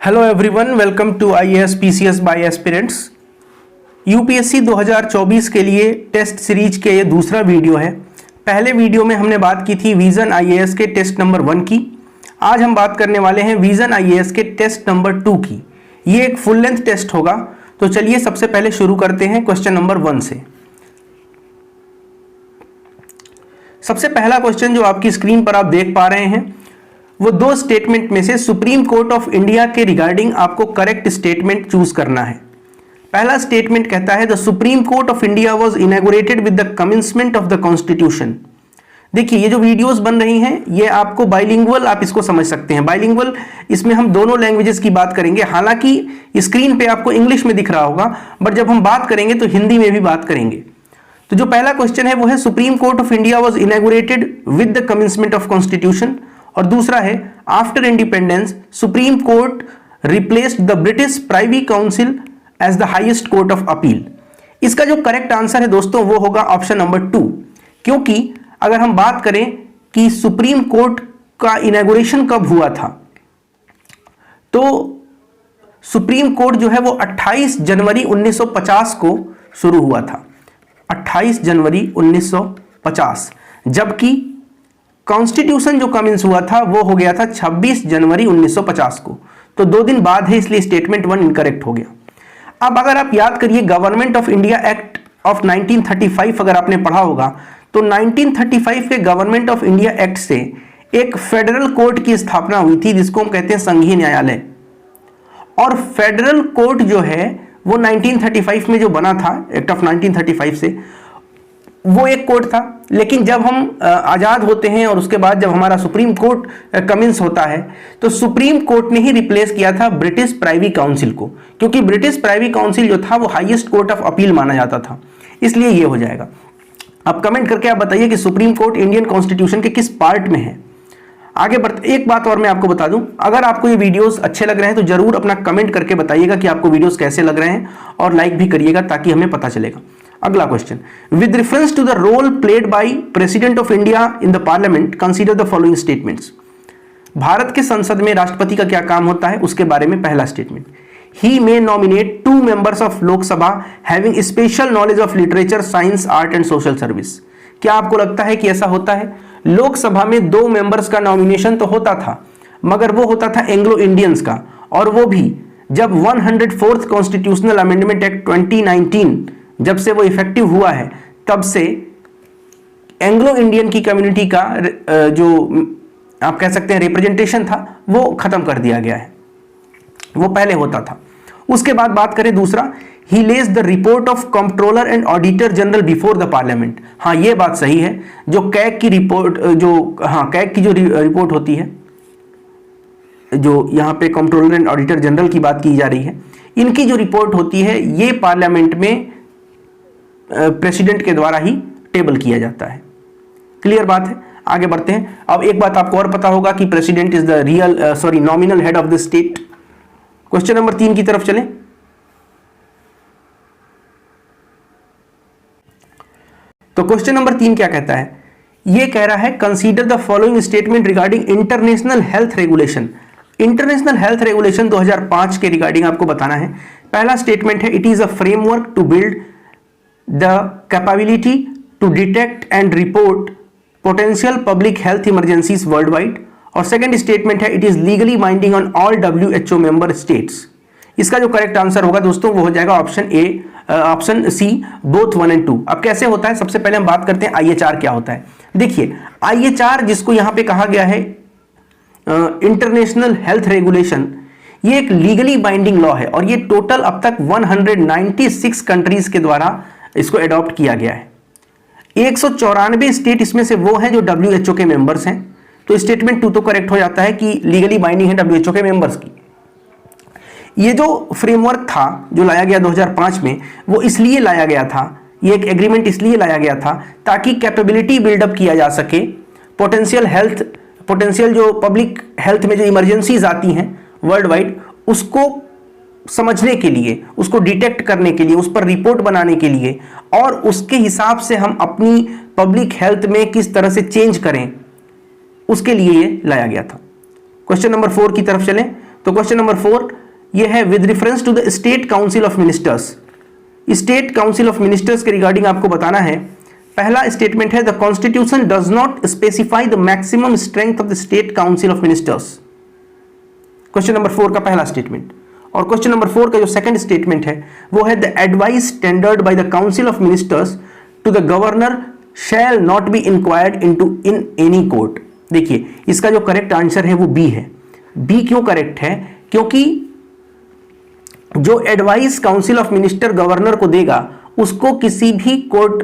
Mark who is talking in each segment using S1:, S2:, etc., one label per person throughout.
S1: Hello everyone, welcome to IAS PCS by aspirants. UPSC 2024 के लिए test series के ये दूसरा वीडियो है। पहले वीडियो में हमने बात की थी विजन आईएएस के टेस्ट नंबर 1 की। आज हम बात करने वाले हैं विजन आईएएस के टेस्ट नंबर 2 की। ये एक फुल लेंथ टेस्ट होगा। तो चलिए सबसे पहले शुरू करते हैं क्वेश्चन नंबर 1 से। सबसे पहला क्वेश्चन जो आपकी स्क्रीन पर आप देख पा रहे हैं वो दो स्टेटमेंट में से सुप्रीम कोर्ट ऑफ इंडिया के रिगार्डिंग आपको करेक्ट स्टेटमेंट चूज करना है। पहला स्टेटमेंट कहता है the supreme court of India was inaugurated with the commencement of the constitution. देखिए ये जो वीडियोस बन रही हैं ये आपको बाइलिंगुअल आप इसको समझ सकते हैं। बाइलिंगुअल इसमें हम दोनों लैंग्वेजेस की बात करेंगे। हालांकि स्क्रीन पे आपको इंग्लिश में दिख रहा होगा बट जब हम बात करेंगे तो हिंदी में भी बात करेंगे। तो जो पहला क्वेश्चन है वो है Supreme court of India was inaugurated with the commencement of constitution, और दूसरा है after independence Supreme Court replaced the British Privy Council as the highest court of appeal. इसका जो करेक्ट आंसर है दोस्तों वो होगा ऑप्शन नंबर 2, क्योंकि अगर हम बात करें कि सुप्रीम कोर्ट का इनॉग्रेशन कब हुआ था तो सुप्रीम कोर्ट जो है वो 28 जनवरी 1950 को शुरू हुआ था। 28 जनवरी 1950, जबकि कॉन्स्टिट्यूशन जो कमेंस हुआ था वो हो गया था 26 जनवरी 1950 को। तो 2 दिन बाद है, इसलिए स्टेटमेंट 1 इनकरेक्ट हो गया। अब अगर आप याद करिए government of India act of 1935 अगर आपने पढ़ा होगा तो 1935 के गवर्नमेंट ऑफ इंडिया एक्ट से एक फेडरल कोर्ट की स्थापना हुई थी जिसको हम कहते हैं संघीय न्यायालय। और फेडरल कोर्ट जो है वो 1935 में जो बना था एक्ट ऑफ 1935 से वो एक कोर्ट था। लेकिन जब हम आज़ाद होते हैं और उसके बाद जब हमारा सुप्रीम कोर्ट कमेंस होता है तो सुप्रीम कोर्ट ने ही रिप्लेस किया था ब्रिटिश प्राइवी काउंसिल को, क्योंकि ब्रिटिश प्राइवी काउंसिल जो था वो हाईएस्ट कोर्ट ऑफ अपील माना जाता था, इसलिए ये हो जाएगा। अब कमेंट करके आप बताइए कि सुप्रीम कोर्ट इंडियन कॉन्स्टिट्यूशन के किस पार्ट में है। आगे बढ़ते एक बात और मैं आपको बता दूं, अगर आपको ये वीडियोस अच्छे लग रहे हैं तो जरूर अपना कमेंट करके बताइएगा कि आपको वीडियोस कैसे लग रहे हैं और लाइक भी करिएगा ताकि हमें पता चलेगा। अगला question, with reference to the role played by President of India in the Parliament consider the following statements. Bharat के संसद में राष्ट्रपति का क्या काम होता है उसके बारे में पहला statement, he may nominate 2 members of Lok Sabha having special knowledge of literature, science, art and social service. क्या आपको लगता है कि ऐसा होता है? लोकसभा में 2 मेंबर्स का नॉमिनेशन तो होता था मगर वो होता था एंग्लो इंडियंस का, और वो भी जब 104th कॉन्स्टिट्यूशनल अमेंडमेंट एक्ट 2019 जब से वो इफेक्टिव हुआ है तब से एंग्लो इंडियन की कम्युनिटी का जो आप कह सकते हैं रिप्रेजेंटेशन था वो खत्म कर दिया गया है, वो पहले होता था। उसके बाद बात करें दूसरा, he lays the report of controller and auditor general before the parliament. हाँ ये बात सही है, जो कैग की रिपोर्ट कैग की जो रिपोर्ट होती है, जो यहाँ पे कंट्रोलर एंड ऑडिटर जनरल की बात की जा रही है, इनकी जो रिपोर्ट होती है ये पार्लियामेंट में प्रेसिडेंट के द्वारा ही टेबल किया जाता है। क्लियर बात है, आगे बढ़ते हैं। अब एक बात आपको और पता होगा कि president is the nominal head of the state. Question number 3 की तरफ चलें। तो क्वेश्चन नंबर 3 क्या कहता है? यह कह रहा है consider the following statement regarding international health regulation. International health regulation 2005 के रिगार्डिंग आपको बताना है। पहला स्टेटमेंट है it is a framework to build the capability to detect and report potential public health emergencies worldwide, और सेकंड स्टेटमेंट है it is legally binding on all WHO member states. इसका जो करेक्ट आंसर होगा दोस्तों वो हो जाएगा ऑप्शन सी, बोथ 1 and 2। अब कैसे होता है, सबसे पहले हम बात करते हैं IHR क्या होता है। देखिए IHR जिसको यहां पे कहा गया है इंटरनेशनल हेल्थ रेगुलेशन, ये एक लीगली बाइंडिंग लॉ है और ये टोटल अब तक 196 कंट्रीज के द्वारा इसको अडॉप्ट किया गया है। 194 स्टेट इसमें से वो हैं जो WHO के मेंबर्स हैं। तो स्टेटमेंट 2 तो करेक्ट हो जाता है कि लीगली बाइंडिंग है WHO के मेंबर्स की। ये जो फ्रेमवर्क था जो लाया गया 2005 में, वो इसलिए लाया गया था, ये एक एग्रीमेंट इसलिए लाया गया था ताकि कैपेबिलिटी बिल्डअप किया जा सके, पोटेंशियल जो पब्लिक हेल्थ में जो इमरजेंसीज आती हैं वर्ल्ड वाइड उसको समझने के लिए, उसको डिटेक्ट करने के लिए, उस पर रिपोर्ट बनाने के लिए, और उसके हिसाब से हम अपनी पब्लिक हेल्थ में किस तरह से चेंज करें उसके लिए ये लाया गया था। क्वेश्चन नंबर 4 की तरफ चलें। तो क्वेश्चन नंबर 4 ये है with reference to the state council of ministers. State council of ministers के रिगार्डिंग आपको बताना है। पहला स्टेटमेंट है the constitution does not specify the maximum strength of the state council of ministers. Question number 4 का पहला स्टेटमेंट। और question number 4 का जो सेकंड स्टेटमेंट है वो है the advice tendered by the council of ministers to the governor shall not be inquired into in any court. देखिए इसका जो करेक्ट आंसर है वो बी है। बी क्यों करेक्ट है? क्योंकि जो advice council of minister governor को देगा उसको किसी भी कोर्ट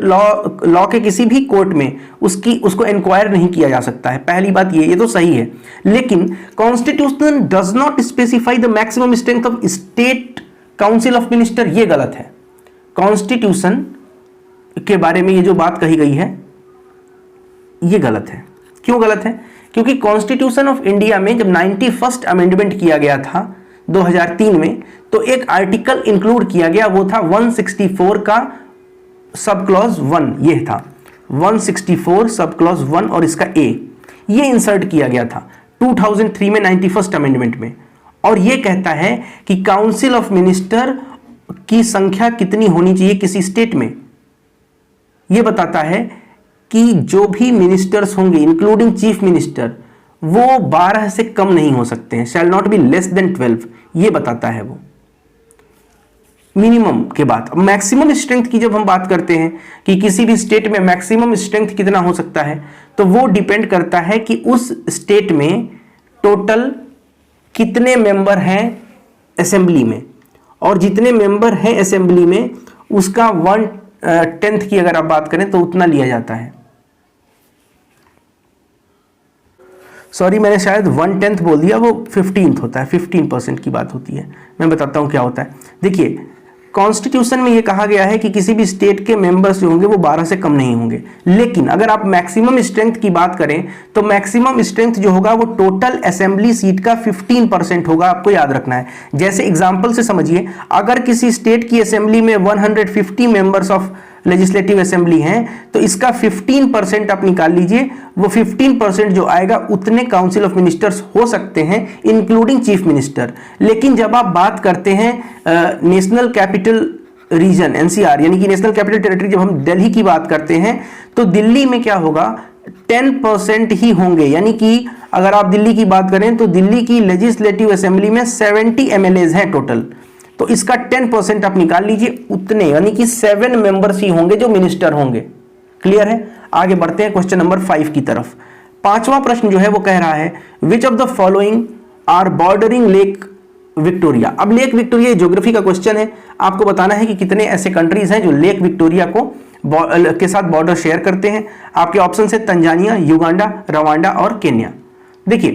S1: लॉ के किसी भी कोर्ट में उसको इंक्वायर नहीं किया जा सकता है। पहली बात ये तो सही है, लेकिन constitution does not specify the maximum strength of state council of minister, ये गलत है। कॉन्स्टिट्यूशन के बारे में ये जो बात कही गई है ये गलत है। क्यों गलत है? क्योंकि कॉन्स्टिट्यूशन ऑफ इंडिया में जब 91st अमेंडमेंट किया गया था 2003 में, तो एक आर्टिकल इंक्लूड किया गया, वो था 164 का सब क्लॉज 1। ये था 164 सब क्लॉज 1 और इसका ए, ये इंसर्ट किया गया था 2003 में 91st अमेंडमेंट में। और ये कहता है कि काउंसिल ऑफ मिनिस्टर की संख्या कितनी होनी चाहिए किसी स्टेट में। ये बताता है कि जो भी मिनिस्टर्स होंगे इंक्लूडिंग चीफ मिनिस्टर वो 12 से कम नहीं हो सकते हैं, शैल नॉट बी लेस देन 12, ये बताता है वो मिनिमम के बाद। मैक्सिमम स्ट्रेंथ की जब हम बात करते हैं कि किसी भी स्टेट में मैक्सिमम स्ट्रेंथ कितना हो सकता है, तो वो डिपेंड करता है कि उस स्टेट में टोटल कितने मेंबर हैं असेंबली में, और जितने मेंबर हैं असेंबली में उसका 1/10 की अगर आप बात करें तो उतना लिया जाता है। सॉरी, मैंने शायद 1/10 बोल दिया, वो 15th होता है, 15% की बात होती है। मैं बताता हूं क्या होता है। देखिए कॉन्स्टिट्यूशन में ये कहा गया है कि किसी भी स्टेट के मेंबर्स जो होंगे वो 12 से कम नहीं होंगे, लेकिन अगर आप मैक्सिमम स्ट्रेंथ की बात करें तो मैक्सिमम स्ट्रेंथ जो होगा वो टोटल असेंबली सीट का 15% होगा। आपको याद रखना है। जैसे एग्जांपल से समझिए, अगर किसी स्टेट की असेंबली में 150 मेंबर्स ऑफ लेजिस्लेटिव असेंबली हैं तो इसका 15% आप निकाल लीजिए। वो 15% जो आएगा उतने काउंसिल ऑफ मिनिस्टर्स हो सकते हैं इंक्लूडिंग चीफ मिनिस्टर। लेकिन जब आप बात करते हैं नेशनल कैपिटल रीजन एनसीआर यानी कि नेशनल कैपिटल टेरिटरी, जब हम दिल्ली की बात करते हैं तो दिल्ली में क्या होगा 10% ही होंगे। यानी कि अगर आप दिल्ली की बात करें तो दिल्ली की लेजिस्लेटिव असेंबली में 70 MLAs हैं टोटल, तो इसका 10% आप निकाल लीजिए, उतने यानी कि 7 मेंबर्स ही होंगे जो मिनिस्टर होंगे। क्लियर है? आगे बढ़ते हैं क्वेश्चन नंबर 5 की तरफ। पांचवा प्रश्न जो है वो कह रहा है which of the following are bordering Lake Victoria. अब लेक विक्टोरिया ज्योग्राफी का क्वेश्चन है, आपको बताना है कि कितने ऐसे कंट्रीज हैं जो लेक विक्टोरिया को के साथ बॉर्डर शेयर करते हैं। आपके ऑप्शन है तंजानिया, युगांडा, रवांडा और केन्या। देखिए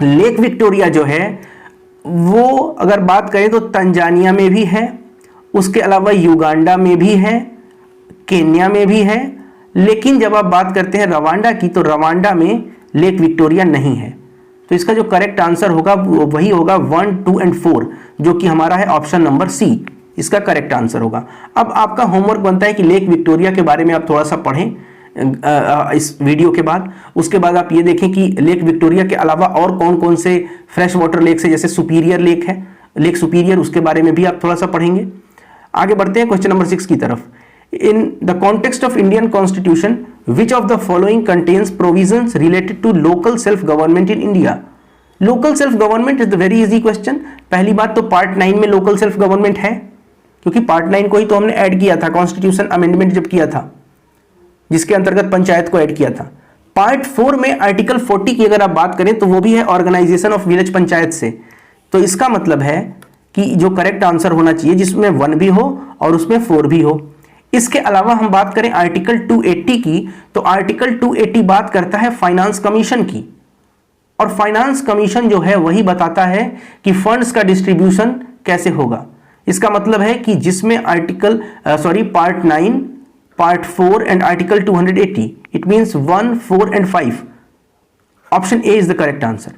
S1: लेक विक्टोरिया जो है वो अगर बात करें तो तंजानिया में भी है, उसके अलावा युगांडा में भी है, केन्या में भी है, लेकिन जब आप बात करते हैं रवांडा की तो रवांडा में लेक विक्टोरिया नहीं है। तो इसका जो करेक्ट आंसर होगा वो वही होगा 1, 2 और 4, जो कि हमारा है ऑप्शन नंबर सी, इसका करेक्ट आंसर होगा। अब आपका होमवर्क बनता है कि लेक विक्टोरिया के बारे में आप थोड़ा सा पढ़ें इस वीडियो के बाद। उसके बाद आप ये देखें कि लेक विक्टोरिया के अलावा और कौन कौन से फ्रेश वाटर लेक्स है, जैसे सुपीरियर लेक है, लेक सुपीरियर, उसके बारे में भी आप थोड़ा सा पढ़ेंगे। आगे बढ़ते हैं क्वेश्चन नंबर 6 की तरफ। In the context of Indian constitution which of the following contains provisions related to local self government in India. Local self government is the very easy question. पहली बात तो पार्ट 9 में लोकल सेल्फ गवर्नमेंट है, क्योंकि part 9 को ही तो हमने add किया था कॉन्स्टिट्यूशन अमेंडमेंट जब किया था, जिसके अंतर्गत पंचायत को ऐड किया था। पार्ट 4 में आर्टिकल 40 की अगर आप बात करें तो वो भी है ऑर्गेनाइजेशन ऑफ विलेज पंचायत से। तो इसका मतलब है कि जो करेक्ट आंसर होना चाहिए जिसमें 1 भी हो और उसमें 4 भी हो। इसके अलावा हम बात करें आर्टिकल 280 की, तो आर्टिकल 280 बात करता है फाइनेंस कमीशन की, और फाइनेंस कमीशन जो है वही बताता है कि फंड्स का डिस्ट्रीब्यूशन कैसे होगा। इसका मतलब है कि जिसमें part 9, part 4 and article 280, it means 1, 4 and 5। Option A is the correct answer.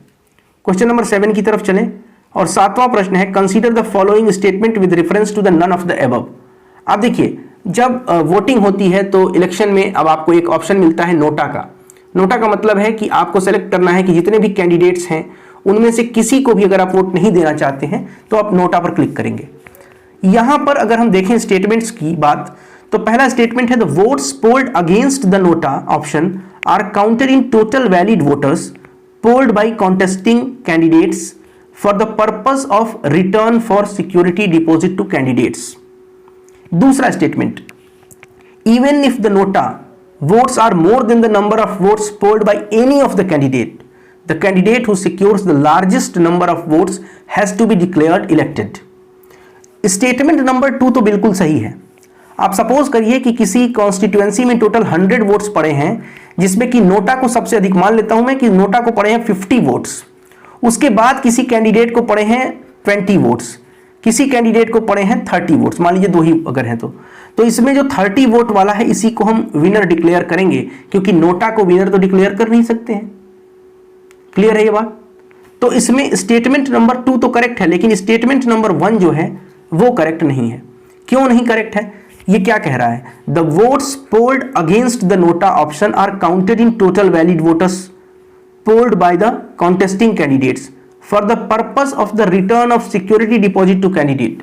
S1: Question number 7 की तरफ चलें और 7वां प्रश्न है consider the following statement with reference to the none of the above. आप देखिए जब वोटिंग होती है तो इलेक्शन में अब आपको एक ऑप्शन मिलता है नोटा का। नोटा का मतलब है कि आपको सेलेक्ट करना है कि जितने भी कैंडिडेट्स हैं उनमें से किसी को भी अगर आप वोट नहीं देना चाहते हैं तो आप नोटा पर क्लिक करेंगे। यहां पर अगर हम देखें स्टेटमेंट्स की बात, तो पहला स्टेटमेंट है the votes polled against the NOTA option are counted in total valid voters polled by contesting candidates for the purpose of return for security deposit to candidates. दूसरा statement, even if the NOTA votes are more than the number of votes polled by any of the candidate who secures the largest number of votes has to be declared elected। Statement number 2 तो बिल्कुल सही है। आप suppose करिए कि किसी constituency में total 100 votes पड़े हैं, जिसमें कि नोटा को सबसे अधिक, मान लेता हूं मैं कि नोटा को पड़े हैं 50 वोट्स, उसके बाद किसी कैंडिडेट को पड़े हैं 20 वोट्स, किसी कैंडिडेट को पड़े हैं 30 वोट्स, मान लीजिए 2 ही अगर हैं तो इसमें जो 30 वोट वाला है इसी को हम विनर डिक्लेयर करेंगे, क्योंकि नोटा को विनर तो डिक्लेयर कर नहीं सकते हैं। क्लियर है ये बात? तो इसमें स्टेटमेंट नंबर 2 तो करेक्ट है, लेकिन स्टेटमेंट नंबर 1 जो है वो करेक्ट नहीं है। क्यों नहीं करेक्ट है? ये क्या कह रहा है? The votes polled against the NOTA option are counted in total valid voters polled by the contesting candidates for the purpose of the return of security deposit to candidate.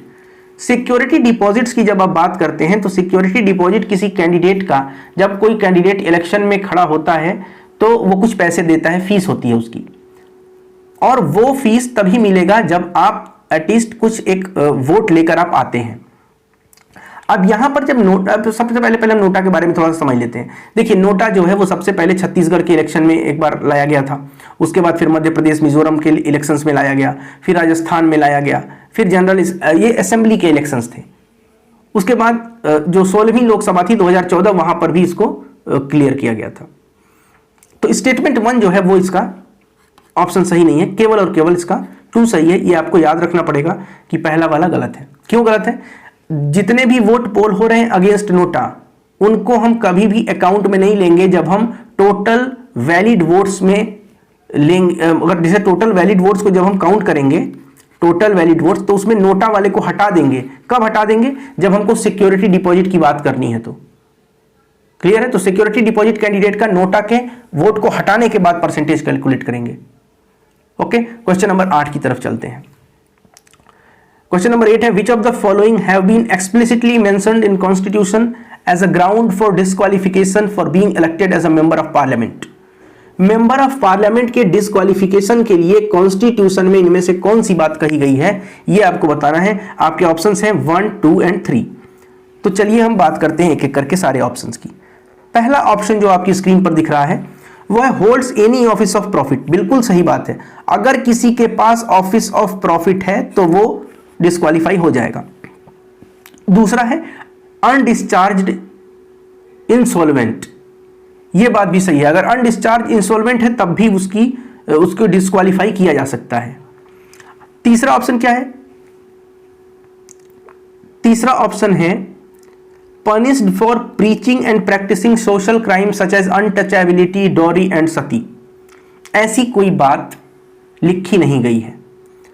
S1: Security deposits की जब आप बात करते हैं तो security deposit किसी candidate का, जब कोई कैंडिडेट इलेक्शन में खड़ा होता है तो वो कुछ पैसे देता है, फीस होती है उसकी, और वो फीस तभी मिलेगा जब आप एटलीस्ट कुछ एक वोट लेकर आप आते हैं। अब यहां पर जब नोटा, सबसे पहले हम नोटा के बारे में थोड़ा सा समझ लेते हैं। देखिए नोटा जो है वो सबसे पहले छत्तीसगढ़ के इलेक्शन में एक बार लाया गया था, उसके बाद फिर मध्य प्रदेश, मिजोरम के इलेक्शंस में लाया गया, फिर राजस्थान में लाया गया, फिर जनरल, ये असेंबली के इलेक्शंस थे। उसके बाद जो 16वीं लोकसभा थी 2014, वहां पर भी इसको क्लियर किया गया था। तो स्टेटमेंट 1 जो है वो इसका ऑप्शन सही नहीं है, केवल और केवल इसका 2 सही है। ये आपको याद रखना पड़ेगा कि पहला वाला गलत है। क्यों गलत है? जितने भी वोट पोल हो रहे हैं अगेंस्ट नोटा, उनको हम कभी भी अकाउंट में नहीं लेंगे जब हम टोटल वैलिड वोट्स में लेंगे। अगर जैसे टोटल वैलिड वोट्स को जब हम काउंट करेंगे, टोटल वैलिड वोट्स, तो उसमें नोटा वाले को हटा देंगे। कब हटा देंगे? जब हमको सिक्योरिटी डिपॉजिट की बात करनी है तो। क्लियर है? तो सिक्योरिटी डिपॉजिट कैंडिडेट का नोटा के वोट को हटाने के बाद परसेंटेज कैलकुलेट करेंगे। ओके, क्वेश्चन नंबर 8 की तरफ चलते हैं। क्वेश्चन नंबर 8 है, which of the following have been explicitly mentioned in constitution as a ground for disqualification for being elected as a member of parliament. Member of parliament के disqualification के लिए constitution में इनमें से कौन सी बात कही गई है, यह आपको बताना है। आपके ऑप्शंस हैं 1, 2 एंड 3। तो चलिए हम बात करते हैं एक एक करके सारे ऑप्शंस की। पहला ऑप्शन जो आपकी स्क्रीन पर दिख रहा है वो है holds any office of profit. बिल्कुल सही बात है, अगर किसी के पास ऑफिस ऑफ प्रॉफिट है तो वो डिस्क्वालीफाई हो जाएगा। दूसरा है अनडिस्चार्ज्ड इंसॉल्वेंट, ये बात भी सही है, अगर अनडिस्चार्ज इंसॉल्वेंट है तब भी उसको डिस्क्वालीफाई किया जा सकता है। तीसरा ऑप्शन क्या है? तीसरा ऑप्शन है punished for preaching and practicing social crimes such as untouchability, dowry and sati। ऐसी कोई बात लिखी नहीं गई है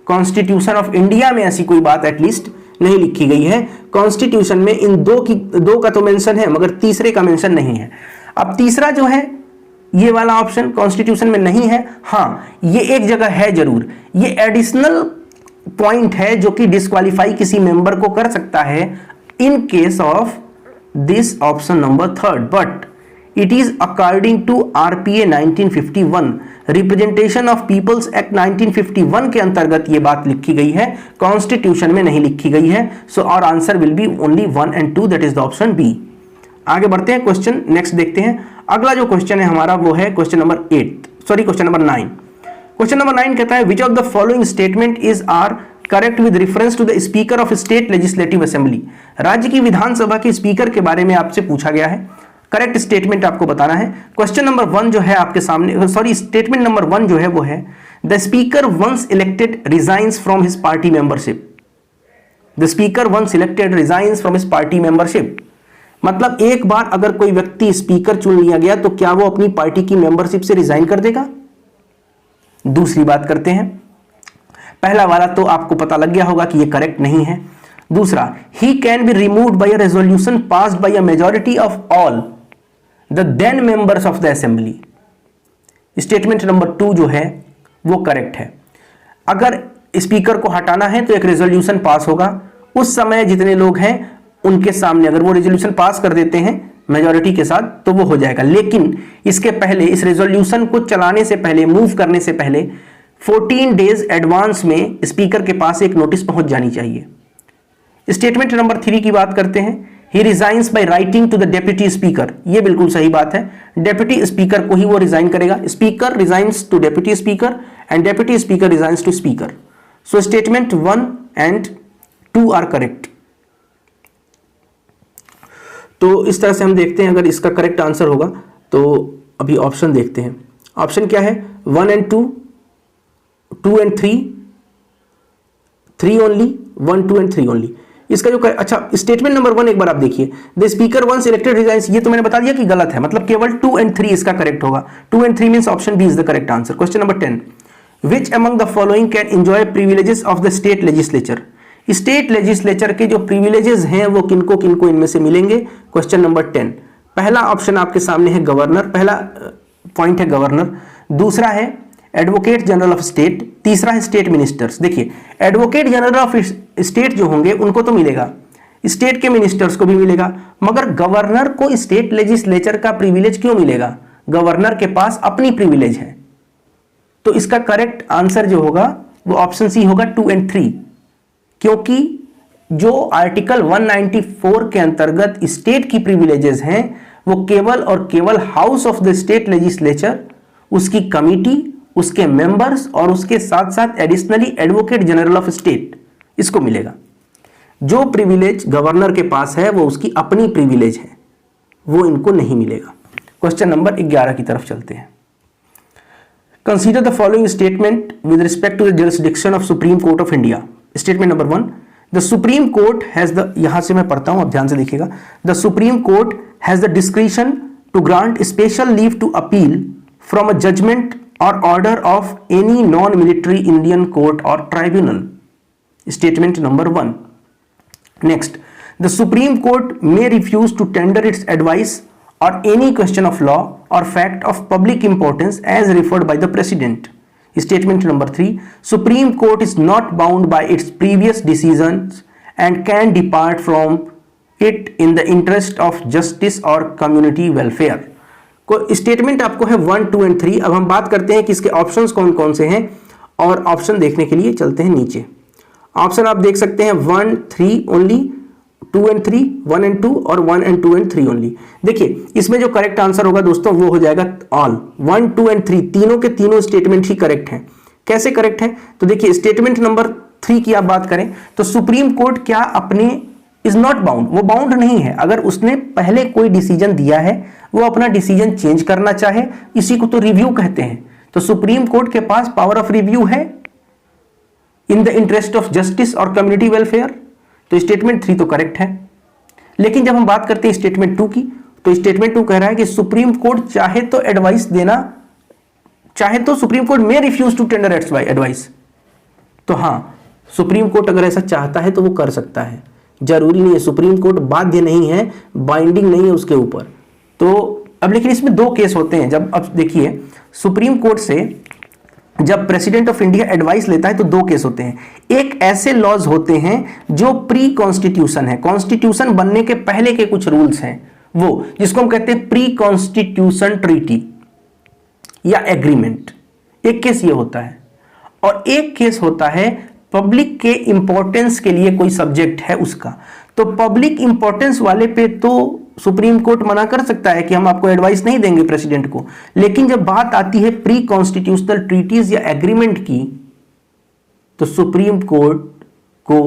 S1: कॉन्स्टिट्यूशन ऑफ इंडिया में, ऐसी कोई बात एटलीस्ट नहीं लिखी गई है। कॉन्स्टिट्यूशन में इन दो का तो मेंशन है, मगर तीसरे का मेंशन नहीं है। अब तीसरा जो है ये वाला ऑप्शन कॉन्स्टिट्यूशन में नहीं है। हाँ, ये एक जगह है जरूर, ये एडिशनल पॉइंट है जो कि डिस्क्वालीफाई किसी मेंबर को कर सकता है in case of this option number 3rd, but it is according to RPA 1951, representation of peoples act 1951 के अंतर्गत ये बात लिखी गई है, कॉन्स्टिट्यूशन में नहीं लिखी गई है। So our answer will be only 1 and 2, that is the option B. आगे बढ़ते हैं, क्वेश्चन नेक्स्ट देखते हैं। अगला जो क्वेश्चन है हमारा वो है क्वेश्चन नंबर 9। क्वेश्चन नंबर 9 कहता है which of the following statement is are correct with reference to the speaker of state legislative assembly. राज्य की विधानसभा के स्पीकर के बारे में आपसे पूछा गया है, करेक्ट स्टेटमेंट आपको बताना है। क्वेश्चन नंबर 1 जो है आपके सामने, स्टेटमेंट नंबर 1 जो है वो है the speaker once elected resigns from his party membership. The speaker once elected resigns from his party membership, मतलब एक बार अगर कोई व्यक्ति स्पीकर चुन लिया गया तो क्या वो अपनी पार्टी की मेंबरशिप से रिजाइन कर देगा? दूसरी बात करते हैं, पहला वाला तो आपको पता लग गया होगा कि ये करेक्ट नहीं है। दूसरा, he can be removed by a resolution passed by a majority of all the then members of the assembly. Statement number 2 जो है वो करेक्ट है। अगर स्पीकर को हटाना है तो एक रेजोल्यूशन पास होगा, उस समय जितने लोग हैं उनके सामने अगर वो रेजोल्यूशन पास कर देते हैं मेजॉरिटी के साथ तो वो हो जाएगा। लेकिन इसके पहले, इस रेजोल्यूशन को चलाने से पहले, मूव करने से पहले 14 डेज एडवांस में स्पीकर के पास एक नोटिस पहुंच जानी चाहिए। स्टेटमेंट नंबर 3 की बात करते हैं। He resigns by writing to the deputy speaker. ये बिल्कुल सही बात है, डेप्यूटी स्पीकर को ही वो रिजाइन करेगा। Speaker resigns to deputy speaker and deputy speaker resigns to speaker. So statement 1 and 2 are correct. तो इस तरह से हम देखते हैं अगर इसका करेक्ट आंसर होगा तो अभी ऑप्शन देखते हैं। ऑप्शन क्या है? 1 and 2, 2 and 3, 3 only, 1, 2 and 3 only. इसका जो अच्छा स्टेटमेंट नंबर 1 एक बार आप देखिए, the speaker once elected resigns, ये तो मैंने बता दिया कि गलत है, मतलब केवल 2 एंड 3 इसका करेक्ट होगा। 2 and 3 means option B is the correct answer. Question number 10, which among the following can enjoy privileges of the state legislature. State legislature के जो प्रिविलेजेस हैं वो किनको किनको इनमें से मिलेंगे? क्वेश्चन नंबर 10, पहला ऑप्शन आपके सामने है गवर्नर, पहला पॉइंट है गवर्नर, दूसरा है एडवोकेट जनरल ऑफ स्टेट, तीसरा है स्टेट मिनिस्टर्स। देखिए एडवोकेट जनरल ऑफ स्टेट जो होंगे उनको तो मिलेगा, स्टेट के मिनिस्टर्स को भी मिलेगा, मगर गवर्नर को स्टेट लेजिस्लेचर का प्रिविलेज क्यों मिलेगा? गवर्नर के पास अपनी प्रिविलेज है। तो इसका करेक्ट आंसर जो होगा वो ऑप्शन सी होगा 2 एंड 3, क्योंकि जो आर्टिकल 194 के अंतर्गत स्टेट की प्रिविलेजेस हैं वो केवल और केवल house of the state legislature, उसकी कमिटी, उसके मेंबर्स और उसके साथ साथ additionally advocate general of state, इसको मिलेगा। जो प्रिविलेज गवर्नर के पास है वो उसकी अपनी प्रिविलेज है, वो इनको नहीं मिलेगा। क्वेश्चन नंबर 11 की तरफ चलते हैं। Consider the following statement with respect to the jurisdiction of supreme court of India. Statement number 1, the supreme Court has the, यहां से मैं पढ़ता हूं, आप ध्यान से देखिएगा, the supreme Court has the discretion to grant special leave to appeal from a judgment or order of any non-military Indian court or tribunal. Statement number 1. Next, the Supreme Court may refuse to tender its advice or any question of law or fact of public importance as referred by the President. Statement number 3. Supreme Court is not bound by its previous decisions and can depart from it in the interest of justice or community welfare. को statement आपको है 1, 2 and 3। अब हम बात करते हैं कि इसके ऑप्शंस कौन कौन से हैं, और ऑप्शन देखने के लिए चलते हैं नीचे। ऑप्शन आप देख सकते हैं 1, 3 ओनली, 2 एंड 3, 1 एंड 2 और 1 एंड 2 एंड 3 ओनली। देखिए इसमें जो करेक्ट आंसर होगा दोस्तों वो हो जाएगा ऑल, 1, 2 एंड 3 तीनों के तीनों स्टेटमेंट ही करेक्ट हैं। कैसे करेक्ट है? तो देखिए स्टेटमेंट नंबर 3 की आप बात करें तो सुप्रीम कोर्ट क्या अपने इज नॉट बाउंड, वो बाउंड नहीं है। अगर उसने पहले कोई डिसीजन दिया है वो अपना डिसीजन चेंज करना चाहे, इसी को तो रिव्यू कहते हैं। तो सुप्रीम कोर्ट के पास पावर ऑफ रिव्यू है in the interest of justice और कम्युनिटी वेलफेयर। तो स्टेटमेंट 3 तो करेक्ट है। लेकिन जब हम बात करते हैं स्टेटमेंट 2 की, तो स्टेटमेंट 2 कह रहा है कि सुप्रीम कोर्ट चाहे तो एडवाइस देना, चाहे तो सुप्रीम कोर्ट में रिफ्यूज टू टेंडर एडवाइस। तो हां, सुप्रीम कोर्ट अगर ऐसा चाहता है तो वो कर सकता है, जरूरी नहीं है, सुप्रीम कोर्ट बाध्य नहीं है, बाइंडिंग नहीं है उसके ऊपर। तो अब लेकिन इसमें 2 केस होते हैं। जब अब देखिए सुप्रीम कोर्ट से जब प्रेसिडेंट ऑफ इंडिया एडवाइस लेता है तो 2 केस होते हैं। एक ऐसे लॉज होते हैं जो प्री कॉन्स्टिट्यूशन है, कॉन्स्टिट्यूशन बनने के पहले के कुछ रूल्स हैं, वो जिसको हम कहते हैं प्री कॉन्स्टिट्यूशन ट्रीटी या एग्रीमेंट। एक केस ये होता है, और एक केस होता है पब्लिक के इंपॉर्टेंस के लिए कोई सब्जेक्ट है उसका। तो पब्लिक इंपॉर्टेंस वाले पे तो सुप्रीम कोर्ट मना कर सकता है कि हम आपको एडवाइस नहीं देंगे प्रेसिडेंट को। लेकिन जब बात आती है प्री कॉन्स्टिट्यूशनल ट्रीटीज या एग्रीमेंट की, तो सुप्रीम कोर्ट को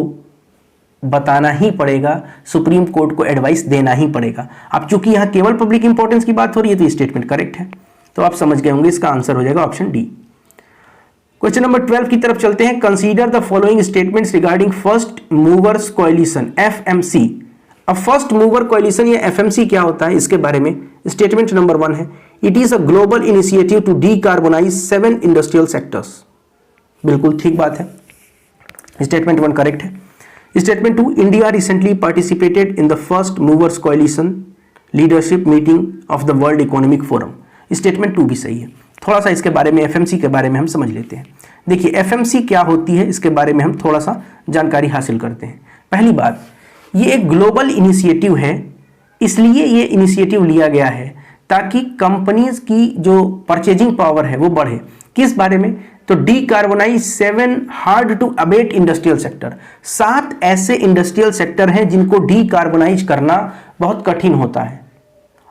S1: बताना ही पड़ेगा, सुप्रीम कोर्ट को एडवाइस देना ही पड़ेगा। अब चूंकि यहां केवल पब्लिक इंपॉर्टेंस की बात हो रही है तो ये स्टेटमेंट करेक्ट है। तो आप समझ गए होंगे, इसका आंसर हो जाएगा ऑप्शन डी। क्वेश्चन नंबर 12 की तरफ चलते हैं। Consider the following statements regarding first Movers coalition, FMC. अब फर्स्ट मूवर कोएलिशन या एफएमसी क्या होता है, इसके बारे में स्टेटमेंट नंबर 1 है, it is a global initiative to decarbonise 7 industrial sectors. बिल्कुल ठीक बात है, स्टेटमेंट 1 करेक्ट है। Statement 2, India recently participated in the First Movers Coalition leadership meeting of the world economic Forum. Statement 2 भी सही है। थोड़ा सा इसके बारे में, एफएमसी के बारे में हम समझ लेते हैं। देखिए एफएमसी क्या होती है इसके बारे में हम थोड़ा सा जानकारी हासिल करते हैं। पहली बात, ये एक ग्लोबल इनिशिएटिव है, इसलिए ये इनिशिएटिव लिया गया है ताकि कंपनीज की जो परचेजिंग पावर है वो बढ़े। किस बारे में? तो decarbonise 7 hard to abate industrial sector. 7 ऐसे इंडस्ट्रियल सेक्टर हैं जिनको डीकार्बोनाइज करना बहुत कठिन होता है,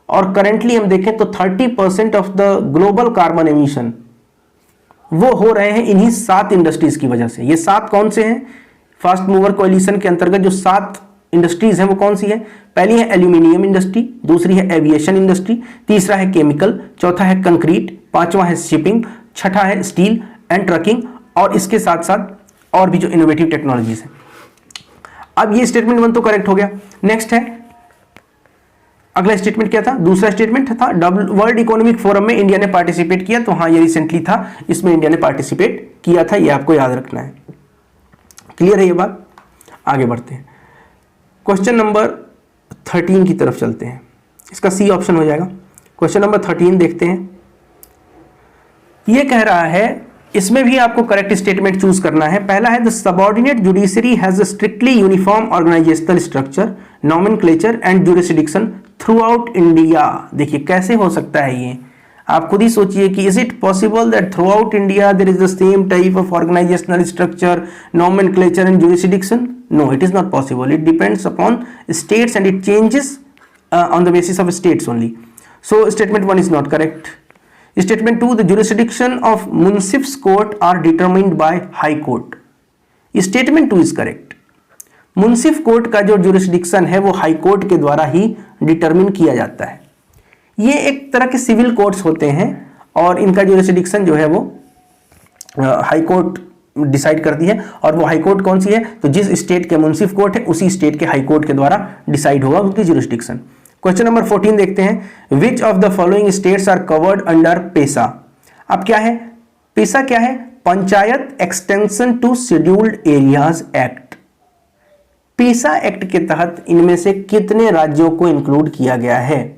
S1: और करेंटली हम देखें तो 30% of the global carbon emission वो हो रहे हैं इन्हीं 7 इंडस्ट्रीज की वजह से। ये 7 कौन से हैं? फास्ट मूवर कोएलिशन के अंतर्गत जो 7 इंडस्ट्रीज हैं वो कौन सी है? पहली है एल्यूमिनियम इंडस्ट्री, दूसरी है एविएशन इंडस्ट्री, तीसरा है केमिकल, चौथा है कंक्रीट, पांचवा है शिपिंग, छठा है स्टील एंड ट्रकिंग, और इसके साथ साथ और भी जो इनोवेटिव टेक्नोलॉजीज हैं। अब ये स्टेटमेंट 1 तो करेक्ट हो गया। नेक्स्ट है, अगला स्टेटमेंट क्या था? दूसरा स्टेटमेंट था वर्ल्ड इकोनॉमिक फोरम में इंडिया ने पार्टिसिपेट किया। तो हाँ, ये रिसेंटली था, इसमें इंडिया ने पार्टिसिपेट किया था, ये आपको याद रखना है। क्लियर है ये बात? आगे बढ़ते हैं, क्वेश्चन नंबर 13 की तरफ चलते हैं। इसका सी ऑप्शन हो जाएगा। क्वेश्चन नंबर 13 देखते हैं। ये कह रहा है, इसमें भी आपको करेक्ट स्टेटमेंट चूज करना है। पहला है the subordinate judiciary has a strictly uniform organisational structure, nomenclature and jurisdiction throughout India. देखिए कैसे हो सकता है ये, आप खुद ही सोचिए कि is it possible that throughout India there is the same type of organisational structure, nomenclature and jurisdiction? No, it is not possible. It depends upon states and it changes on the basis of states only. So statement 1 is not correct. Statement 2, the jurisdiction of munsif's court are determined by high court. Statement 2 is correct. Munsif court का जो jurisdiction है वो high court के द्वारा ही determine किया जाता है। ये एक तरह के सिविल कोर्ट्स होते हैं और इनका जुरिस्डिक्शन जो है वो हाई कोर्ट डिसाइड करती है। और वो हाई कोर्ट कौन सी है? तो जिस स्टेट के मुंसिफ कोर्ट है उसी स्टेट के हाई कोर्ट के द्वारा डिसाइड होगा उसकी जुरिस्डिक्शन। क्वेश्चन नंबर 14 देखते हैं। Which of the following states are covered under PESA? अब क्या है पेसा? क्या है? Panchayat extension to scheduled areas act. PESA act के तहत इनमें से कितने राज्यों को इंक्लूड किया गया है?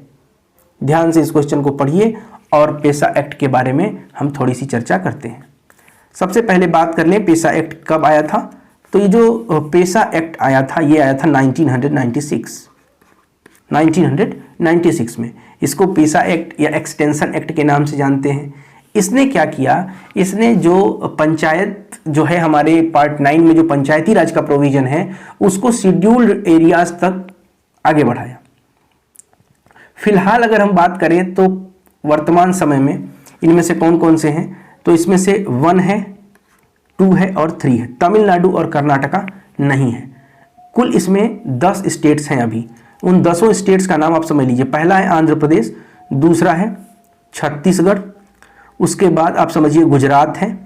S1: ध्यान से इस क्वेश्चन को पढ़िए और पेसा एक्ट के बारे में हम थोड़ी सी चर्चा करते हैं। सबसे पहले बात कर लें पेसा एक्ट कब आया था। तो ये जो पेसा एक्ट आया था ये आया था 1996 में। इसको पेसा एक्ट या एक्सटेंशन एक्ट के नाम से जानते हैं। इसने क्या किया? इसने जो पंचायत जो है हमारे पार्ट 9 में जो पंचायती राज का प्रोविजन है उसको शेड्यूल्ड एरियाज तक आगे बढ़ाया। फिलहाल अगर हम बात करें तो वर्तमान समय में इनमें से कौन कौन से हैं? तो इसमें से 1 है, 2 है और 3 है। तमिलनाडु और कर्नाटका नहीं है। कुल इसमें 10 स्टेट्स हैं अभी। उन 10 स्टेट्स का नाम आप समझ लीजिए। पहला है आंध्र प्रदेश, दूसरा है छत्तीसगढ़, उसके बाद आप समझिए गुजरात है,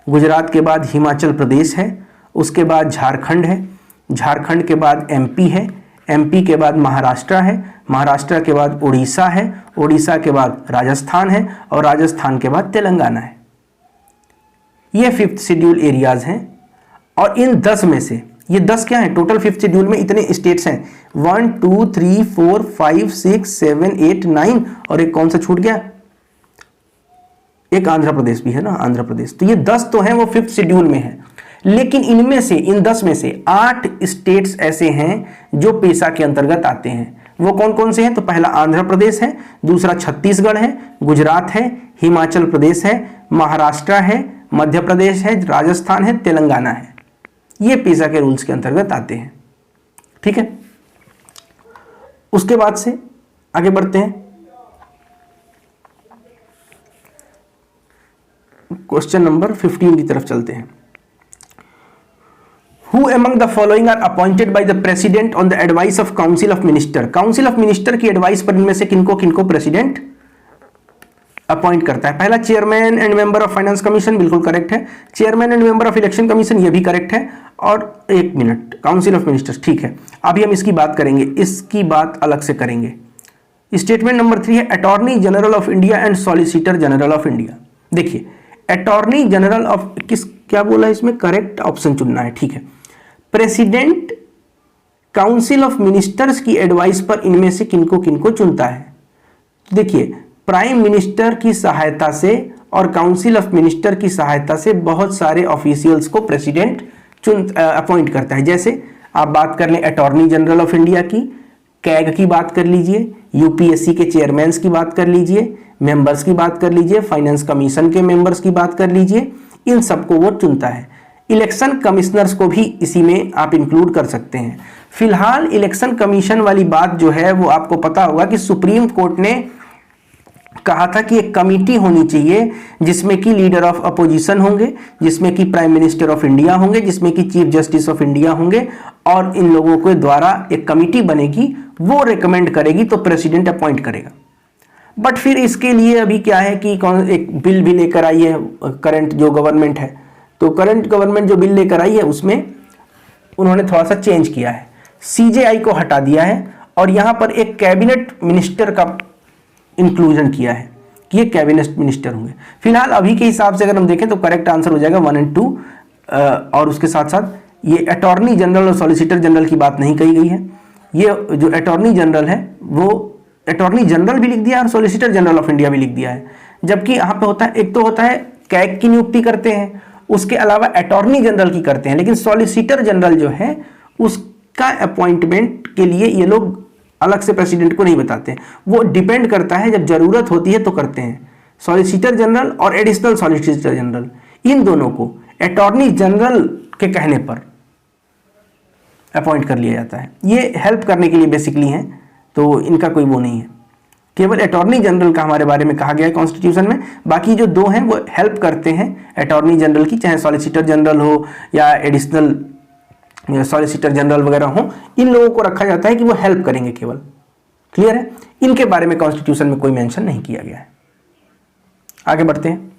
S1: गुजरात के बाद हिमाचल प्रदेश है, उसके बाद झारखंड है, झारखंड के बाद एमपी है, एमपी के बाद महाराष्ट्र है, महाराष्ट्र के बाद उड़ीसा है, उड़ीसा के बाद राजस्थान है और राजस्थान के बाद तेलंगाना है। ये 5th शेड्यूल एरियाज हैं। और इन 10 में से ये 10 क्या है? टोटल 5th शेड्यूल में इतने स्टेट्स हैं 1 2 3 4 5 6 7 8 9 और एक कौन सा छूट गया? एक आंध्र प्रदेश भी है ना, आंध्र प्रदेश। तो ये 10 तो हैं वो 5th शेड्यूल में है। लेकिन इनमें से इन 10 में से 8 स्टेट्स ऐसे हैं जो पेसा के अंतर्गत आते हैं। वो कौन कौन से हैं? तो पहला आंध्र प्रदेश है, दूसरा छत्तीसगढ़ है, गुजरात है, हिमाचल प्रदेश है, महाराष्ट्र है, मध्य प्रदेश है, राजस्थान है, तेलंगाना है। ये पेसा के रूल्स के अंतर्गत आते हैं। ठीक है, उसके बाद से आगे बढ़ते हैं। क्वेश्चन नंबर 15 की तरफ चलते हैं। Who among the following are appointed by the president on the advice of council of minister? Council of minister की एडवाइस पर इनमें से किनको किनको प्रेसिडेंट अपॉइंट करता है? पहला chairman and member of finance commission, बिल्कुल करेक्ट है। Chairman and member of election commission, ये भी करेक्ट है। और एक मिनट, काउंसिल ऑफ मिनिस्टर्स, ठीक है। अभी हम इसकी बात करेंगे, इसकी बात अलग से करेंगे। स्टेटमेंट नंबर 3 है attorney general of India and solicitor general of India. देखिए अटॉर्नी जनरल ऑफ क्या बोला इसमें? करेक्ट ऑप्शन चुनना है, ठीक है। प्रेसिडेंट काउंसिल ऑफ मिनिस्टर्स की एडवाइस पर इनमें से किनको किनको चुनता है? देखिए प्राइम मिनिस्टर की सहायता से और काउंसिल ऑफ मिनिस्टर की सहायता से बहुत सारे ऑफिशियल्स को प्रेसिडेंट अपॉइंट करता है। जैसे आप बात कर लें अटॉर्नी जनरल ऑफ इंडिया की, कैग की बात कर लीजिए, यूपीएससी के चेयरमैन्स की बात कर लीजिए, मेंबर्स की बात कर लीजिए, फाइनेंस कमीशन के मेंबर्स की बात कर लीजिए, इन सबको वो चुनता है। इलेक्शन कमिश्नर्स को भी इसी में आप इंक्लूड कर सकते हैं। फिलहाल इलेक्शन कमीशन वाली बात जो है वो आपको पता होगा कि सुप्रीम कोर्ट ने कहा था कि एक कमेटी होनी चाहिए जिसमें कि लीडर ऑफ अपोजिशन होंगे, जिसमें कि प्राइम मिनिस्टर ऑफ इंडिया होंगे, जिसमें कि चीफ जस्टिस ऑफ इंडिया होंगे, और इन लोगों के द्वारा एक कमेटी बनेगी, वो रेकमेंड करेगी तो प्रेसिडेंट अपॉइंट करेगा। बट फिर इसके लिए अभी क्या है कि एक बिल भी लेकर आई है करंट जो गवर्नमेंट है, तो करंट गवर्नमेंट जो बिल लेकर आई है उसमें उन्होंने थोड़ा सा चेंज किया है, सीजेआई को हटा दिया है और यहाँ पर एक कैबिनेट मिनिस्टर का इंक्लूजन किया है कि ये कैबिनेट मिनिस्टर होंगे। फिलहाल अभी के हिसाब से अगर हम देखें तो करेक्ट आंसर हो जाएगा 1 और 2, और उसके साथ साथ ये अटॉर्नी जनरल और सॉलिसिटर जनरल की बात नहीं कही गई है। ये जो अटॉर्नी जनरल है वो अटॉर्नी जनरल भी लिख दिया है और सॉलिसिटर जनरल ऑफ इंडिया भी लिख दिया है, जबकि यहाँ पे होता है एक तो होता है कैग की नियुक्ति करते हैं, उसके अलावा अटॉर्नी जनरल की करते हैं, लेकिन सॉलिसिटर जनरल जो है उसका अपॉइंटमेंट के लिए ये लोग अलग से प्रेसिडेंट को नहीं बताते, वो डिपेंड करता है, जब जरूरत होती है तो करते हैं। सॉलिसिटर जनरल और एडिशनल सॉलिसिटर जनरल, इन दोनों को अटॉर्नी जनरल के कहने पर अपॉइंट कर लिया जाता है। ये हेल्प करने के लिए बेसिकली हैं, तो इनका कोई वो नहीं है। केवल अटॉर्नी जनरल का हमारे बारे में कहा गया है कॉन्स्टिट्यूशन में, बाकी जो दो हैं वो हेल्प करते हैं अटॉर्नी जनरल की, चाहे सॉलिसिटर जनरल हो या एडिशनल सॉलिसिटर जनरल वगैरह हो, इन लोगों को रखा जाता है कि वो हेल्प करेंगे केवल। क्लियर है? इनके बारे में कॉन्स्टिट्यूशन में कोई मेंशन नहीं किया गया है। आगे बढ़ते हैं,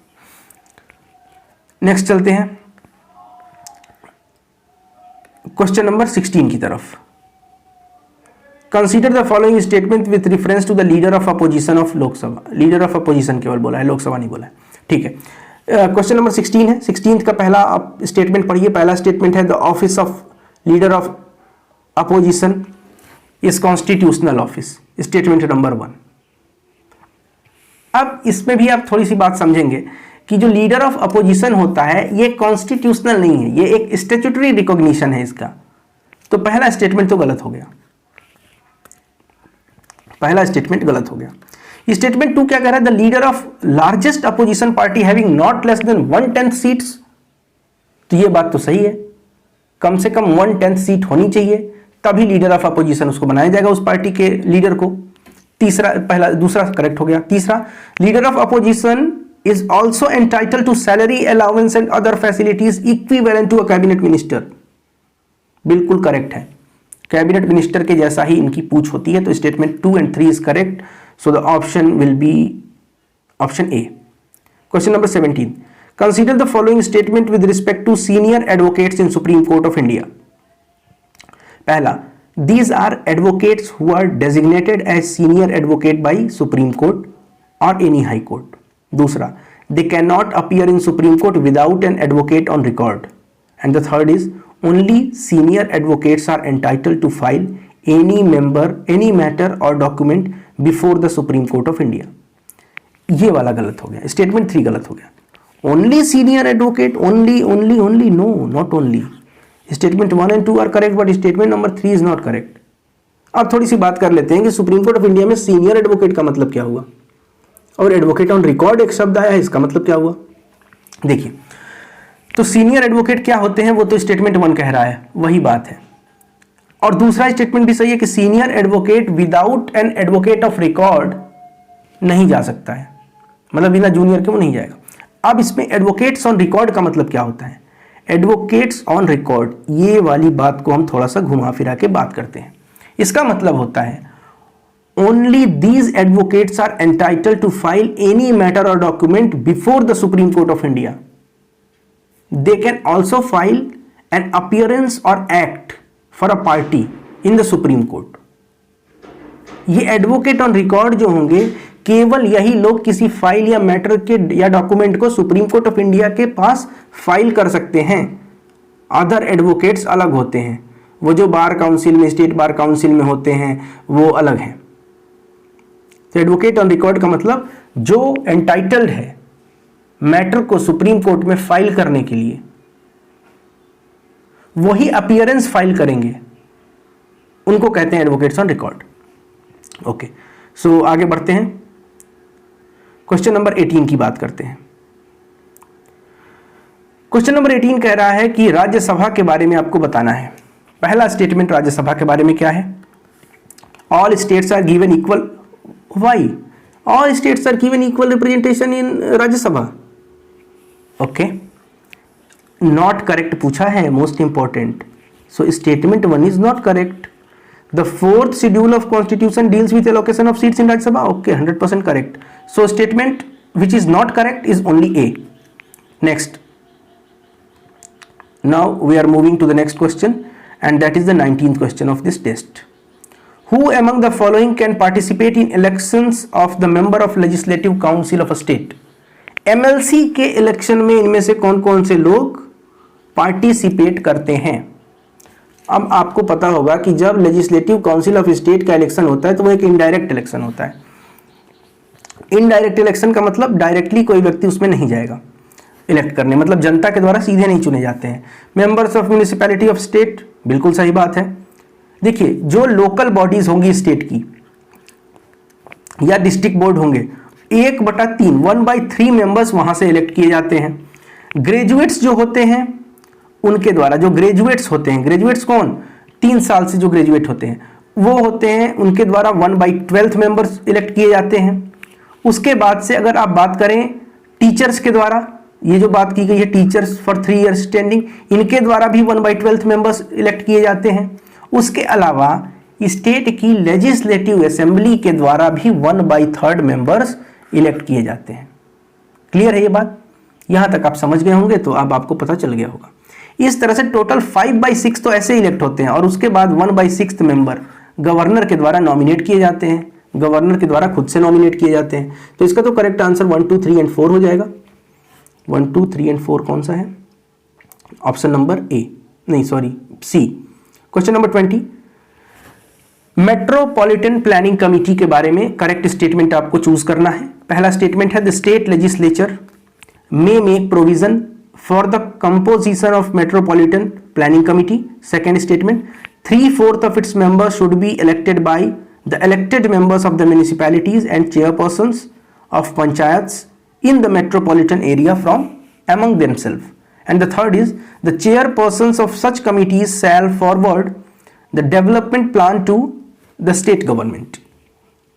S1: नेक्स्ट चलते हैं क्वेश्चन नंबर 16 की तरफ। Consider the following statement with reference to the leader of opposition of Lok Sabha. Leader of opposition केवल बोला है, लोकसभा नहीं बोला है। ठीक है, क्वेश्चन नंबर 16 है। 16 का पहला आप स्टेटमेंट पढ़िए। पहला स्टेटमेंट है the office of leader of opposition is constitutional office, statement number 1। अब इसमें भी आप थोड़ी सी बात समझेंगे कि जो लीडर ऑफ अपोजिशन होता है ये कॉन्स्टिट्यूशनल नहीं है, ये एक स्टैट्यूटरी रिकॉग्निशन है इसका। तो पहला स्टेटमेंट तो गलत हो गया, पहला स्टेटमेंट गलत हो गया। स्टेटमेंट 2 क्या कह रहा है? The leader of largest opposition party having not less than 1/10 seats. तो ये बात तो सही है, कम से कम 1/10 सीट होनी चाहिए, तभी लीडर ऑफ अपोजिशन उसको बनाया जाएगा, उस पार्टी के लीडर को। तीसरा, पहला दूसरा करेक्ट हो गया। तीसरा, leader of opposition is also entitle to salary allowance and other facilities equivalent to a cabinet minister. बिल्कुल करेक्ट है, कैबिनेट मिनिस्टर के जैसा ही इनकी पूछ होती है। तो statement 2 and 3 is correct, so the option will be option A. Question number 17, consider the following statement with respect to senior advocates in supreme court of India. पहला, these are advocates who are designated as senior advocate by Supreme Court or any high court. दूसरा, they cannot appear in Supreme Court without an advocate on record. And the third is, only senior advocates are entitled to file any matter or document before the Supreme Court of India. ये वाला गलत हो गया, statement 3 गलत हो गया। Only senior advocate, only, no, not only. Statement 1 and 2 are correct, but statement number 3 is not correct. अब थोड़ी सी बात कर लेते हैं कि सुप्रीम कोर्ट ऑफ इंडिया में सीनियर एडवोकेट का मतलब क्या हुआ, और एडवोकेट ऑन रिकॉर्ड एक शब्द आया है, इसका मतलब क्या हुआ। देखिए, तो सीनियर एडवोकेट क्या होते हैं वो तो स्टेटमेंट 1 कह रहा है, वही बात है। और दूसरा स्टेटमेंट भी सही है कि senior advocate without an advocate of record नहीं जा सकता है, मतलब बिना जूनियर के वो नहीं जाएगा। अब इसमें एडवोकेट्स ऑन रिकॉर्ड का मतलब क्या होता है? एडवोकेट्स ऑन रिकॉर्ड, ये वाली बात को हम थोड़ा सा घुमा फिरा के बात करते हैं। इसका मतलब होता है only these advocates are entitle to file any matter or document before the supreme court of India. They can also file an appearance or act for a party in the supreme Court. ये advocate on record जो होंगे, केवल यही लोग किसी file या matter के या डॉक्यूमेंट को सुप्रीम कोर्ट ऑफ इंडिया के पास फाइल कर सकते हैं। अदर एडवोकेट्स अलग होते हैं, वो जो बार काउंसिल में, स्टेट बार काउंसिल में होते हैं वो अलग हैं। तो एडवोकेट ऑन रिकॉर्ड का मतलब जो एंटाइटल्ड है मैटर को सुप्रीम कोर्ट में फाइल करने के लिए वही अपीयरेंस फाइल करेंगे, उनको कहते हैं एडवोकेट्स ऑन रिकॉर्ड। ओके, सो आगे बढ़ते हैं, क्वेश्चन नंबर 18 की बात करते हैं। क्वेश्चन नंबर 18 कह रहा है कि राज्यसभा के बारे में आपको बताना है। पहला स्टेटमेंट राज्यसभा के बारे में क्या है? All states are given equal, why all states are given equal representation in Rajya Sabha? Okay, not correct पूछा है, most important. So statement 1 is not correct. The 4th schedule of constitution deals with allocation of seats in Rajya Sabha. Okay, 100% correct. So statement which is not correct is only A. Next, now we are moving to the next question, and that is the 19th question of this test. Who among the following can participate in elections of the member of legislative council of a state? MLC के election में इनमें से कौन कौन से लोग participate करते हैं? अब आपको पता होगा कि जब लेजिस्लेटिव काउंसिल ऑफ स्टेट का इलेक्शन होता है तो वो एक इनडायरेक्ट इलेक्शन होता है। इनडायरेक्ट इलेक्शन का मतलब डायरेक्टली कोई व्यक्ति उसमें नहीं जाएगा इलेक्ट करने, मतलब जनता के द्वारा सीधे नहीं चुने जाते हैं। Members of municipality of state, बिल्कुल सही बात है। देखिए, जो लोकल बॉडीज होंगी स्टेट की या डिस्ट्रिक्ट बोर्ड होंगे, 1/3 1/3 मेंबर्स वहां से इलेक्ट किए जाते हैं। ग्रेजुएट्स जो होते हैं उनके द्वारा, जो ग्रेजुएट्स होते हैं, ग्रेजुएट्स कौन? 3 साल से जो ग्रेजुएट होते हैं वो होते हैं, उनके द्वारा 1/12 मेंबर्स इलेक्ट किए जाते हैं। उसके बाद से अगर आप बात करें टीचर्स के द्वारा, ये जो बात की गई है टीचर्स फॉर 3 years स्टैंडिंग, इनके द्वारा भी 1/12 मेंबर्स इलेक्ट किए जाते हैं। उसके अलावा स्टेट की लेजिस्लेटिव असेंबली के द्वारा भी 1/3 मेंबर्स इलेक्ट किए जाते हैं। क्लियर है ये बात? यहां तक आप समझ गए होंगे, तो अब आपको पता चल गया होगा। इस तरह से टोटल 5/6 तो ऐसे इलेक्ट होते हैं, और उसके बाद 1/6 मेंबर गवर्नर के द्वारा नॉमिनेट किए जाते हैं, गवर्नर के द्वारा खुद से नॉमिनेट किए जाते हैं। तो इसका तो करेक्ट आंसर 1, 2, 3 and 4 हो जाएगा। 1, 2, 3 and 4 कौन सा है? ऑप्शन नंबर ए, नहीं sorry C. Question number 20, metropolitan planning committee के बारे में करेक्ट स्टेटमेंट आपको चूज करना है। पहला स्टेटमेंट है the state legislature may make provision for the composition of metropolitan planning committee. Second statement, 3/4 of its members should be elected by the elected members of the municipalities and chairpersons of panchayats in the metropolitan area from among themselves. And the third is the chairpersons of such committees shall forward the development plan to the state government.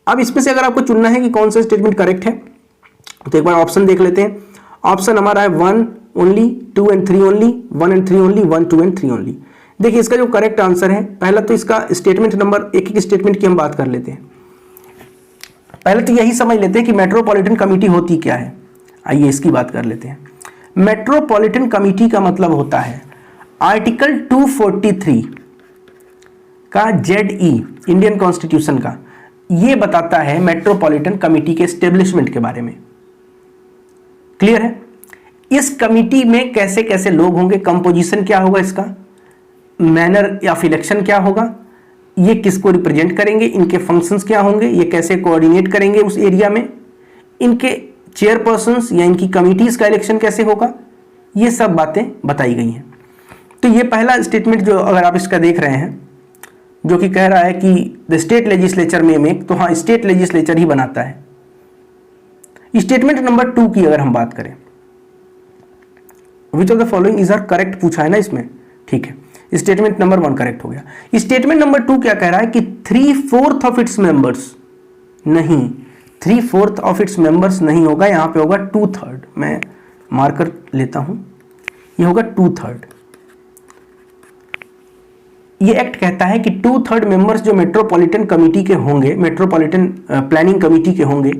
S1: अब इसमें से अगर आपको चुनना है कि कौन सा स्टेटमेंट करेक्ट है, तो एक बार ऑप्शन देख लेते हैं। ऑप्शन हमारा है 1 only, 2 and 3 only, 1 and 3 only, 1, 2 and 3 only। देखिए इसका जो करेक्ट आंसर है, पहला तो इसका स्टेटमेंट नंबर, एक स्टेटमेंट की हम बात कर लेते हैं। पहले तो यही समझ लेते हैं कि मेट्रोपॉलिटन कमिटी होती क्या है। आइए इसकी बात कर लेते हैं। मेट्रोपॉलिटन कमिटी का मतलब होता है आर्टिकल 243 का ZE इंडियन कॉन्स्टिट्यूशन का, ये बताता है मेट्रोपॉलिटन कमिटी के एस्टेब्लिशमेंट के बारे में। क्लियर है? इस कमिटी में कैसे कैसे लोग होंगे, कंपोजिशन क्या होगा, इसका मैनर या इलेक्शन क्या होगा, ये किसको रिप्रेजेंट करेंगे, इनके फंक्शंस क्या होंगे, ये कैसे कोऑर्डिनेट करेंगे उस एरिया में, इनके चेयरपर्सन्स या इनकी कमिटीज का इलेक्शन कैसे होगा, ये सब बातें बताई गई हैं। तो ये पहला स्टेटमेंट जो अगर आप इसका देख रहे हैं, जो कि कह रहा है कि द स्टेट लेजिस्लेचर में मेक, तो हाँ स्टेट लेजिस्लेचर ही बनाता है। स्टेटमेंट नंबर 2 की अगर हम बात करें, which of the following is are correct पूछा है ना इसमें, ठीक है। स्टेटमेंट नंबर 1 करेक्ट हो गया। स्टेटमेंट नंबर 2 क्या कह रहा है कि 3/4 ऑफ इट्स मेंबर्स, नहीं 3/4 ऑफ इट्स मेंबर्स नहीं होगा, यहां पे होगा 2/3। मैं मार्कर लेता हूं, ये होगा 2/3। ये एक्ट कहता है कि 2/3 मेंबर्स जो मेट्रोपॉलिटन कमिटी के होंगे, मेट्रोपॉलिटन प्लानिंग कमिटी के होंगे,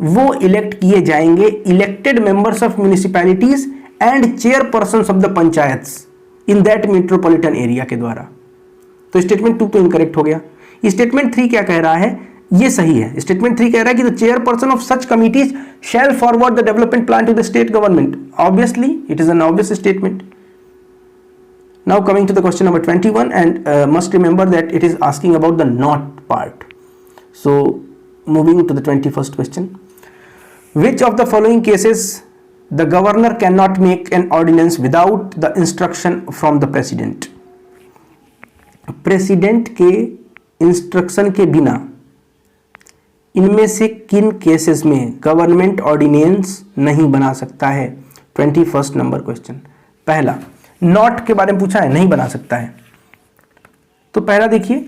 S1: वो इलेक्ट किए जाएंगे elected members of municipalities and chairpersons of the panchayats in that metropolitan area के द्वारा। तो स्टेटमेंट 2 तो इनकरेक्ट हो गया। स्टेटमेंट 3 क्या कह रहा है, ये सही है। स्टेटमेंट 3 कह रहा है कि the chairperson of such committees shall forward the development plan to the state government. Obviously it is an obvious statement. Now coming to the question number 21 and must remember that it is asking about the not part. So moving to the 21st question, which of the following cases the governor can not make an ordinance without the instruction from the president. President के instruction के बिना इनमें से किन cases में government ordinance नहीं बना सकता है? 21 नंबर क्वेश्चन। पहला, नॉट के बारे में पूछा है, नहीं बना सकता है। तो पहला देखिए,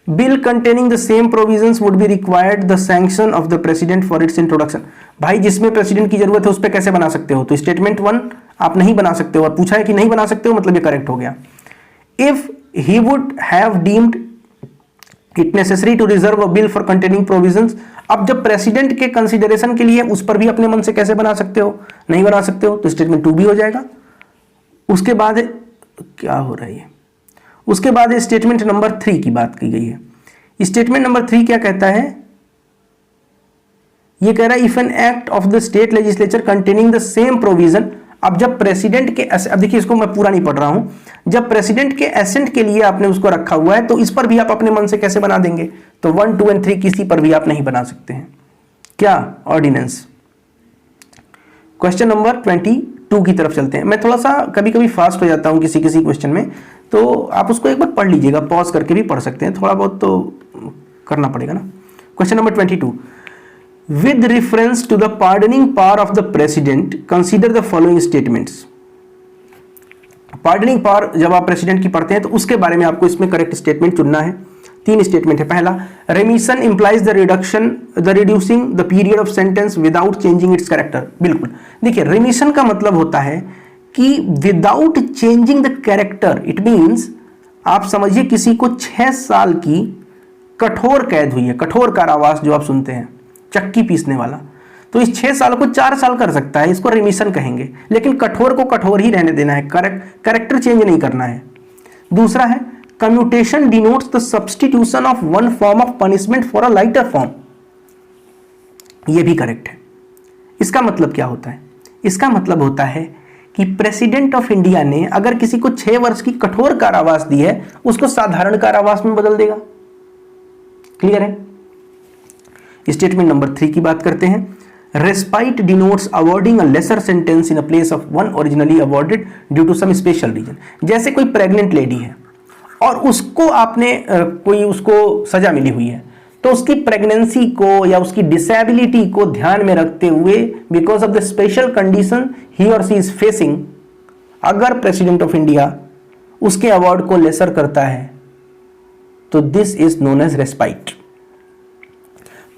S1: bill containing the same provisions would be required the sanction of the president for its introduction. भाई जिसमें प्रेसिडेंट की जरूरत है उस पर कैसे बना सकते हो? तो स्टेटमेंट 1 आप नहीं बना सकते हो, और पूछा है कि नहीं बना सकते हो, मतलब ये करेक्ट हो गया। If he would have deemed it necessary to reserve a bill for containing provisions, अब जब प्रेसिडेंट के कंसीडरेशन के लिए उस पर भी अपने मन से कैसे बना सकते हो? नहीं बना सकते हो, तो स्टेटमेंट 2 भी हो जाएगा। उसके बाद क्या हो रहा है, उसके बाद स्टेटमेंट नंबर 3 की बात की गई है। स्टेटमेंट नंबर 3 क्या कहता है? ये कह रहा है if an act of the state legislature containing the same provision, अब जब प्रेसिडेंट के, अब देखिए इसको मैं पूरा नहीं पढ़ रहा हूं, जब प्रेसिडेंट के एसेंट के लिए आपने उसको रखा हुआ है तो इस पर भी आप अपने मन से कैसे बना देंगे? तो 1, 2 और 3 किसी पर भी आप नहीं बना सकते हैं। क्या? ऑर्डिनेंस। क्वेश्चन नंबर 22 की तरफ चलते हैं। मैं थोड़ा सा कभी कभी फास्ट हो जाता हूं किसी किसी क्वेश्चन में, तो आप उसको एक बार पढ़ लीजिएगा, पॉज करके भी पढ़ सकते हैं, थोड़ा बहुत तो करना पड़ेगा ना। Question number 22, with reference to the pardoning power of the president consider the following statements। Pardoning power जब आप प्रेसिडेंट की पढ़ते हैं तो उसके बारे में आपको इसमें करेक्ट स्टेटमेंट चुनना है। 3 स्टेटमेंट है। पहला, रेमिशन implies the reducing the period of sentence without changing it's character. बिल्कुल, देखिए रेमिशन का मतलब होता है कि without changing the character, it means आप समझिए किसी को 6 साल की कठोर कैद हुई है, कठोर कारावास जो आप सुनते हैं, चक्की पीसने वाला, तो इस 6 साल को 4 साल कर सकता है, इसको रिमिशन कहेंगे। लेकिन कठोर को कठोर ही रहने देना है, कैरेक्टर चेंज नहीं करना है। दूसरा है, commutation denotes the substitution of one form of punishment for a lighter form. यह भी करेक्ट है। इसका मतलब क्या होता है? इसका मतलब होता है कि प्रेसिडेंट ऑफ इंडिया ने अगर किसी को 6 वर्ष की कठोर कारावास दी है, उसको साधारण कारावास में बदल देगा। क्लियर है? स्टेटमेंट नंबर 3 की बात करते हैं। Respite denotes awarding a lesser sentence in a place of one originally awarded due to some special reason. जैसे कोई प्रेग्नेंट लेडी है और उसको आपने कोई उसको सजा मिली हुई है, तो उसकी प्रेगनेंसी को या उसकी डिसेबिलिटी को ध्यान में रखते हुए, because of the special condition he or she is facing, अगर प्रेसिडेंट ऑफ इंडिया उसके अवार्ड को लेसर करता है तो this is known as respite.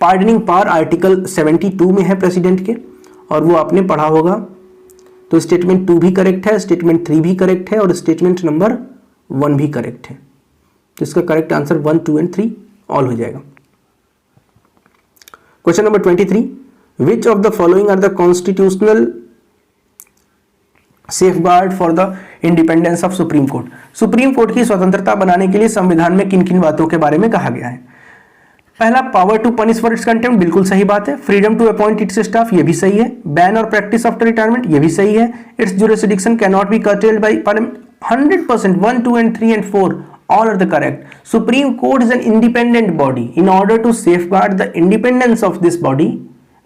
S1: Pardoning power article 72 में है प्रेसिडेंट के, और वो आपने पढ़ा होगा। तो स्टेटमेंट 2 भी करेक्ट है, स्टेटमेंट 3 भी करेक्ट है, और स्टेटमेंट नंबर 1 भी करेक्ट है। तो इसका करेक्ट आंसर 1, 2 एंड 3 ऑल हो जाएगा। Question number 23, which of the following are the constitutional safeguard for the independence of supreme court. Supreme court की स्वतंत्रता बनाने के लिए संविधान में किन किन बातों के बारे में कहा गया है? पहला, power to punish for its contempt, बिल्कुल सही बात है। Freedom to appoint its staff, ये भी सही है। बैन और प्रैक्टिस आफ्टर रिटायरमेंट, ये भी सही है। It's jurisdiction can not B curtailed by parliament, 100%। 1, 2 and 3 and 4 all are the correct. Supreme Court is an independent body. In order to safeguard the independence of this body,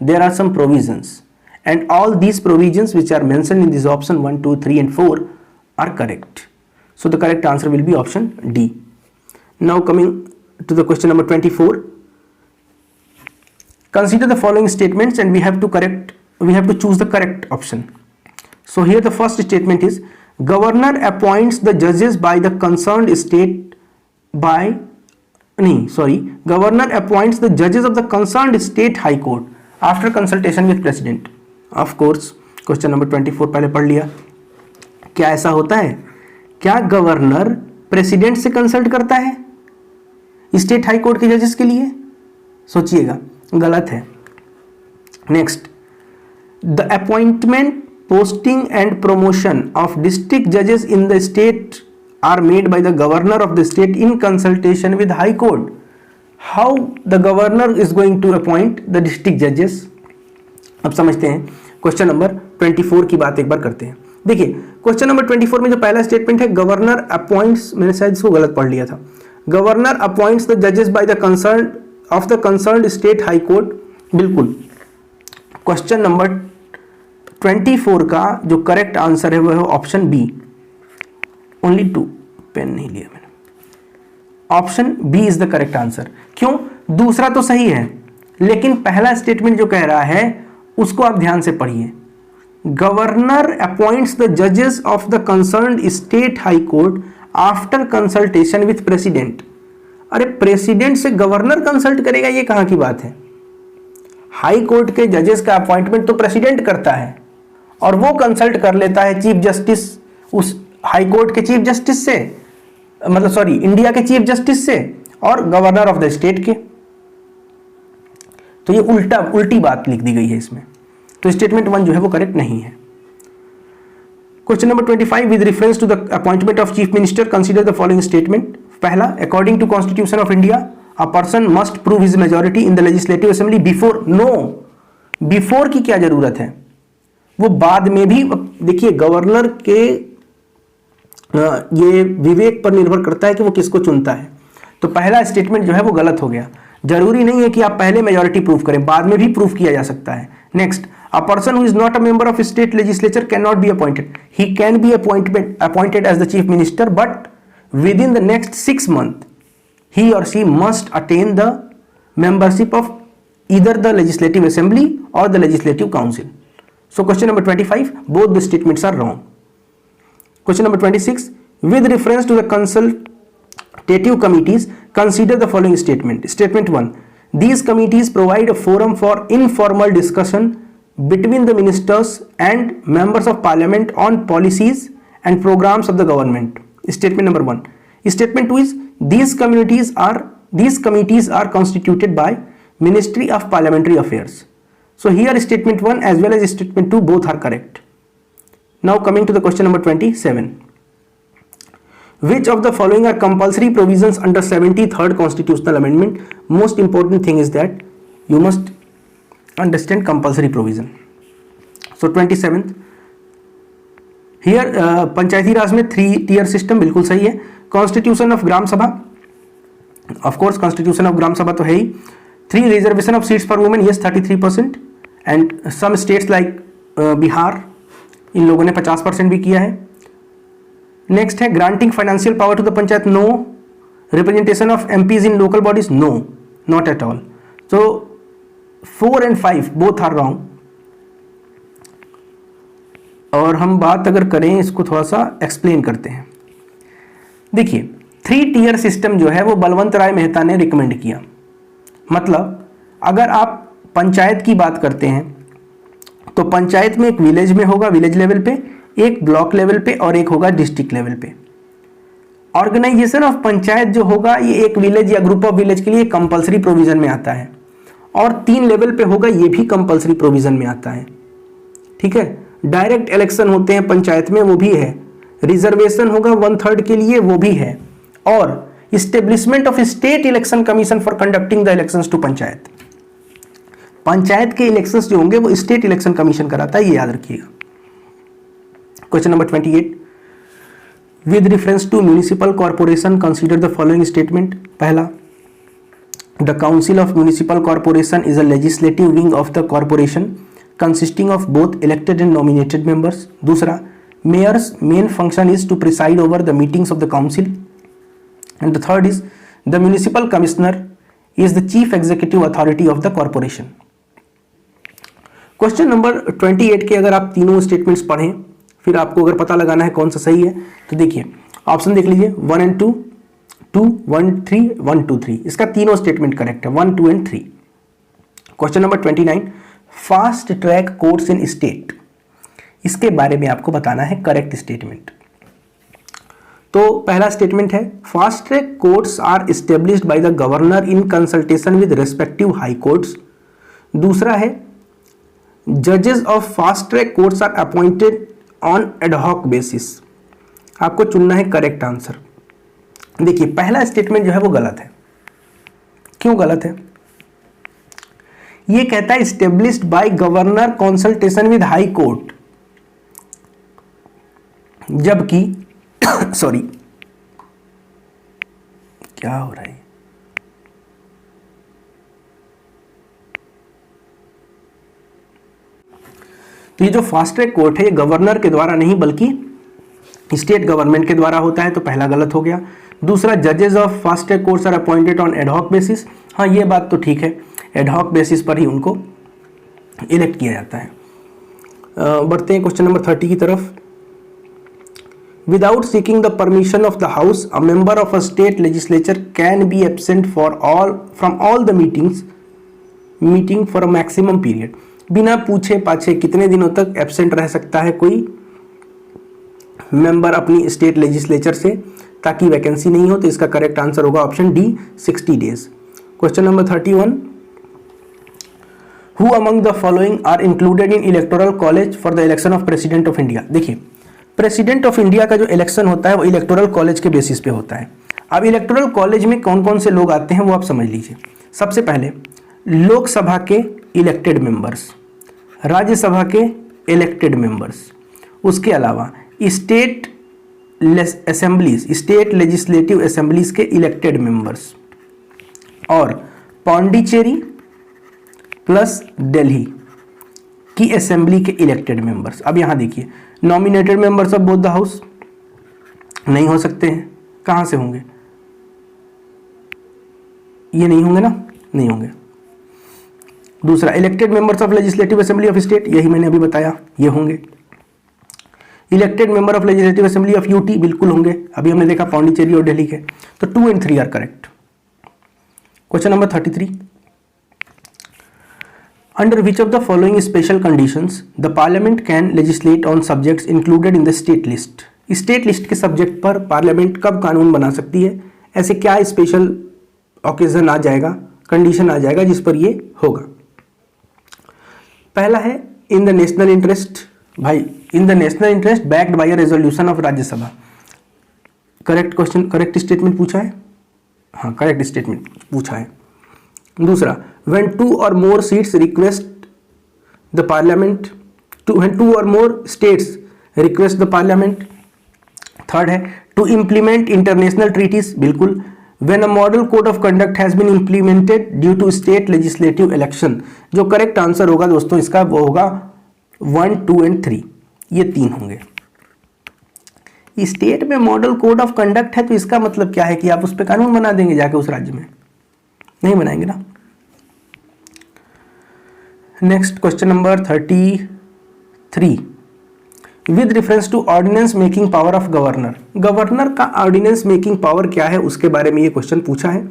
S1: there are some provisions, and all these provisions which are mentioned in this option 1, 2, 3 and 4 are correct. So the correct answer will be option D. Now coming to the question number 24. Consider the following statements and we have to choose the correct option. So here the first statement is, governor appoints the judges by the concerned state governor appoints the judges of the concerned state high court after consultation with president. Of course, question number 24 पहले पढ़ लिया। क्या ऐसा होता है? क्या governor president से consult करता है स्टेट हाई कोर्ट के जजेस के लिए? सोचिएगा, गलत है। Next, the appointment, posting and promotion of district judges in the state are made by the governor of the state in consultation with high court. How the governor is going to appoint the district judges? अब समझते हैं। Question number 24 की बात एक बार करते हैं। देखिए question number 24 में जो पहला स्टेटमेंट है, गवर्नर अपॉइंट्स, मैंने शायद इसको गलत पढ़ लिया था। गवर्नर अपॉइंट्स द जजेस by the concern of the concerned state high court, बिल्कुल। क्वेश्चन नंबर 24 का जो करेक्ट आंसर है वो है ऑप्शन बी, ओनली 2, पेन नहीं लिया मैंने, option B is the correct answer. क्यों? दूसरा तो सही है, लेकिन पहला स्टेटमेंट जो कह रहा है उसको आप ध्यान से पढ़िए। गवर्नर अपॉइंट्स द जजेस of the concerned state high court after consultation with president. अरे प्रेसिडेंट से गवर्नर कंसल्ट करेगा, ये कहां की बात है? हाई कोर्ट के जजेस का अपॉइंटमेंट तो प्रेसिडेंट करता है और वो कंसल्ट कर लेता है चीफ जस्टिस, उस हाई कोर्ट के चीफ जस्टिस से, मतलब सॉरी इंडिया के चीफ जस्टिस से और गवर्नर ऑफ द स्टेट के। तो ये उल्टी बात लिख दी गई है इसमें, तो स्टेटमेंट 1 जो है वो करेक्ट नहीं है। Question number 25, with reference to the appointment of chief minister consider the following statement. पहला, according to constitution of India a person must prove his majority in the legislative assembly before. No, before की क्या जरूरत है, वो बाद में भी। देखिए गवर्नर के ये विवेक पर निर्भर करता है कि वो किसको चुनता है। तो पहला स्टेटमेंट जो है वो गलत हो गया। जरूरी नहीं है कि आप पहले मेजॉरिटी प्रूफ करें, बाद में भी प्रूफ किया जा सकता है। Next, a person who is not a member of state legislature can not be appointed. He can be appointed as the chief minister but with in the next 6 months he or she must attain the membership of either the legislative assembly or the legislative council. So question number 25, both the statements are wrong. Question number 26, with reference to the consultative committees, consider the following statement. Statement 1, these committees provide a forum for informal discussion between the ministers and members of parliament on policies and programs of the government. Statement number 1. Statement 2 is these committees are constituted by Ministry of Parliamentary Affairs. So here statement 1 as well as statement 2 both are correct. Now coming to the question number 27. Which of the following are compulsory provisions under 73rd constitutional amendment? Most important thing is that you must understand compulsory provision. So 27th, here Panchayati Raj में 3 tier system बिल्कुल सही है। Constitution of gram सभा, of course constitution of gram sabha तो है ही। 3 reservation of seats for women, yes 33%, and some states like Bihar, इन लोगों ने 50% भी किया है। नेक्स्ट है granting financial power to the panchayat, no. Representation of MPs in local bodies, no, not at all. तो 4 and 5 बोथ आर रॉन्ग। और हम बात अगर करें, इसको थोड़ा सा एक्सप्लेन करते हैं। देखिए 3 tier सिस्टम जो है वो बलवंत राय मेहता ने रिकमेंड किया। मतलब अगर आप पंचायत की बात करते हैं तो पंचायत में एक विलेज में होगा, विलेज लेवल पे, एक ब्लॉक लेवल पे और एक होगा डिस्ट्रिक्ट लेवल पे। ऑर्गेनाइजेशन ऑफ पंचायत जो होगा ये एक विलेज या ग्रुप ऑफ विलेज के लिए कंपलसरी प्रोविजन में आता है, और 3 लेवल पे होगा ये भी कंपलसरी प्रोविजन में आता है। ठीक है, डायरेक्ट इलेक्शन होते हैं पंचायत में, वो भी है। रिजर्वेशन होगा 1/3 के लिए, वो भी है। और establishment of state election commission for conducting the elections to panchayat, panchayat के इलेक्शंस जो होंगे वो स्टेट इलेक्शन कमीशन कराता है, ये याद रखिएगा। Question number 28, with reference to municipal corporation consider the following statement. पहला, the council of municipal corporation is a legislative wing of the corporation consisting of both elected and nominated members. दूसरा, mayor's main function is to preside over the meetings of the council. And the third is the municipal commissioner is the chief executive authority of the corporation. Question number 28 के अगर आप तीनों statements पढ़ें, फिर आपको अगर पता लगाना है कौन सा सही है, तो देखिए ऑप्शन देख लीजिए 1 and 2, 2, 1, 3, 1, 2, 3, इसका तीनों स्टेटमेंट करेक्ट है, 1, 2 and 3। Question number 29, fast track courts in state, इसके बारे में आपको बताना है करेक्ट स्टेटमेंट। तो पहला स्टेटमेंट है fast track courts are established by the governor in consultation with respective high courts. दूसरा है जजेस of fast track courts are appointed on ad hoc basis. आपको चुनना है करेक्ट आंसर। देखिए पहला स्टेटमेंट जो है वो गलत है। क्यों गलत है? ये कहता है established by governor consultation with high court, जबकि सॉरी क्या हो रहा है, तो ये जो फास्ट ट्रैक कोर्ट है ये गवर्नर के द्वारा नहीं बल्कि स्टेट गवर्नमेंट के द्वारा होता है, तो पहला गलत हो गया। दूसरा, जजेस of fast track courts are appointed on ad hoc basis. हाँ, ये बात तो ठीक है, एडहॉक बेसिस पर ही उनको इलेक्ट किया जाता है। बढ़ते हैं क्वेश्चन नंबर 30 की तरफ। Without seeking the permission of the house a member of a state legislature can be absent from all the meeting for a maximum period. बिना पूछे पाछे कितने दिनों तक एब्सेंट रह सकता है कोई मेंबर अपनी स्टेट लेजिस्लेचर से ताकि वैकेंसी नहीं हो? तो इसका करेक्ट आंसर होगा option D, 60 days. Question number 31, who among the following are included in electoral college for the election of president of India. देखिए, प्रेसिडेंट ऑफ इंडिया का जो इलेक्शन होता है वो इलेक्टोरल कॉलेज के बेसिस पे होता है। अब इलेक्टोरल कॉलेज में कौन कौन से लोग आते हैं वो आप समझ लीजिए। सबसे पहले लोकसभा के इलेक्टेड मेंबर्स, राज्यसभा के इलेक्टेड मेंबर्स, उसके अलावा state assemblies, state legislative assemblies के इलेक्टेड मेंबर्स, और पौंडीचेरी प्लस दिल्ली की असेंबली के इलेक्टेड मेंबर्स। अब यहां देखिए, nominated members of both the house नहीं हो सकते हैं, कहां से होंगे? ये नहीं होंगे ना, नहीं होंगे। दूसरा, elected members of legislative assembly of state, यही मैंने अभी बताया, ये होंगे। Elected member of legislative assembly of UT, बिल्कुल होंगे, अभी हमने देखा पौंडीचेरी और दिल्ली के। तो 2 and 3 are correct. Question number 33, under which of the following special conditions the parliament can legislate on subjects included in the state list. State list के subject पर पार्लियामेंट कब कानून बना सकती है? ऐसे क्या स्पेशल ओकेजन आ जाएगा, कंडीशन आ जाएगा जिस पर ये होगा? पहला है इन द नेशनल इंटरेस्ट। भाई, in the national interest backed by a resolution of Rajya Sabha. Correct question, correct statement पूछा है, हाँ करेक्ट स्टेटमेंट पूछा है। दूसरा, when 2 or more seats request the parliament, when 2 or more states request the parliament. Third है to implement international treaties, बिल्कुल। When a model code of conduct has been implemented due to state legislative election, जो correct answer होगा दोस्तों इसका वो होगा 1, 2 and 3, ये 3 होंगे। स्टेट में मॉडल कोड ऑफ कंडक्ट है तो इसका मतलब क्या है कि आप उस पर कानून बना देंगे जाके उस राज्य में? नहीं बनाएंगे ना। Next question number 33, with reference to ordinance making power of governor. Governor का ऑर्डिनेंस मेकिंग पावर क्या है उसके बारे में ये क्वेश्चन पूछा है।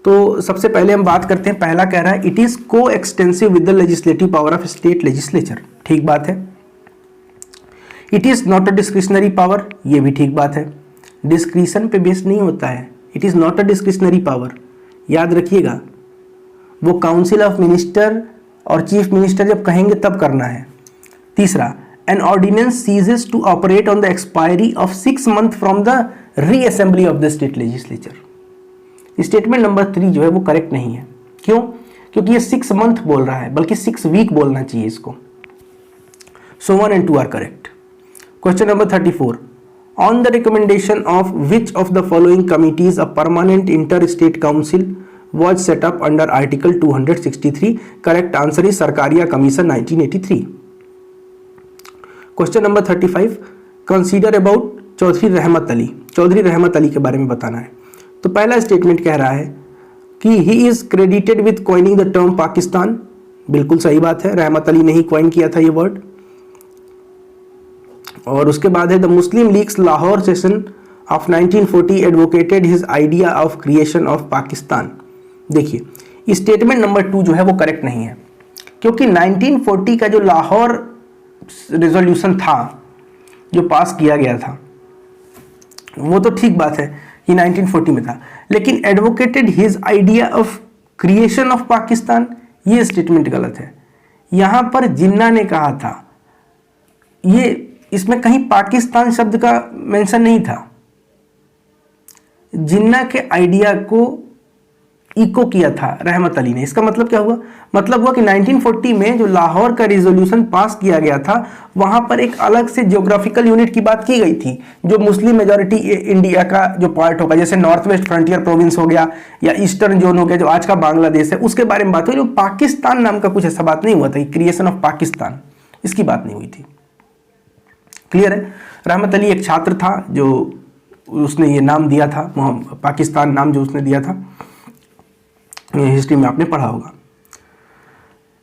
S1: तो सबसे पहले हम बात करते हैं, पहला कह रहा है इट इज को extensive with the legislative power of state legislature, ठीक बात है। It is not a discretionary power, ये भी ठीक बात है। डिस्क्रिशन पे बेस्ड नहीं होता है, it is not a discretionary power, याद रखिएगा। वो काउंसिल ऑफ मिनिस्टर और चीफ मिनिस्टर जब कहेंगे तब करना है। तीसरा, an ordinance ceases to operate on the expiry of 6 months from the reassembly of the state legislature। Statement number 3 जो है वो करेक्ट नहीं है। क्यों? क्योंकि ये 6 मंथ बोल रहा है, बल्कि 6 वीक बोलना चाहिए इसको। So 1 and 2 are correct. Question number 34, on the recommendation of which of the following committees a permanent inter state council was set up under article 263। Correct answer is Sarkaria commission 1983। Question number 35, consider about Chaudhary Rahmat Ali. Chaudhary Rahmat Ali के बारे में बताना है। तो पहला statement कह रहा है कि he is credited with coining the term Pakistan, बिल्कुल सही बात है, रहमत अली ने ही कॉइन किया था ये वर्ड। और उसके बाद है the Muslim leagues Lahore session of 1940 advocated his idea of creation of Pakistan. देखिए, स्टेटमेंट नंबर 2 जो है वो करेक्ट नहीं है, क्योंकि 1940 का जो लाहौर रेजोल्यूशन था जो पास किया गया था वो तो ठीक बात है कि 1940 में था, लेकिन advocated his idea of creation of Pakistan, ये स्टेटमेंट गलत है। यहां पर जिन्ना ने कहा था, ये इसमें कहीं पाकिस्तान शब्द का मेंशन नहीं था। जिन्ना के आइडिया को इको किया था रहमत अली ने। इसका मतलब क्या हुआ? मतलब हुआ कि 1940 में जो लाहौर का रिजोल्यूशन पास किया गया था वहां पर एक अलग से जियोग्राफिकल यूनिट की बात की गई थी जो मुस्लिम मेजॉरिटी इंडिया का जो पार्ट होगा, जैसे नॉर्थ वेस्ट फ्रंटियर प्रोविंस हो गया या ईस्टर्न जोन हो गया जो आज का बांग्लादेश है, उसके बारे में बात हुई। जो पाकिस्तान नाम का कुछ ऐसा बात नहीं हुआ था, क्रिएशन ऑफ पाकिस्तान, इसकी बात नहीं हुई थी। क्लियर है। रहमत अली एक छात्र था जो उसने ये नाम दिया था, पाकिस्तान नाम जो उसने दिया था, हिस्ट्री में आपने पढ़ा होगा।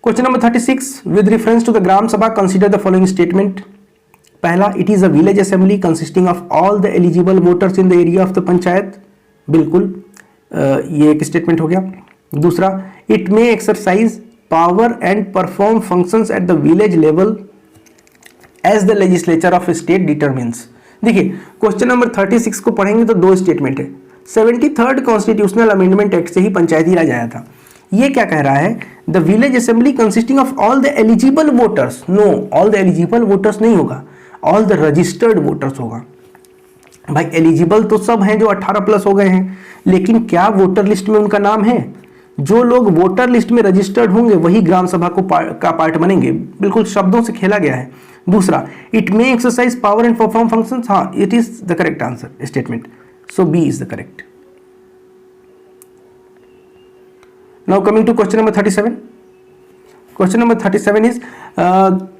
S1: Question number 36, with reference to the gram sabha consider the following statement. पहला, it is a village assembly consisting of all the eligible voters in the area of the panchayat. बिल्कुल, ये एक स्टेटमेंट हो गया। दूसरा, it may exercise power and perform functions at the village level as the legislature of state determines. देखिए, question number 36 को पढ़ेंगे तो दो स्टेटमेंट है। 73rd कॉन्स्टिट्यूशनल अमेंडमेंट एक्ट से ही पंचायती राज आया था। ये क्या कह रहा है, the village assembly consisting of all the eligible voters. No, all the eligible voters नहीं होगा, ऑल द रजिस्टर्ड वोटर्स होगा। भाई एलिजिबल तो सब हैं जो 18 प्लस हो गए हैं, लेकिन क्या वोटर लिस्ट में उनका नाम है? जो लोग वोटर लिस्ट में रजिस्टर्ड होंगे वही ग्राम सभा का पार्ट बनेंगे। बिल्कुल शब्दों से खेला गया है। दूसरा, it may exercise power and perform functions. हाँ, it is the correct answer statement, so B is the correct. Now coming to question number 37. Question number 37 is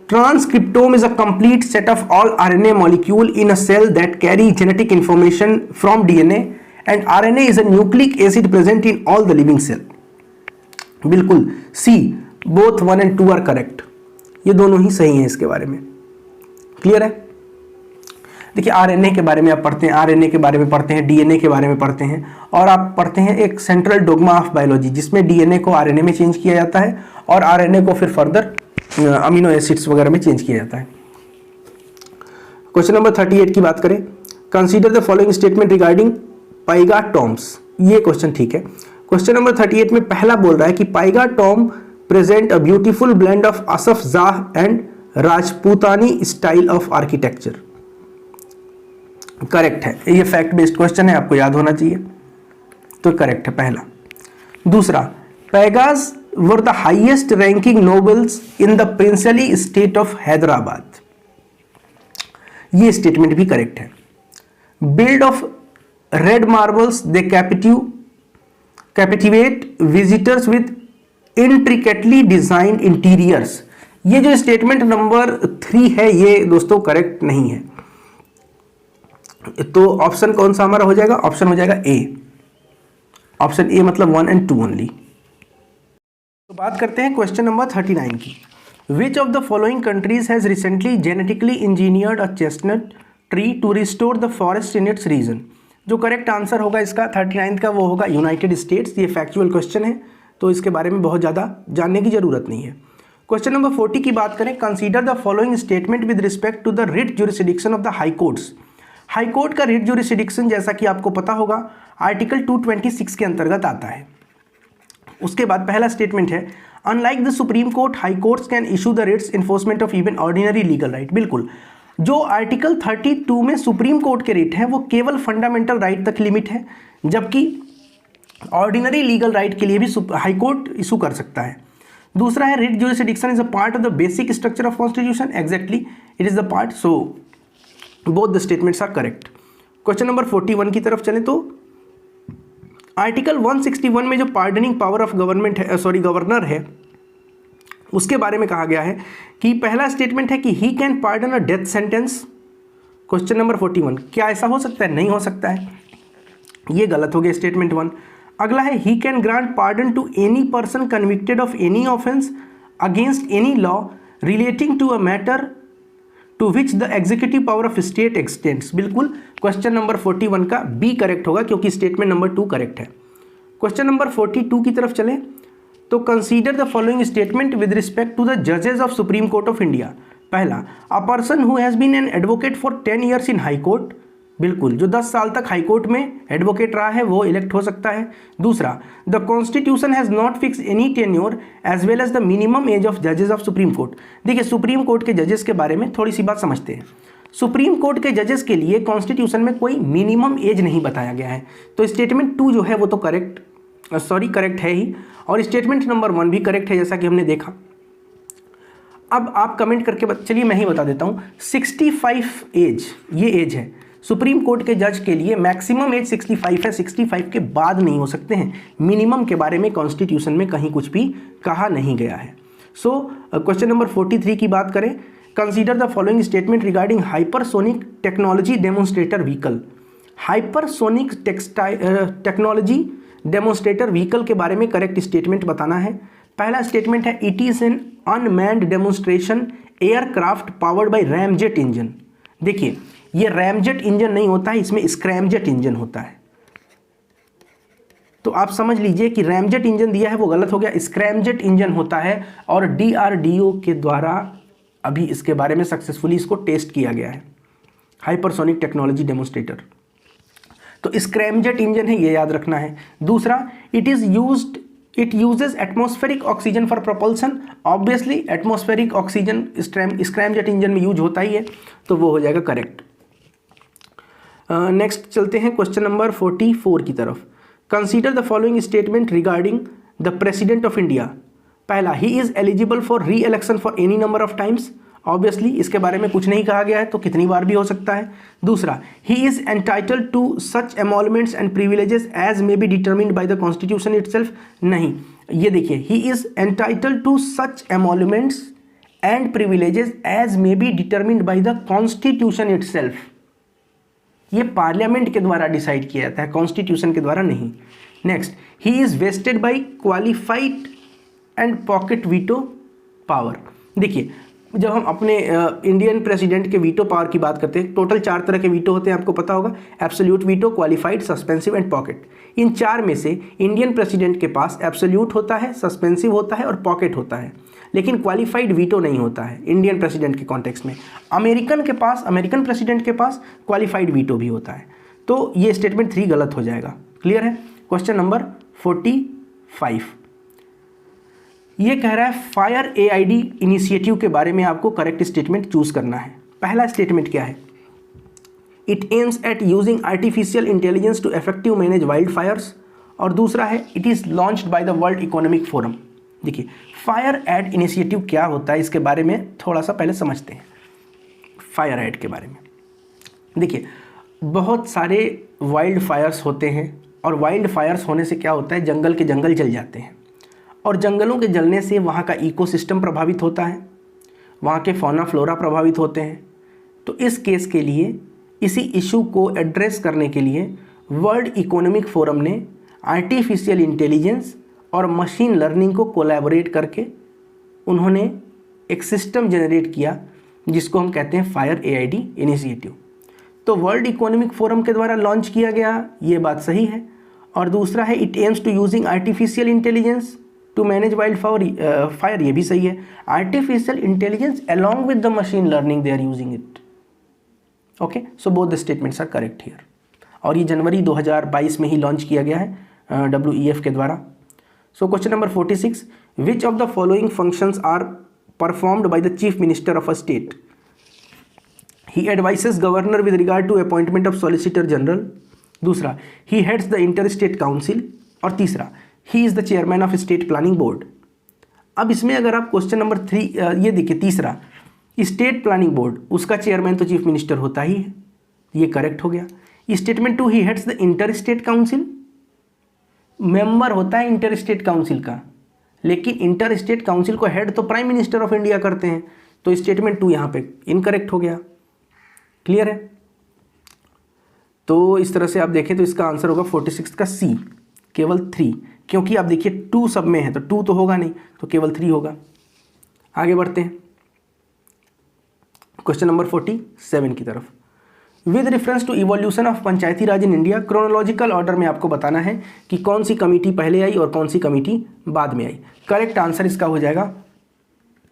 S1: transcriptome is a complete set of all RNA molecule in a cell that carry genetic information from DNA, and RNA is a nucleic acid present in all the living cell. बिल्कुल C, both 1 and 2 are correct. ये दोनों ही सही हैं इसके बारे में। Clear है। देखिए, आरएनए के बारे में आप पढ़ते हैं, आरएनए के बारे में पढ़ते हैं, डीएनए के बारे में पढ़ते हैं, और आप पढ़ते हैं एक सेंट्रल डोग्मा ऑफ बायोलॉजी जिसमें डीएनए को आरएनए में चेंज किया जाता है और आरएनए को फिर फर्दर अमीनो एसिड्स वगैरह में चेंज किया जाता है। क्वेश्चन नंबर 38 की बात करें, consider the following statement regarding Paigah tombs. ये क्वेश्चन ठीक है। क्वेश्चन नंबर 38 में पहला बोल रहा है कि Paigah tomb present a beautiful blend of Asaf Jah and Rajputani style of architecture. Correct है, ये फैक्ट बेस्ड क्वेश्चन है, आपको याद होना चाहिए, तो करेक्ट है पहला। दूसरा, Paigahs were the highest ranking nobles in the princely state of Hyderabad. ये स्टेटमेंट भी करेक्ट है। Build of red marbles they captivate visitors with intricately designed interiors. ये जो स्टेटमेंट नंबर 3 है ये दोस्तों करेक्ट नहीं है, तो ऑप्शन कौन सा हमारा हो जाएगा? ऑप्शन हो जाएगा ए। ऑप्शन ए मतलब 1 and 2 ओनली। तो बात करते हैं क्वेश्चन नंबर 39 की। Which of the following countries has recently genetically engineered a chestnut tree to restore the forest in its region. जो करेक्ट आंसर होगा इसका 39 का वो होगा यूनाइटेड स्टेट्स। ये फैक्चुअल क्वेश्चन है, तो इसके बारे में बहुत ज़्यादा जानने की जरूरत नहीं है। क्वेश्चन नंबर 40 की बात करें, consider the following statement with respect to the writ jurisdiction of the high courts. High court का रिट ज्यूरिसडिक्शन जैसा कि आपको पता होगा आर्टिकल 226 के अंतर्गत आता है। उसके बाद पहला स्टेटमेंट है, unlike the supreme court high courts can issue the writs enforcement of even ordinary legal right. बिल्कुल, जो आर्टिकल 32 में सुप्रीम कोर्ट के रिट हैं वो केवल फंडामेंटल राइट तक लिमिट है, जबकि ऑर्डिनरी लीगल राइट के लिए भी हाई कोर्ट इशू कर सकता है। दूसरा है, writ jurisdiction is a part of the basic structure of constitution. Exactly it is the part, so both the statements are correct. Question number 41 की तरफ चलें तो आर्टिकल 161 में जो पार्डनिंग पावर ऑफ गवर्नमेंट है, गवर्नर है, उसके बारे में कहा गया है कि पहला स्टेटमेंट है कि he can pardon a death sentence. Question number 41, क्या ऐसा हो सकता है? नहीं हो सकता है, ये गलत हो गया स्टेटमेंट 1। अगला है, he can grant pardon to any person convicted of any offence against any law relating to a matter to which the executive power of state extends. बिल्कुल, क्वेश्चन नंबर 41 का बी करेक्ट होगा क्योंकि statement number 2 correct है। Question number 42 की तरफ चलें तो consider the following statement with respect to the जजेस of supreme court of India. पहला, a person who has been an advocate for 10 years in high court. बिल्कुल, जो 10 साल तक हाई कोर्ट में एडवोकेट रहा है वो इलेक्ट हो सकता है। दूसरा, the constitution has not fix any tenure as well as the minimum age of जजेस ऑफ सुप्रीम कोर्ट। देखिए, सुप्रीम कोर्ट के जजेस के बारे में थोड़ी सी बात समझते हैं। सुप्रीम कोर्ट के जजेस के लिए कॉन्स्टिट्यूशन में कोई मिनिमम एज नहीं बताया गया है, तो स्टेटमेंट 2 जो है वो तो करेक्ट है ही, और स्टेटमेंट नंबर 1 भी करेक्ट है जैसा कि हमने देखा। अब आप कमेंट करके चलिए मैं ही बता देता हूँ, 65 एज ये एज है सुप्रीम कोर्ट के जज के लिए। मैक्सिमम एज 65 है, 65 के बाद नहीं हो सकते हैं। मिनिमम के बारे में कॉन्स्टिट्यूशन में कहीं कुछ भी कहा नहीं गया है। सो क्वेश्चन नंबर 43 की बात करें, consider the following statement regarding hypersonic technology demonstrator vehicle. Hypersonic technology demonstrator vehicle के बारे में करेक्ट स्टेटमेंट बताना है। पहला स्टेटमेंट है it is N unmanned demonstration aircraft powered by ramjet engine. देखिए ये रैमजेट इंजन नहीं होता है, इसमें स्क्रैमजेट इंजन होता है। तो आप समझ लीजिए कि रैमजेट इंजन दिया है वो गलत हो गया, स्क्रैमजेट इंजन होता है और DRDO के द्वारा अभी इसके बारे में सक्सेसफुली इसको टेस्ट किया गया है, हाइपरसोनिक टेक्नोलॉजी डेमोन्स्ट्रेटर। तो स्क्रैमजेट इंजन है, ये याद रखना है। दूसरा, it uses atmospheric oxygen for propulsion. Obviously atmospheric oxygen scramjet engine में यूज होता ही है, तो वो हो जाएगा करेक्ट। नेक्स्ट चलते हैं क्वेश्चन नंबर 44 की तरफ। Consider the following statement regarding the president of India. पहला, he is eligible for re election for any number of times. Obviously इसके बारे में कुछ नहीं कहा गया है, तो कितनी बार भी हो सकता है। दूसरा, he is entitled to such emoluments and privileges as may be determined by the constitution itself. नहीं, ये देखिए, he is entitled to such emoluments and privileges as may be determined by the constitution itself. ये parliament के द्वारा decide किया जाता है, constitution के द्वारा नहीं। Next, he is vested by qualified and pocket veto power. देखिए जब हम अपने इंडियन प्रेसिडेंट के वीटो पावर की बात करते हैं, टोटल 4 तरह के वीटो होते हैं, आपको पता होगा, absolute veto, qualified, suspensive and pocket. इन 4 में से इंडियन प्रेसिडेंट के पास एब्सोल्यूट होता है, सस्पेंसिव होता है और पॉकेट होता है, लेकिन क्वालिफाइड वीटो नहीं होता है इंडियन प्रेसिडेंट के कॉन्टेक्स्ट में। अमेरिकन प्रेसिडेंट के पास क्वालिफाइड वीटो भी होता है। तो ये स्टेटमेंट 3 गलत हो जाएगा। क्लियर है। क्वेश्चन नंबर 45, ये कह रहा है फायर AID इनिशिएटिव के बारे में आपको करेक्ट स्टेटमेंट चूज करना है। पहला स्टेटमेंट क्या है, it aims at using artificial intelligence to effective manage wild fires. और दूसरा है it is launched by the world economic forum. देखिए फायर एड इनिशिएटिव क्या होता है, इसके बारे में थोड़ा सा पहले समझते हैं। फायर एड के बारे में देखिए, बहुत सारे वाइल्ड फायर्स होते हैं और वाइल्ड फायर्स होने से क्या होता है, जंगल के जंगल जल जाते हैं और जंगलों के जलने से वहाँ का इकोसिस्टम प्रभावित होता है, वहाँ के फौना फ्लोरा प्रभावित होते हैं। तो इस केस के लिए, इसी इशू को एड्रेस करने के लिए वर्ल्ड इकोनॉमिक फोरम ने आर्टिफिशियल इंटेलिजेंस और मशीन लर्निंग को कोलैबोरेट करके उन्होंने एक सिस्टम जनरेट किया जिसको हम कहते हैं फायर AID इनिशिएटिव। तो वर्ल्ड इकोनॉमिक फोरम के द्वारा लॉन्च किया गया, ये बात सही है। और दूसरा है it aims to using artificial intelligence to manage wild fire, ये भी सही है। Artificial intelligence along with the machine learning they are using it. Okay, so both the statements are correct here. और ये जनवरी 2022 में ही लॉन्च किया गया है WEF के द्वारा। So question number 46, which of the following functions are performed by the chief minister of a state. He advises governor with regard to appointment of solicitor general. दूसरा, he heads the inter state council. और तीसरा, he is the chairman of state planning board. अब इसमें अगर आप question number 3 ये देखिए, तीसरा स्टेट प्लानिंग बोर्ड, उसका चेयरमैन तो चीफ मिनिस्टर होता ही है, ये करेक्ट हो गया। Statement 2, he heads the inter state council, member होता है इंटर स्टेट काउंसिल का, लेकिन इंटर स्टेट काउंसिल को हेड तो प्राइम मिनिस्टर ऑफ इंडिया करते हैं, तो स्टेटमेंट 2 यहाँ पे इनकरेक्ट हो गया। क्लियर है। तो इस तरह से आप देखें तो इसका आंसर होगा 46 का C, केवल 3, क्योंकि आप देखिए 2 सब में है तो 2 तो होगा नहीं, तो केवल 3 होगा। आगे बढ़ते हैं क्वेश्चन नंबर 47 की तरफ। With reference to evolution of panchayati raj in India, chronological order में आपको बताना है कि कौन सी कमेटी पहले आई और कौन सी कमेटी बाद में आई। करेक्ट आंसर इसका हो जाएगा,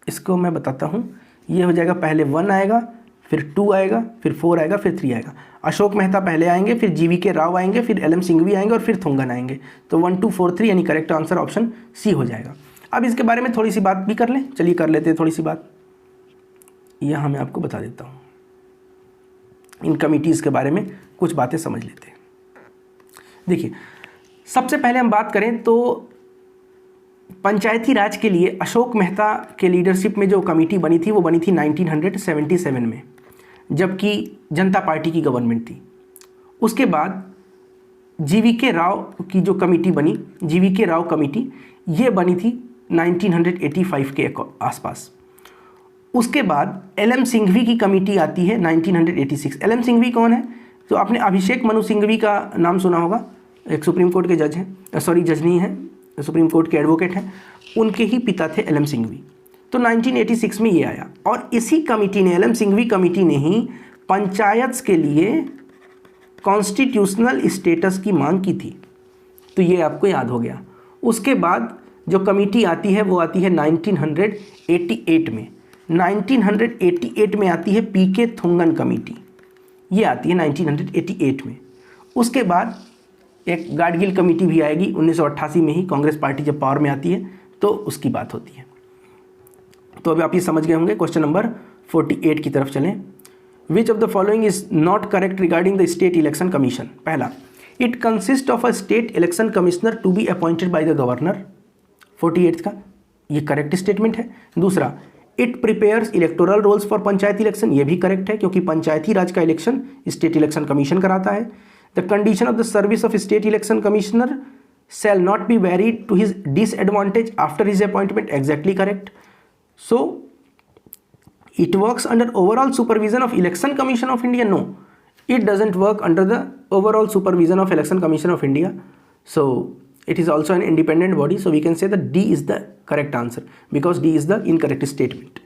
S1: इसको मैं बताता हूँ, ये हो जाएगा पहले 1 आएगा, फिर 2 आएगा, फिर 4 आएगा, फिर 3 आएगा। अशोक मेहता पहले आएंगे, फिर GVK राव आएंगे, फिर LM सिंघवी आएंगे और फिर थुंगन आएंगे। तो 1 2 4 3 यानी करेक्ट आंसर ऑप्शन C हो जाएगा। अब इसके बारे में थोड़ी सी बात भी कर लें, चलिए कर लेते हैं थोड़ी सी बात। यहाँ मैं आपको बता देता हूँ, इन कमिटीज़ के बारे में कुछ बातें समझ लेते हैं। देखिए सबसे पहले हम बात करें तो पंचायती राज के लिए अशोक मेहता के लीडरशिप में जो कमेटी बनी थी वो बनी थी 1977 में, जबकि जनता पार्टी की गवर्नमेंट थी। उसके बाद GVK राव की जो कमेटी बनी, GVK राव कमेटी, ये बनी थी 1985 के आसपास। उसके बाद एल.एम. सिंघवी की कमेटी आती है 1986। एल.एम. सिंघवी कौन है? तो आपने अभिषेक मनु सिंघवी का नाम सुना होगा, एक सुप्रीम कोर्ट के जज हैं, सॉरी जज नहीं है, सुप्रीम कोर्ट के एडवोकेट हैं, उनके ही पिता थे एल.एम. सिंघवी। तो 1986 में ये आया और इसी कमेटी ने, एल.एम. सिंघवी कमेटी ने ही पंचायत के लिए कॉन्स्टिट्यूशनल स्टेटस की मांग की थी। तो ये आपको याद हो गया। उसके बाद जो कमेटी आती है वो आती है 1988 में। 1988 में आती है पीके थुंगन कमेटी, ये आती है 1988 में। उसके बाद एक गाडगिल कमेटी भी आएगी 1988 में ही, कांग्रेस पार्टी जब पावर में आती है तो उसकी बात होती है। तो अभी आप ये समझ गए होंगे। क्वेश्चन नंबर 48 की तरफ चलें। Which of the following is not correct regarding the state election commission? पहला, it consist of a state election commissioner to be appointed by the governor. 48 का ये करेक्ट स्टेटमेंट है। दूसरा, it prepares electoral rolls for panchayat election, ये भी correct है क्योंकि पंचायती राज का इलेक्शन स्टेट इलेक्शन कमीशन कराता है। The condition of the service of state election commissioner shall not be varied to his disadvantage after his appointment, exactly correct. So it works under overall supervision of Election Commission of India? No, it doesn't work under the overall supervision of Election Commission of India. So it is also an independent body, so we can say that D is the correct answer because D is the incorrect statement.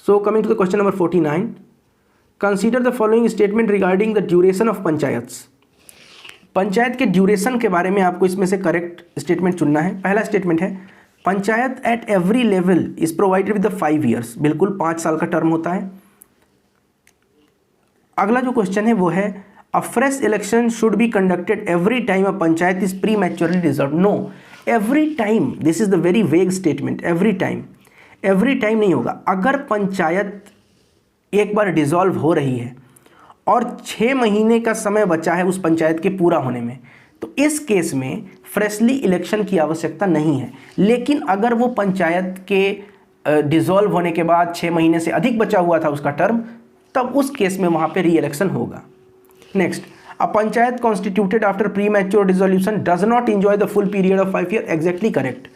S1: So coming to the question number 49, consider the following statement regarding the duration of panchayats. Panchayat के duration के बारे में आपको इसमें से correct statement चुनना है। पहला स्टेटमेंट है, panchayat at every level is provided with the 5 years, बिल्कुल 5 साल का टर्म होता है। अगला जो क्वेश्चन है वो है, a fresh election should be conducted every time a panchayat is prematurely dissolved. No, every time, this is the very vague statement. Every time नहीं होगा। अगर पंचायत एक बार डिसॉल्व हो रही है और 6 महीने का समय बचा है उस पंचायत के पूरा होने में, तो इस केस में फ्रेशली इलेक्शन की आवश्यकता नहीं है। लेकिन अगर वो पंचायत के डिसॉल्व होने के बाद 6 महीने से अधिक बचा हुआ था उसका टर्म, तब उस केस में वहाँ पे री इलेक्शन होगा। Next, a panchayat constituted after pre mature dissolution does not enjoy the full period of 5 years, exactly correct.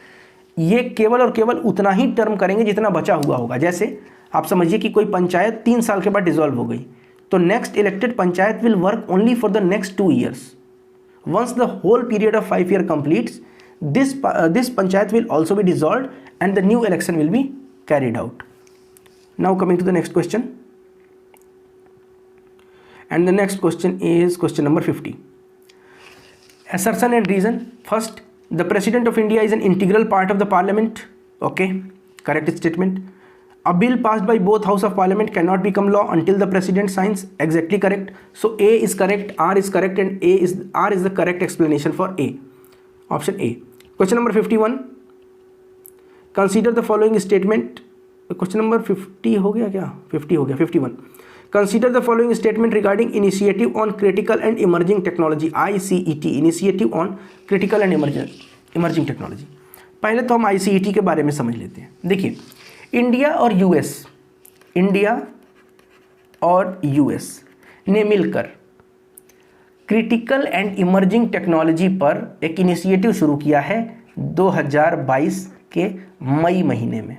S1: ये केवल और केवल उतना ही टर्म करेंगे जितना बचा हुआ होगा। जैसे आप समझिए कि कोई पंचायत 3 साल के बाद डिसॉल्व हो गई, तो next elected panchayat will work only for the next 2 years. Once the whole period of 5 years completes, this panchayat will also be dissolved and the new election will be carried out. Now coming to the next question, and the next question is question number 50. Assertion and reason. First, the President of India is an integral part of the Parliament. Okay, correct statement. A bill passed by both House of Parliament cannot become law until the President signs. Exactly correct. So A is correct, R is correct, and R is the correct explanation for A. Option A. Question number 51. Consider the following statement. Question number 50 हो गया क्या? 50 हो गया. 51. Consider the following statement regarding Initiative on Critical and Emerging Technology, ICET, Initiative on Critical and Emerging Technology. पहले तो हम ICET के बारे में समझ लेते हैं। देखिए, इंडिया और यूएस ने मिलकर क्रिटिकल एंड इमर्जिंग टेक्नोलॉजी पर एक इनिशिएटिव शुरू किया है 2022 के मई महीने में।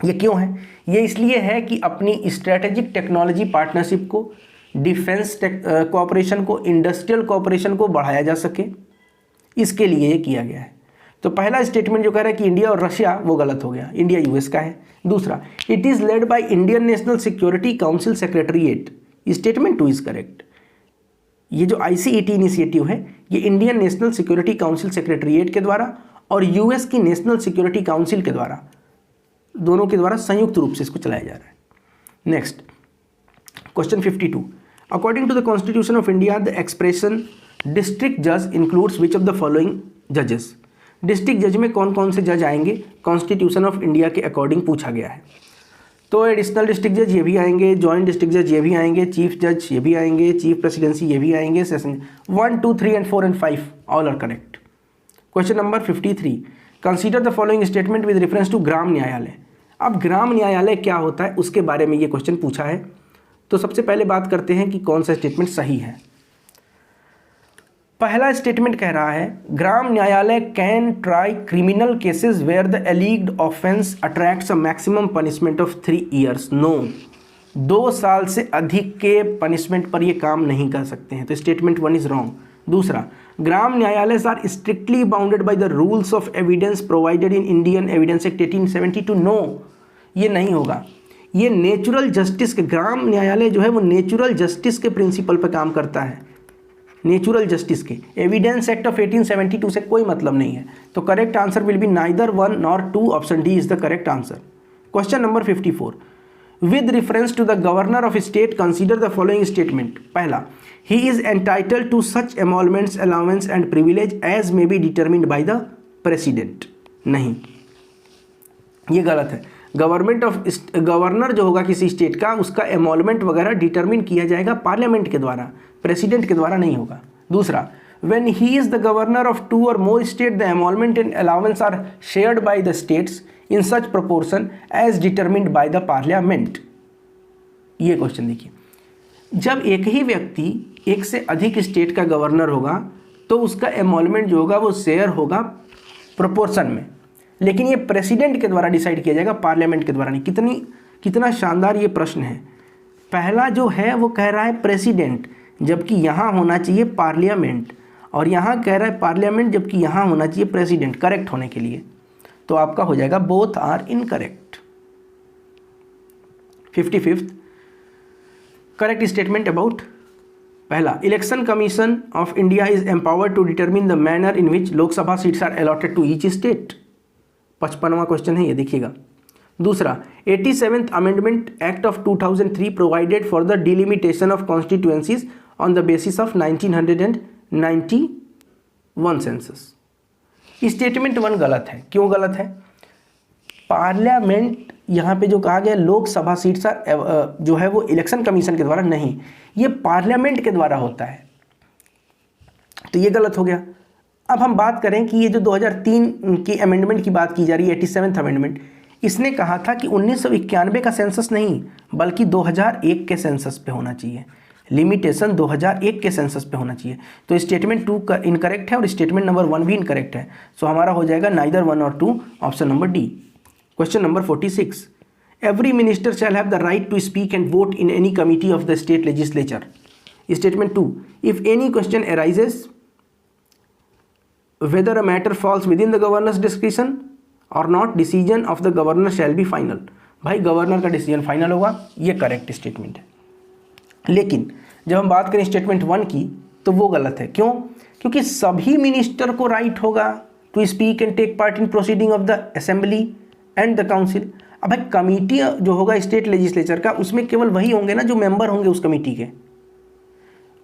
S1: ये क्यों है? ये इसलिए है कि अपनी स्ट्रेटेजिक टेक्नोलॉजी पार्टनरशिप को, डिफेंस कोऑपरेशन को, इंडस्ट्रियल कोऑपरेशन को बढ़ाया जा सके, इसके लिए ये किया गया है। तो पहला स्टेटमेंट जो कह रहा है कि इंडिया और रशिया, वो गलत हो गया, इंडिया यूएस का है। दूसरा, it is led by Indian national security council secretariat, statement 2 is correct. ये जो ICET इनिशिएटिव है ये Indian national security council secretariat के द्वारा और यूएस की नेशनल सिक्योरिटी काउंसिल के द्वारा, दोनों के द्वारा संयुक्त रूप से इसको चलाया जा रहा है। Next, question 52. According to the constitution of India, the expression district जज includes which of the following जजेस? डिस्ट्रिक्ट जज में कौन कौन से जज आएंगे कॉन्स्टिट्यूशन ऑफ इंडिया के अकॉर्डिंग पूछा गया है। तो एडिशनल डिस्ट्रिक्ट जज ये भी आएंगे, जॉइंट डिस्ट्रिक्ट जज ये भी आएंगे, चीफ जज ये भी आएंगे, चीफ प्रेसिडेंसी ये भी आएंगे, session 1, 2, 3 and 4 and 5 all are correct. Question number 53. Consider the following statement with reference to Gram Nyayalaya. अब ग्राम न्यायालय क्या होता है उसके बारे में ये क्वेश्चन पूछा है। तो सबसे पहले बात करते हैं कि कौन सा स्टेटमेंट सही है। पहला स्टेटमेंट कह रहा है Gram Nyayalaya can try criminal cases where the alleged offence attracts a maximum punishment of 3 years। No, 2 साल से अधिक के पनिशमेंट पर ये काम नहीं कर सकते हैं, तो स्टेटमेंट 1 इज रॉन्ग। दूसरा, Gram Nyayalaya are strictly bounded by the rules of evidence provided in Indian evidence act 1872। No, ये नहीं होगा। ये नेचुरल जस्टिस के, ग्राम न्यायालय जो है वो नेचुरल जस्टिस के प्रिंसिपल पर काम करता है, नेचुरल जस्टिस के। एविडेंस एक्ट ऑफ 1872 से कोई मतलब नहीं है। तो correct answer will be neither 1 nor 2, option D is the correct answer. Question number 54, with reference to the governor of state consider the following statement. पहला, he is entitled to such emoluments, allowance and privilege as may be determined by the president. नहीं, ये गलत है। Governor जो होगा किसी state का, उसका एमॉलमेंट वगैरह डिटरमिन किया जाएगा पार्लियामेंट के द्वारा, प्रेसिडेंट के द्वारा नहीं होगा। दूसरा, when he is the governor of 2 or more state the emolument and allowance are shared by the states in such proportion as determined by the parliament. ये क्वेश्चन देखिए, जब एक ही व्यक्ति एक से अधिक स्टेट का गवर्नर होगा तो उसका एमॉलमेंट जो होगा वो शेयर होगा प्रोपोर्शन में, लेकिन ये प्रेसिडेंट के द्वारा डिसाइड किया जाएगा, पार्लियामेंट के द्वारा नहीं। कितना शानदार ये प्रश्न है। पहला जो है वो कह रहा है प्रेसिडेंट, जबकि यहाँ होना चाहिए पार्लियामेंट, और यहाँ कह रहा है पार्लियामेंट जबकि यहाँ होना चाहिए प्रेसिडेंट, करेक्ट होने के लिए। तो आपका हो जाएगा both are incorrect. 55th correct statement about. पहला, election commission of India is empowered to determine the manner in which Lok Sabha seats are allotted to each state. 55वां क्वेश्चन है ये, देखिएगा। दूसरा, 87th amendment act of 2003 provided for the delimitation of constituencies on the basis of 1991 census. Statement 1 गलत है। क्यों गलत है? पार्लियामेंट यहाँ पे जो कहा गया लोकसभा सीट्स जो है वो इलेक्शन कमीशन के द्वारा नहीं, ये पार्लियामेंट के द्वारा होता है, तो ये गलत हो गया। अब हम बात करें कि ये जो 2003 की अमेंडमेंट की बात की जा रही है, 87th अमेंडमेंट, इसने कहा था कि 1991 का सेंसस नहीं बल्कि 2001 के सेंसस पे होना चाहिए, लिमिटेशन 2001 के सेंसस पे होना चाहिए। तो स्टेटमेंट 2 का इनकरेक्ट है और स्टेटमेंट नंबर 1 भी इनकरेक्ट है। सो हमारा हो जाएगा नाइदर 1 और 2, option number D. Question number 46, every minister shall have the right to speak and vote in any committee of the state legislature. Statement 2, if any question arises whether a matter falls within the governor's discretion or not, decision of the governor shall be final। भाई governor का decision final होगा, ये correct statement है। लेकिन जब हम बात करें स्टेटमेंट 1 की तो वो गलत है। क्यों? क्योंकि सभी मिनिस्टर को राइट होगा to speak and take part in proceeding of the assembly and the council. अब भाई कमिटी जो होगा स्टेट लेजिस्लेचर का, उसमें केवल वही होंगे ना जो मेंबर होंगे उस कमिटी के,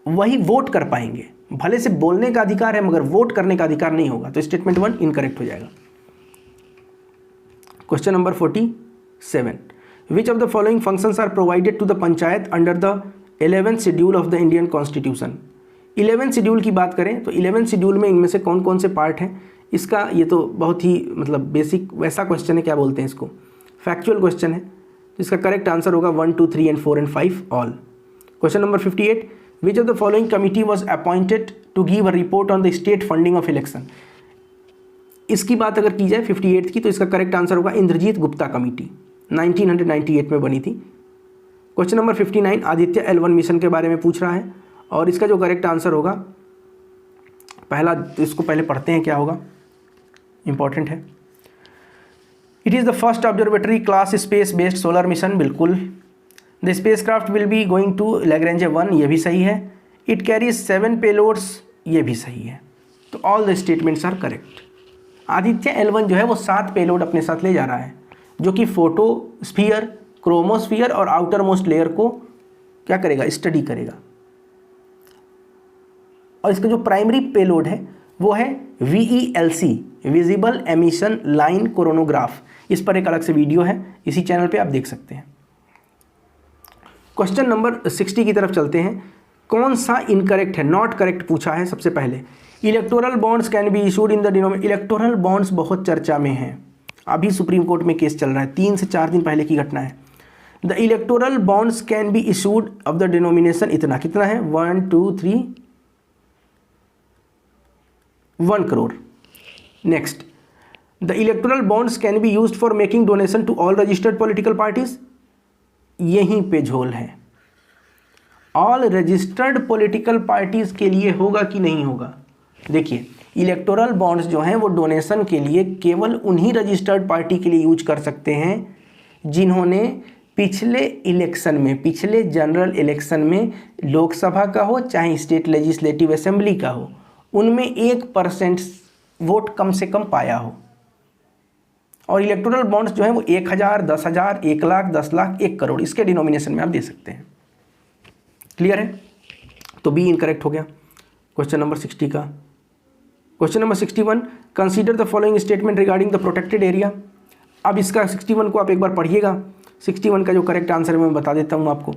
S1: वही वोट कर पाएंगे। भले से बोलने का अधिकार है मगर वोट करने का अधिकार नहीं होगा। तो स्टेटमेंट 1 इनकरेक्ट हो जाएगा। Question number 47, which of the following functions are provided to the panchayat under the 11th schedule of the Indian constitution. 11th schedule की बात करें तो 11th शेड्यूल में इनमें से कौन कौन से पार्ट हैं इसका, ये तो बहुत ही मतलब बेसिक वैसा क्वेश्चन है, क्या बोलते हैं इसको, फैक्चुअल क्वेश्चन है। तो इसका करेक्ट आंसर होगा 1, 2, 3 and 4 and 5 all. Question number 58, which of the following committee was appointed to give a report on the state funding of election। इसकी बात अगर की जाए 58 की तो इसका करेक्ट आंसर होगा इंद्रजीत गुप्ता कमेटी, 1998 में बनी थी। Question number 59, Aditya L1 mission के बारे में पूछ रहा है और इसका जो करेक्ट आंसर होगा, पहला इसको पहले पढ़ते हैं क्या होगा, इंपॉर्टेंट है। It is the first observatory class space based solar mission, बिल्कुल। The spacecraft will be going to Lagrange 1, ये भी सही है। इट कैरीज 7 पेलोड्स, ये भी सही है। तो all the statements are correct. Aditya L1 जो है वो 7 पेलोड अपने साथ ले जा रहा है, जो कि फोटोस्फीयर, क्रोमोस्फीयर और आउटर मोस्ट लेयर को क्या करेगा, स्टडी करेगा। और इसका जो प्राइमरी पेलोड है वो है VELC, visible emission line coronagraph. इस पर एक अलग से वीडियो है, इसी चैनल पे आप देख सकते हैं। क्वेश्चन नंबर 60 की तरफ चलते हैं। कौन सा इनकरेक्ट है, नॉट करेक्ट पूछा है सबसे पहले। Electoral bonds can be issued in the denomination. Electoral bonds बहुत चर्चा में हैं, अभी सुप्रीम कोर्ट में केस चल रहा है, 3 से 4 दिन पहले की घटना है। The electoral bonds can be issued of the denomination इतना, कितना है 1, 2, 3, 1 crore. Next, the electoral bonds can be used for making donation to all registered political parties. यहीं पे झोल है, ऑल रजिस्टर्ड पॉलिटिकल पार्टीज के लिए होगा कि नहीं होगा। देखिए, इलेक्टोरल बॉन्ड्स जो हैं वो डोनेशन के लिए केवल उन्हीं रजिस्टर्ड पार्टी के लिए यूज कर सकते हैं जिन्होंने पिछले इलेक्शन में, पिछले जनरल इलेक्शन में, लोकसभा का हो चाहे स्टेट लेजिस्लेटिव असेंबली का हो, उनमें 1% वोट कम से कम पाया हो। और इलेक्टोरल बॉन्ड्स जो हैं वो 1000, 10,000, 1 लाख, 10 लाख, 1 करोड़, इसके डिनोमिनेशन में आप दे सकते हैं। क्लियर है? तो बी इनकरेक्ट हो गया क्वेश्चन नंबर 60 का। Question number 61, consider the following statement regarding the protected area. अब इसका 61 को आप एक बार पढ़िएगा। 61 का जो करेक्ट आंसर है मैं बता देता हूँ आपको।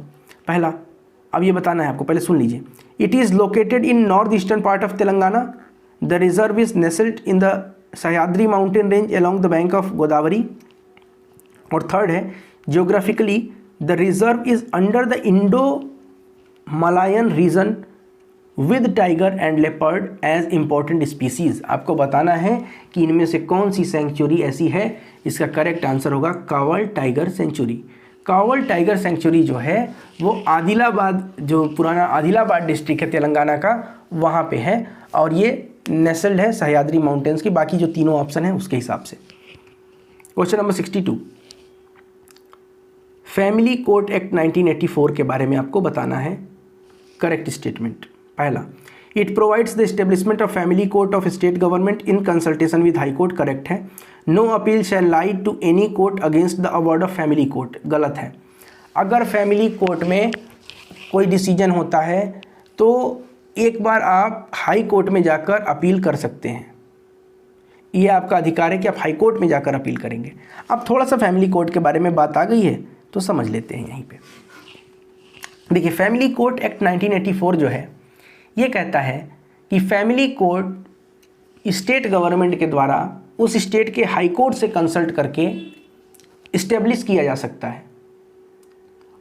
S1: पहला, अब ये बताना है आपको, पहले सुन लीजिए। It is located in north eastern part of Telangana. The reserve is nestled in the Sahyadri mountain range along the bank of Godavari. और थर्ड है, geographically the reserve is under the Indo Malayan region with tiger and leopard as important species. आपको बताना है कि इनमें से कौन सी century ऐसी है। इसका करेक्ट आंसर होगा कावल टाइगर सेंचुरी। कावल टाइगर सेंचुरी जो है वो आदिलाबाद, जो पुराना आदिलाबाद डिस्ट्रिक्ट है तेलंगाना का, वहाँ पे है और ये नेस्ल्ड है सह्याद्री माउंटेन्स की। बाकी जो तीनों ऑप्शन है उसके हिसाब से। Question number 62, family court act 1984 के बारे में आपको बताना है। करेक्ट स्टेटमेंट, पहला, it provides the establishment of family court of state government in consultation with high court. Correct है। No appeal shall lie to any court against the award of family court. गलत है। अगर family court में कोई decision होता है तो एक बार आप हाई कोर्ट में जाकर अपील कर सकते हैं। ये आपका अधिकार है कि आप हाई कोर्ट में जाकर अपील करेंगे। अब थोड़ा सा फैमिली कोर्ट के बारे में बात आ गई है तो समझ लेते हैं यहीं पे। देखिए, फैमिली कोर्ट एक्ट 1984 जो है ये कहता है कि फैमिली कोर्ट स्टेट गवर्नमेंट के द्वारा उस स्टेट के हाई कोर्ट से कंसल्ट करके इस्टेब्लिश किया जा सकता है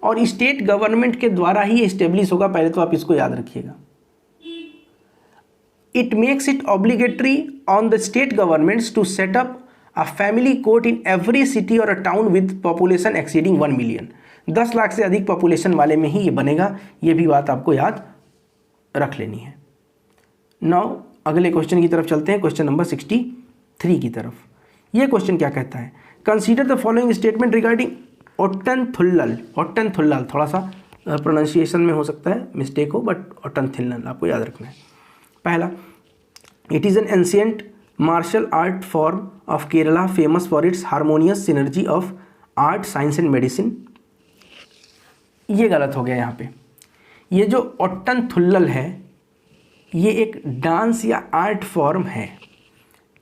S1: और स्टेट गवर्नमेंट के द्वारा ही इस्टेब्लिश होगा। पहले तो आप इसको याद रखिएगा। It makes it obligatory on the state governments to set up a family court in every city or a town with population exceeding 1 million. 10 lakh से अधिक पॉपुलेशन वाले में ही ये बनेगा। ये भी बात आपको याद रख लेनी है। नाउ अगले क्वेश्चन की तरफ चलते हैं, क्वेश्चन नंबर 63 की तरफ। ये क्वेश्चन क्या कहता है? Consider the following statement regarding Ottamthullal. Ottamthullal थोड़ा सा प्रोनाउंसिएशन में हो सकता है मिस्टेक हो, बट ओट्टनथुल्लल आपको याद रखना है। पहला, it is an ancient martial art form of Kerala famous for its harmonious synergy of art, science and medicine. ये गलत हो गया यहाँ पे। ये जो ओट्टनथुल्लल है ये एक डांस या आर्ट फॉर्म है,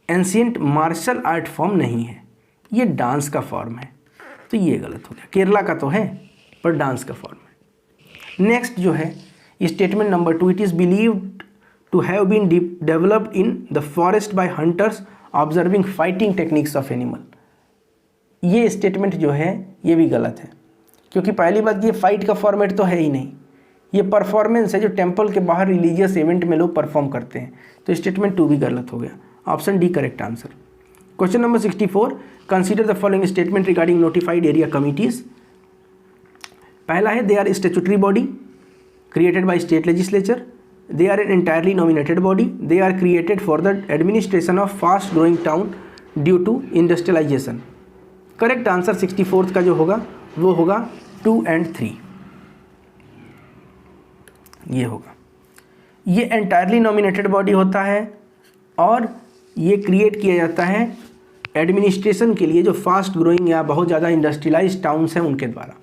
S1: एंशियंट मार्शल आर्ट फॉर्म नहीं है, ये डांस का फॉर्म है। तो ये गलत हो गया। केरला का तो है पर डांस का फॉर्म है। नेक्स्ट जो है statement number 2, it is believed to have been developed in the forest by hunters observing fighting techniques of animal. ये स्टेटमेंट जो है ये भी गलत है, क्योंकि पहली बात ये फाइट का फॉर्मेट तो है ही नहीं, ये परफॉर्मेंस है जो टेम्पल के बाहर रिलीजियस इवेंट में लोग परफॉर्म करते हैं। तो स्टेटमेंट 2 भी गलत हो गया। Option D correct answer. Question number 64, consider the following statement regarding notified area committees. पहला है, they are statutory body created by state legislature, they are an entirely nominated body, they are created for the administration of fast growing town due to industrialisation. Correct answer 64 का जो होगा वो होगा 2 और 3, ये होगा। ये एंटायरली नॉमिनेटेड बॉडी होता है और ये क्रिएट किया जाता है एडमिनिस्ट्रेशन के लिए जो फास्ट ग्रोइंग या बहुत ज़्यादा इंडस्ट्रियलाइज टाउन्स हैं उनके द्वारा।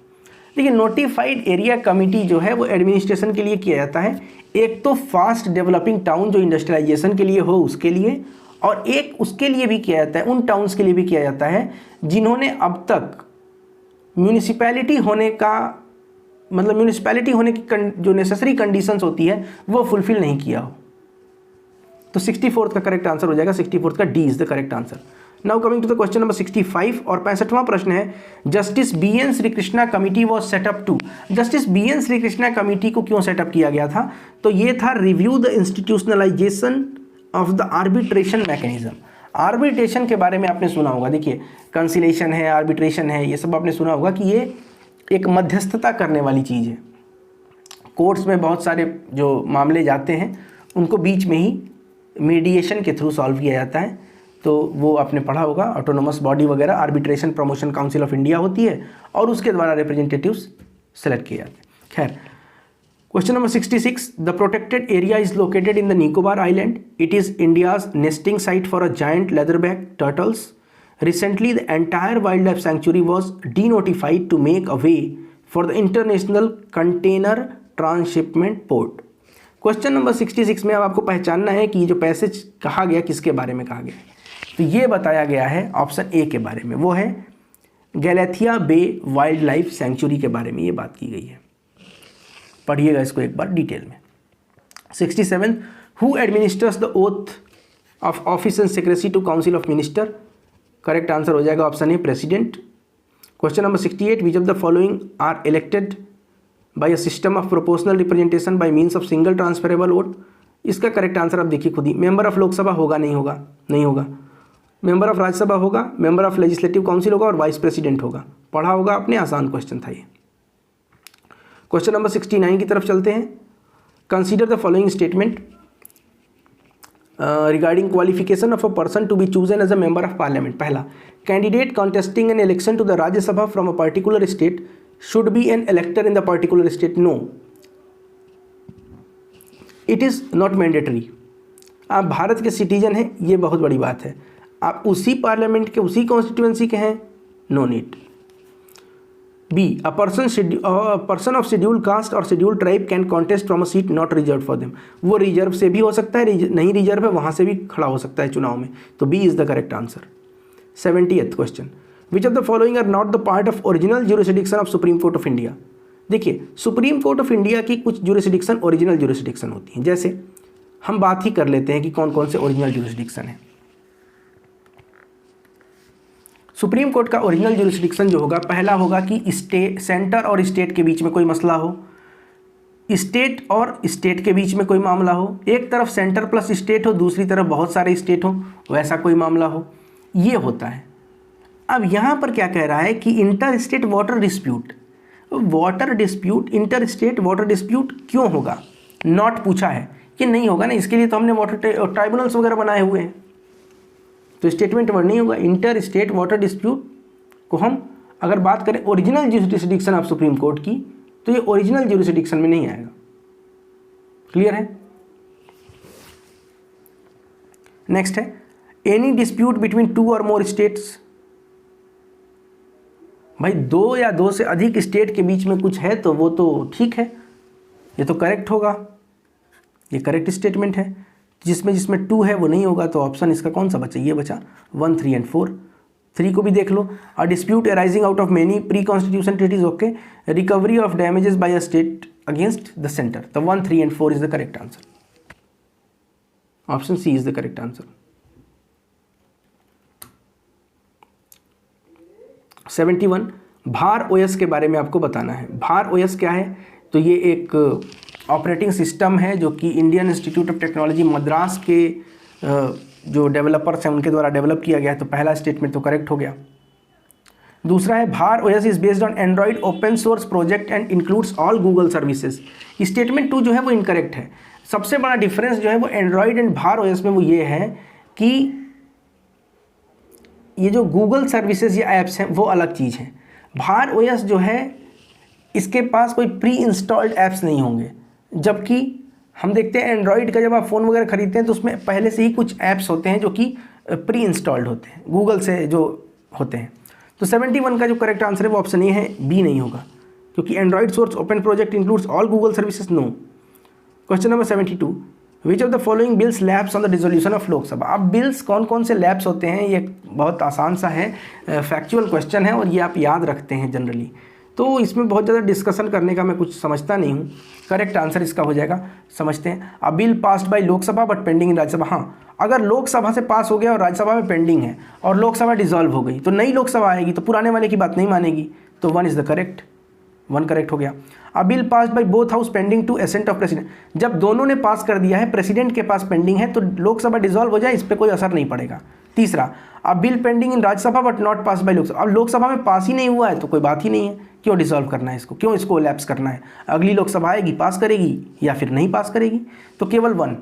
S1: लेकिन नोटिफाइड एरिया कमिटी जो है वो एडमिनिस्ट्रेशन के लिए किया जाता है। एक तो फास्ट डेवलपिंग टाउन जो इंडस्ट्रियलाइजेशन के लिए हो उसके लिए, और एक उसके लिए भी किया जाता है, उन टाउन्स के लिए भी किया जाता है जिन्होंने अब तक म्यूनिसिपैलिटी होने का मतलब म्यूनिसिपैलिटी होने की जो नेसेसरी कंडीशंस होती है वो फुलफिल नहीं किया हो। तो 64 का करेक्ट आंसर हो जाएगा। 64 का D is the correct answer. Now coming to the question number 65 और 65वां प्रश्न है, justice BN Sri Krishna committee was set up to. Justice BN Sri Krishna committee को क्यों सेटअप किया गया था? तो ये था review the institutionalisation of the arbitration mechanism. Arbitration के बारे में आपने सुना होगा, देखिए कंसिलेशन है, आर्बिट्रेशन है, ये सब आपने सुना होगा कि ये एक मध्यस्थता करने वाली चीज़ है। कोर्ट्स में बहुत सारे जो मामले जाते हैं उनको बीच में ही मीडिएशन के थ्रू सॉल्व किया जाता है, तो वो आपने पढ़ा होगा। ऑटोनोमस बॉडी वगैरह arbitration promotion council of India होती है और उसके द्वारा रिप्रेजेंटेटिव्स सेलेक्ट किए जाते हैं। खैर, question number 66, the protected area is located in the Nicobar island, it is India's nesting site for a giant leatherback turtles. Recently, the entire wildlife sanctuary was denotified to make a way for the International Container Transshipment Port. Question number 66 में अब आपको पहचानना है कि जो passage कहा गया किसके बारे में कहा गया है। तो ये बताया गया है ऑप्शन ए के बारे में, वो है गैलेथिया बे वाइल्ड लाइफ सेंचुरी के बारे में ये बात की गई है। पढ़िएगा इसको एक बार डिटेल में। 67, who administers the oath of office and secrecy to council of minister. Correct answer हो जाएगा option A, president. Question number 68, which of the following are elected by a system of proportional representation by means of single transferable vote. इसका correct answer आप देखिए खुद ही। Member of Lok Sabha होगा, नहीं होगा, नहीं होगा। मेंबर ऑफ राज्यसभा होगा, मेंबर ऑफ लेजिस्लेटिव काउंसिल होगा और वाइस प्रेसिडेंट होगा। पढ़ा होगा आपने, आसान क्वेश्चन था ये। क्वेश्चन नंबर 69 की तरफ चलते हैं। Consider the following statement regarding qualification of a person to be chosen as a member of parliament. पहला, candidate contesting an election to the Rajya Sabha from a particular state should be an elector in the particular state. No, it is not mandatory. आप भारत के citizen हैं, ये बहुत बड़ी बात है। आप उसी पार्लियामेंट के, उसी कॉन्स्टिट्यूएंसी के हैं, no need. B, a person of scheduled caste or scheduled tribe can contest from a seat not reserved for them. वो रिजर्व से भी हो सकता है, नहीं रिजर्व है वहाँ से भी खड़ा हो सकता है चुनाव में, तो B is the correct answer. 70th question, which of the following are not the part of original jurisdiction of supreme court of India. देखिए, सुप्रीम कोर्ट ऑफ इंडिया की कुछ ज्यूरिसडिक्शन ओरिजिनल ज्यूरिसडिक्शन होती हैं। जैसे हम बात ही कर लेते हैं कि कौन कौन से ओरिजिनल ज्यूरिसडिक्शन है। सुप्रीम कोर्ट का ओरिजिनल ज्यूरिसडिक्शन जो होगा, पहला होगा कि सेंटर और स्टेट के बीच में कोई मसला हो, स्टेट और स्टेट के बीच में कोई मामला हो, एक तरफ सेंटर प्लस स्टेट हो, दूसरी तरफ बहुत सारे स्टेट हो, वैसा कोई मामला हो, ये होता है। अब यहाँ पर क्या कह रहा है कि inter state water dispute, inter state water dispute क्यों होगा, नॉट पूछा है कि नहीं होगा ना, इसके लिए तो हमने वाटर ट्राइब्यूनल्स वगैरह बनाए हुए हैं, तो स्टेटमेंट वर्ड नहीं होगा। इंटर स्टेट वाटर डिस्प्यूट को हम अगर बात करें original jurisdiction of supreme court की, तो ये ओरिजिनल ज्यूरिसडिक्शन में नहीं आएगा। क्लियर है? नेक्स्ट है, एनी डिस्प्यूट बिटवीन टू और मोर स्टेट्स। भाई दो या दो से अधिक स्टेट के बीच में कुछ है तो वो तो ठीक है, ये तो करेक्ट होगा, ये करेक्ट स्टेटमेंट है। जिसमें टू है वो नहीं होगा, तो ऑप्शन इसका कौन सा बचा, ये बचा 1, 3 एंड 4। 3 को भी देख लो, a dispute arising out of many pre constitution treaties, okay, recovery of damages by a state against the centre, तो 1, 3 and 4 is the correct answer. Option C is the correct answer. 71, भार OS के बारे में आपको बताना है। भार OS क्या है, तो ये एक ऑपरेटिंग सिस्टम है जो कि Indian institute of technology Madras के जो डेवलपर्स हैं उनके द्वारा डेवलप किया गया है, तो पहला स्टेटमेंट तो करेक्ट हो गया। दूसरा है, भार OS is based on Android open source project and includes all Google services. Statement 2 जो है वो इनकरेक्ट है। सबसे बड़ा डिफरेंस जो है वो एंड्रॉइड एंड भार ओएस में वो ये है कि ये जो गूगल सर्विसेज या ऐप्स हैं वो अलग चीज़ है। भार ओएस जो है इसके पास कोई प्री इंस्टॉल्ड ऐप्स नहीं होंगे, जबकि हम देखते हैं एंड्रॉइड का जब आप फ़ोन वगैरह खरीदते हैं तो उसमें पहले से ही कुछ ऐप्स होते हैं जो कि प्री इंस्टॉल्ड होते हैं, गूगल से जो होते हैं। तो 71 का जो करेक्ट आंसर है वो ऑप्शन ए है, बी नहीं होगा, क्योंकि Android source open project includes all Google services, no. Question number 72, which of the following bills lapse on the resolution of Lok Sabha. अब बिल्स कौन कौन से लैप्स होते हैं, ये बहुत आसान सा है, फैक्चुअल क्वेश्चन है और ये आप याद रखते हैं जनरली, तो इसमें बहुत ज़्यादा डिस्कशन करने का मैं कुछ समझता नहीं हूँ। करेक्ट आंसर इसका हो जाएगा, समझते हैं। अ bill passed by Lok Sabha but pending in Rajya Sabha. हाँ, अगर लोकसभा से पास हो गया और राज्यसभा में पेंडिंग है और लोकसभा डिसॉल्व हो गई तो नई लोकसभा आएगी तो पुराने वाले की बात नहीं मानेगी, तो 1 इज़ द करेक्ट। 1 करेक्ट हो गया। A bill pass by both house pending to assent of president, जब दोनों ने पास कर दिया है, प्रेसिडेंट के पास पेंडिंग है, तो लोकसभा डिसॉल्व हो जाए, इस पर कोई असर नहीं पड़ेगा। तीसरा, a bill pending in Rajya Sabha but not pass by Lok Sabha, अब लोकसभा में पास ही नहीं हुआ है तो कोई बात ही नहीं है, क्यों डिसॉल्व करना है इसको, क्यों इसको लैप्स करना है, अगली लोकसभा आएगी पास करेगी या फिर नहीं पास करेगी, तो केवल 1।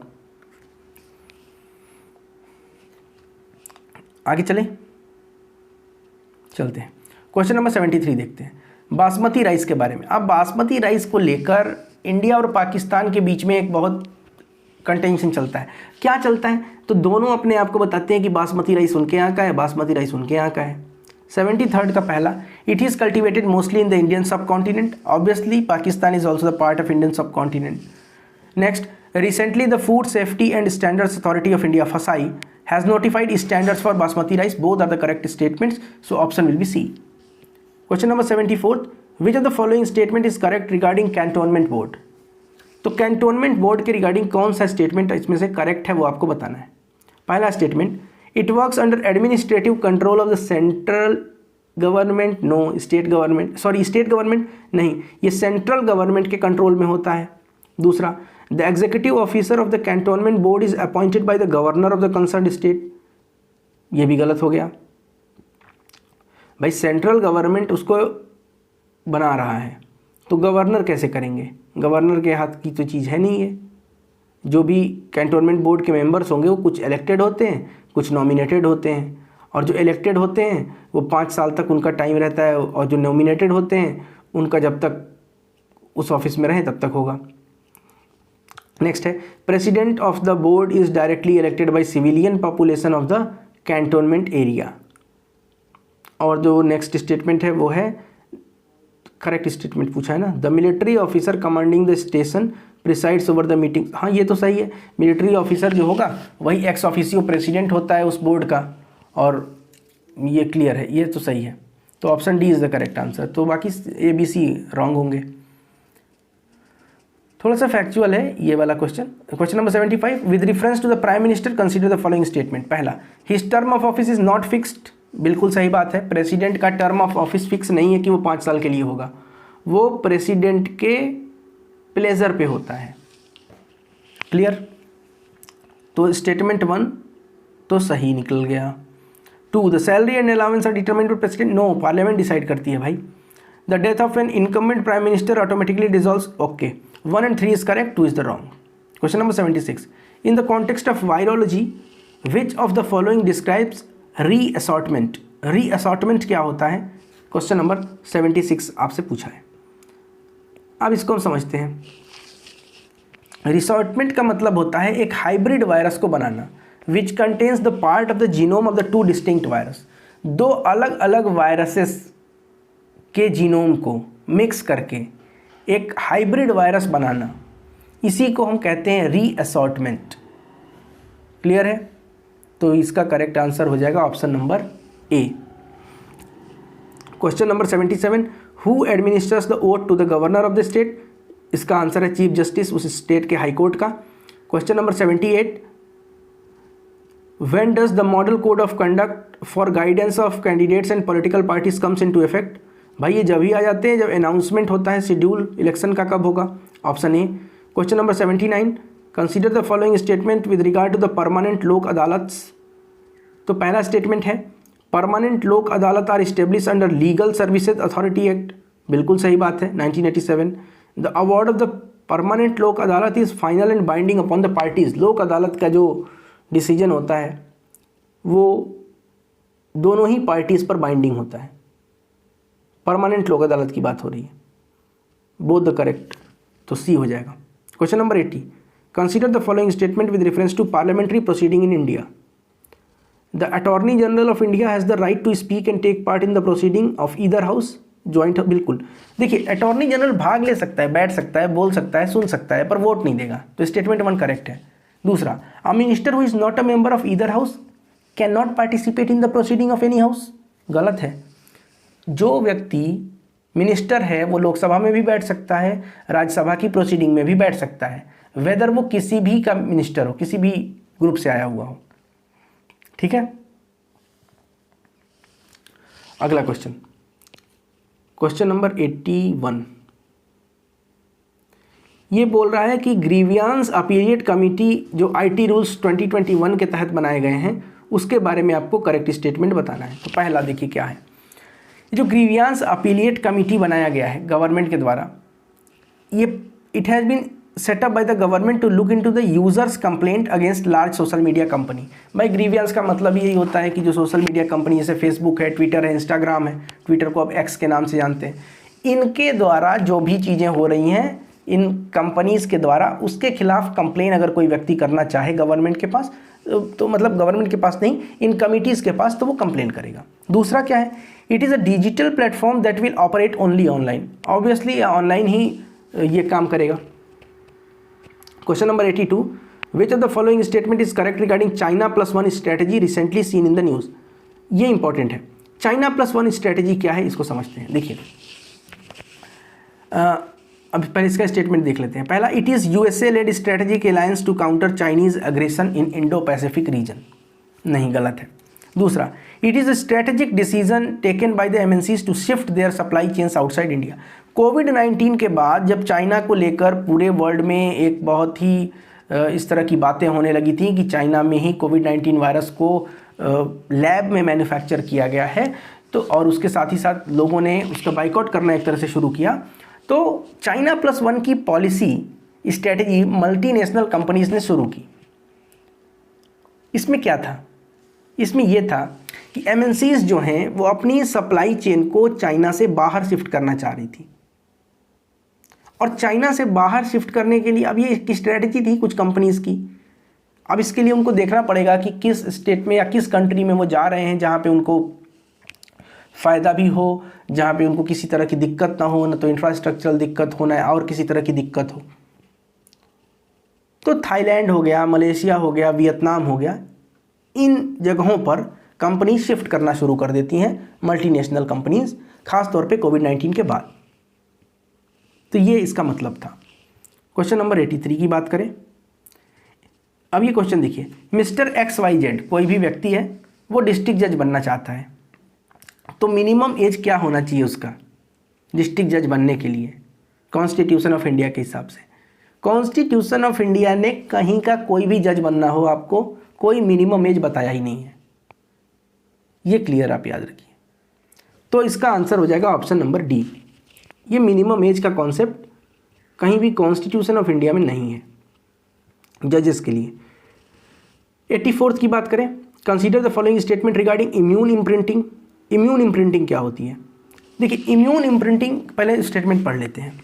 S1: आगे चलते हैं। क्वेश्चन नंबर 73 देखते हैं, बासमती राइस के बारे में। अब बासमती राइस को लेकर इंडिया और पाकिस्तान के बीच में एक बहुत कंटेंशन चलता है। क्या चलता है, तो दोनों अपने आप को बताते हैं कि बासमती राइस उनके यहाँ का है, बासमती राइस उनके यहाँ का है। 73rd का पहला, it is cultivated mostly in the Indian subcontinent, obviously Pakistan is also the part of Indian subcontinent. Next, recently the food safety and standards authority of India FSSAI has notified standards for basmati rice. Both are the correct statements, so option will be C. Question number 74, which of the following statement is correct regarding cantonment board? तो cantonment board के regarding कौन सा statement इसमें से correct है वो आपको बताना है। पहला statement, it works under administrative control of the central government, no state government, sorry state government नहीं, ये सेंट्रल गवर्नमेंट के कंट्रोल में होता है। दूसरा, the executive officer of the cantonment board is appointed by the governor of the concerned state, ये भी गलत हो गया। भाई सेंट्रल गवर्नमेंट उसको बना रहा है तो गवर्नर कैसे करेंगे, गवर्नर के हाथ की तो चीज़ है नहीं है। जो भी कैंटोनमेंट बोर्ड के मेंबर्स होंगे वो कुछ इलेक्टेड होते हैं, कुछ नॉमिनेटेड होते हैं, और जो इलेक्टेड होते हैं वो 5 साल तक उनका टाइम रहता है, और जो नॉमिनेटेड होते हैं उनका जब तक उस ऑफिस में रहें तब तक होगा। नेक्स्ट है, president of the board is directly elected by civilian population of the cantonment area. और जो नेक्स्ट स्टेटमेंट है वो है, करेक्ट स्टेटमेंट पूछा है ना, the military officer commanding the station presides over the meeting. हाँ ये तो सही है, मिलिट्री ऑफिसर जो होगा वही एक्स ऑफिसियो प्रेसिडेंट होता है उस बोर्ड का, और ये क्लियर है, ये तो सही है। तो option D is the correct answer. तो बाकी ए बी सी रॉन्ग होंगे। थोड़ा सा फैक्चुअल है ये वाला question. Question number 75, with reference to the prime minister consider the following statement. पहला, his term of office is not fixed, बिल्कुल सही बात है। प्रेसिडेंट का टर्म ऑफ ऑफिस फिक्स नहीं है कि वो 5 साल के लिए होगा, वो प्रेसिडेंट के प्लेजर पे होता है। क्लियर, तो स्टेटमेंट 1 तो सही निकल गया। 2, the salary and allowance are determined by president, no, parliament decide करती है भाई। The death of an incumbent prime minister automatically dissolves, okay, 1 and 3 is correct, 2 is the wrong. Question number 76. In the context of virology, which of the following describes reassortment? Reassortment क्या होता है? Question number 76 आपसे पूछा है। अब इसको हम समझते हैं। रिसॉर्टमेंट का मतलब होता है एक हाइब्रिड वायरस को बनाना, which contains the part of the genome of the 2 distinct virus. 2 अलग अलग वायरसेस के जीनोम को मिक्स करके एक हाइब्रिड वायरस बनाना, इसी को हम कहते हैं रीअसॉर्टमेंट। क्लियर है, तो इसका करेक्ट आंसर हो जाएगा option number A. Question number 77, who administers the oath to the governor of the state. इसका आंसर है चीफ जस्टिस उस स्टेट के हाई कोर्ट का। Question number 78, when does the model code of conduct for guidance of candidates and political parties comes into effect. भाई ये जब ही आ जाते हैं जब अनाउंसमेंट होता है शेड्यूल इलेक्शन का, कब होगा, option A. Question number 79, consider the following statement with regard to the permanent Lok Adalats. तो पहला स्टेटमेंट है, permanent Lok Adalat are establish under legal services authority act, बिल्कुल सही बात है, 1987। The award of the permanent Lok Adalat is final and binding upon the parties. Lok Adalat का जो decision होता है वो दोनों ही पार्टीज पर बाइंडिंग होता है। परमानेंट लोक अदालत की बात हो रही है, बोथ द करेक्ट, तो सी हो जाएगा। Question number 80, consider the following statement with reference to parliamentary proceeding in India. The attorney general of India has the right to speak and take part in the proceeding of either house joint. बिल्कुल, देखिए attorney general भाग ले सकता है, बैठ सकता है, बोल सकता है, सुन सकता है, पर वोट नहीं देगा, तो स्टेटमेंट 1 करेक्ट है। दूसरा, a minister who is not a member of either house can not participate in the proceeding of any house, गलत है। जो व्यक्ति मिनिस्टर है वो लोकसभा में भी बैठ सकता है, राज्यसभा की प्रोसीडिंग में भी बैठ सकता है, वेदर वो किसी भी का मिनिस्टर हो, किसी भी ग्रुप से आया हुआ हो। ठीक है, अगला क्वेश्चन, क्वेश्चन नंबर 81, ये बोल रहा है कि ग्रीवियंस अपीलिएट कमेटी जो आईटी रूल्स 2021 के तहत बनाए गए हैं उसके बारे में आपको करेक्ट स्टेटमेंट बताना है। तो पहला देखिए क्या है, जो ग्रीवियंस अपीलिएट कमेटी बनाया गया है गवर्नमेंट के द्वारा, ये it has been set up by the government to look into the users complaint against large social media company. By grievance का मतलब यही होता है कि जो सोशल मीडिया कंपनी जैसे फेसबुक है, ट्विटर है, इंस्टाग्राम है, ट्विटर को अब एक्स के नाम से जानते हैं, इनके द्वारा जो भी चीज़ें हो रही हैं इन कंपनीज़ के द्वारा, उसके खिलाफ कंप्लेन अगर कोई व्यक्ति करना चाहे गवर्नमेंट के पास, तो मतलब गवर्नमेंट के पास नहीं, इन कमिटीज़ के पास, तो वो कंप्लेन करेगा। दूसरा क्या है, it is a digital platform that will operate only online. Obviously online ही ये काम करेगा। Question number 82, which of the following statement is correct regarding China +1 strategy recently seen in the news. ये इंपॉर्टेंट है। चाइना +1 स्ट्रेटेजी क्या है इसको समझते हैं। देखिए अब पहले इसका स्टेटमेंट देख लेते हैं। पहला, it is USA led strategic alliance to counter Chinese aggression in Indo Pacific region. नहीं, गलत है। दूसरा, it is a strategic decision taken by the MNCs to shift their supply chains outside India. कोविड-19 के बाद जब चाइना को लेकर पूरे वर्ल्ड में एक बहुत ही इस तरह की बातें होने लगी थी कि चाइना में ही कोविड-19 वायरस को लैब में मैन्युफैक्चर किया गया है, तो और उसके साथ ही साथ लोगों ने उसका बाइकआउट करना एक तरह से शुरू किया, तो चाइना +1 की पॉलिसी स्ट्रेटेजी मल्टीनेशनल कंपनीज ने शुरू की। इसमें क्या था, इसमें यह था कि एमएनसीज जो हैं वो अपनी सप्लाई चेन को चाइना से बाहर शिफ्ट करना चाह रही थी, और चाइना से बाहर शिफ्ट करने के लिए अब ये एक स्ट्रेटेजी थी कुछ कंपनीज की। अब इसके लिए उनको देखना पड़ेगा कि किस स्टेट में या किस कंट्री में वो जा रहे हैं जहाँ पे उनको फ़ायदा भी हो, जहाँ पे उनको किसी तरह की दिक्कत ना हो, ना तो इंफ्रास्ट्रक्चरल दिक्कत हो, ना और किसी तरह की दिक्कत हो। तो थाईलैंड हो गया, मलेशिया हो गया, वियतनाम हो गया, इन जगहों पर कंपनी शिफ्ट करना शुरू कर देती हैं, मल्टीनेशनल कंपनीज, खास तौर पे कोविड-19 के बाद। तो ये इसका मतलब था। क्वेश्चन नंबर 83 की बात करें। अब ये क्वेश्चन देखिए, मिस्टर XYZ कोई भी व्यक्ति है, वो डिस्ट्रिक्ट जज बनना चाहता है, तो मिनिमम एज क्या होना चाहिए उसका डिस्ट्रिक्ट जज बनने के लिए कॉन्स्टिट्यूशन ऑफ इंडिया के हिसाब से। कॉन्स्टिट्यूशन ऑफ इंडिया ने कहीं का कोई भी जज बनना हो, आपको कोई मिनिमम एज बताया ही नहीं है, ये क्लियर आप याद रखिए। तो इसका आंसर हो जाएगा ऑप्शन नंबर डी। ये मिनिमम एज का कॉन्सेप्ट कहीं भी कॉन्स्टिट्यूशन ऑफ इंडिया में नहीं है जजेस के लिए। 84th की बात करें, consider the following statement regarding immune imprinting. Immune imprinting क्या होती है? देखिए, इम्यून इम्प्रिंटिंग पहले स्टेटमेंट पढ़ लेते हैं।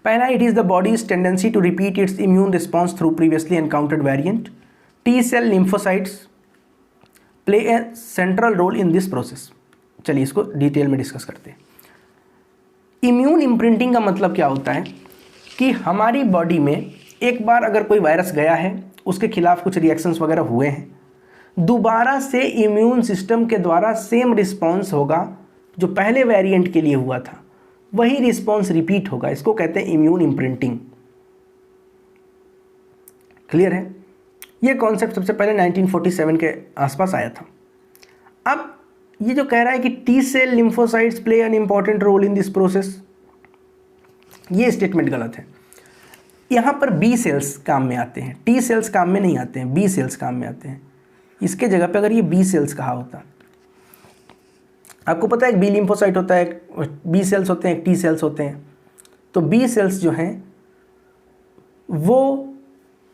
S1: पहला, it is the body's tendency to repeat its immune response through previously encountered variant. T cell lymphocytes play a central role in this process. चलिए इसको डिटेल में डिस्कस करते हैं। इम्यून इम्प्रिंटिंग का मतलब क्या होता है कि हमारी बॉडी में एक बार अगर कोई वायरस गया है, उसके खिलाफ कुछ रिएक्शंस वगैरह हुए हैं, दोबारा से इम्यून सिस्टम के द्वारा सेम रिस्पॉन्स होगा जो पहले वेरिएंट के लिए हुआ था, वही रिस्पॉन्स रिपीट होगा। इसको कहते हैं इम्यून इम्प्रिंटिंग। क्लियर है? ये कॉन्सेप्ट सबसे पहले 1947 के आसपास आया था। अब ये जो कह रहा है कि T cell lymphocytes play an important role in this process, ये स्टेटमेंट गलत है। यहाँ पर बी सेल्स काम में आते हैं, टी सेल्स काम में नहीं आते हैं, बी सेल्स काम में आते हैं। इसके जगह पे अगर ये बी सेल्स कहा होता, आपको पता है एक बी लिम्फोसाइट होता है, बी सेल्स होते हैं, एक टी सेल्स होते हैं। तो बी सेल्स जो हैं वो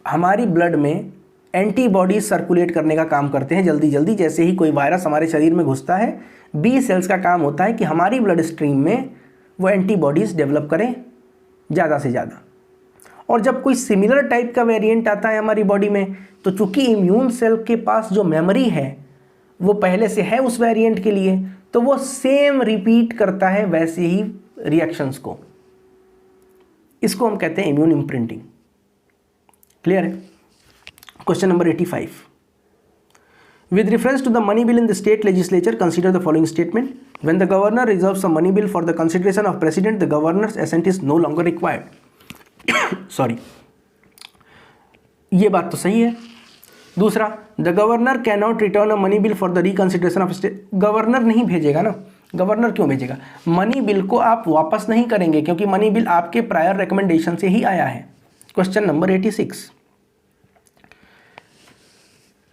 S1: हमारी ब्लड में एंटीबॉडीज सर्कुलेट करने का काम करते हैं जल्दी जल्दी। जैसे ही कोई वायरस हमारे शरीर में घुसता है, बी सेल्स का काम होता है कि हमारी ब्लड स्ट्रीम में वो एंटीबॉडीज़ डेवलप करें ज़्यादा से ज़्यादा। और जब कोई सिमिलर टाइप का वेरिएंट आता है हमारी बॉडी में, तो चूंकि इम्यून सेल के पास जो मेमोरी है वो पहले से है उस वेरिएंट के लिए, तो वो सेम रिपीट करता है वैसे ही रिएक्शंस को। इसको हम कहते हैं इम्यून इम्प्रिंटिंग। क्लियर है? Question number 85, with reference to the money bill in the state legislature consider the following statement. When the governor reserves a money bill for the consideration of president, the governor's assent is no longer required. Sorry, ये बात तो सही है। दूसरा, the governor can not return a money bill for the reconsideration of state. Governor नहीं भेजेगा ना, governor क्यों भेजेगा? मनी बिल को आप वापस नहीं करेंगे क्योंकि मनी बिल आपके प्रायर रिकमेंडेशन से ही आया है। Question number 86,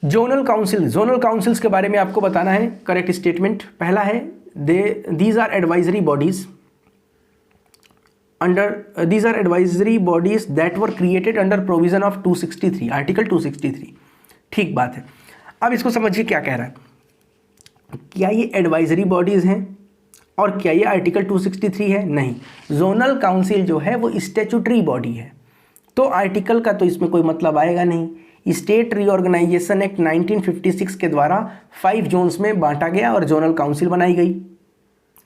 S1: zonal council, zonal councils के बारे में आपको बताना है। करेक्ट स्टेटमेंट पहला है, these are advisory bodies that were created under provision of 263, article 263। ठीक बात है। अब इसको समझिए क्या कह रहा है, क्या ये एडवाइजरी बॉडीज हैं और क्या ये आर्टिकल 263 है? नहीं, जोनल काउंसिल जो है वो स्टैट्यूटरी बॉडी है, तो आर्टिकल का तो इसमें कोई मतलब आएगा नहीं। स्टेट रीऑर्गेनाइजेशन एक्ट 1956 के द्वारा 5 जोन्स में बांटा गया और जोनल काउंसिल बनाई गई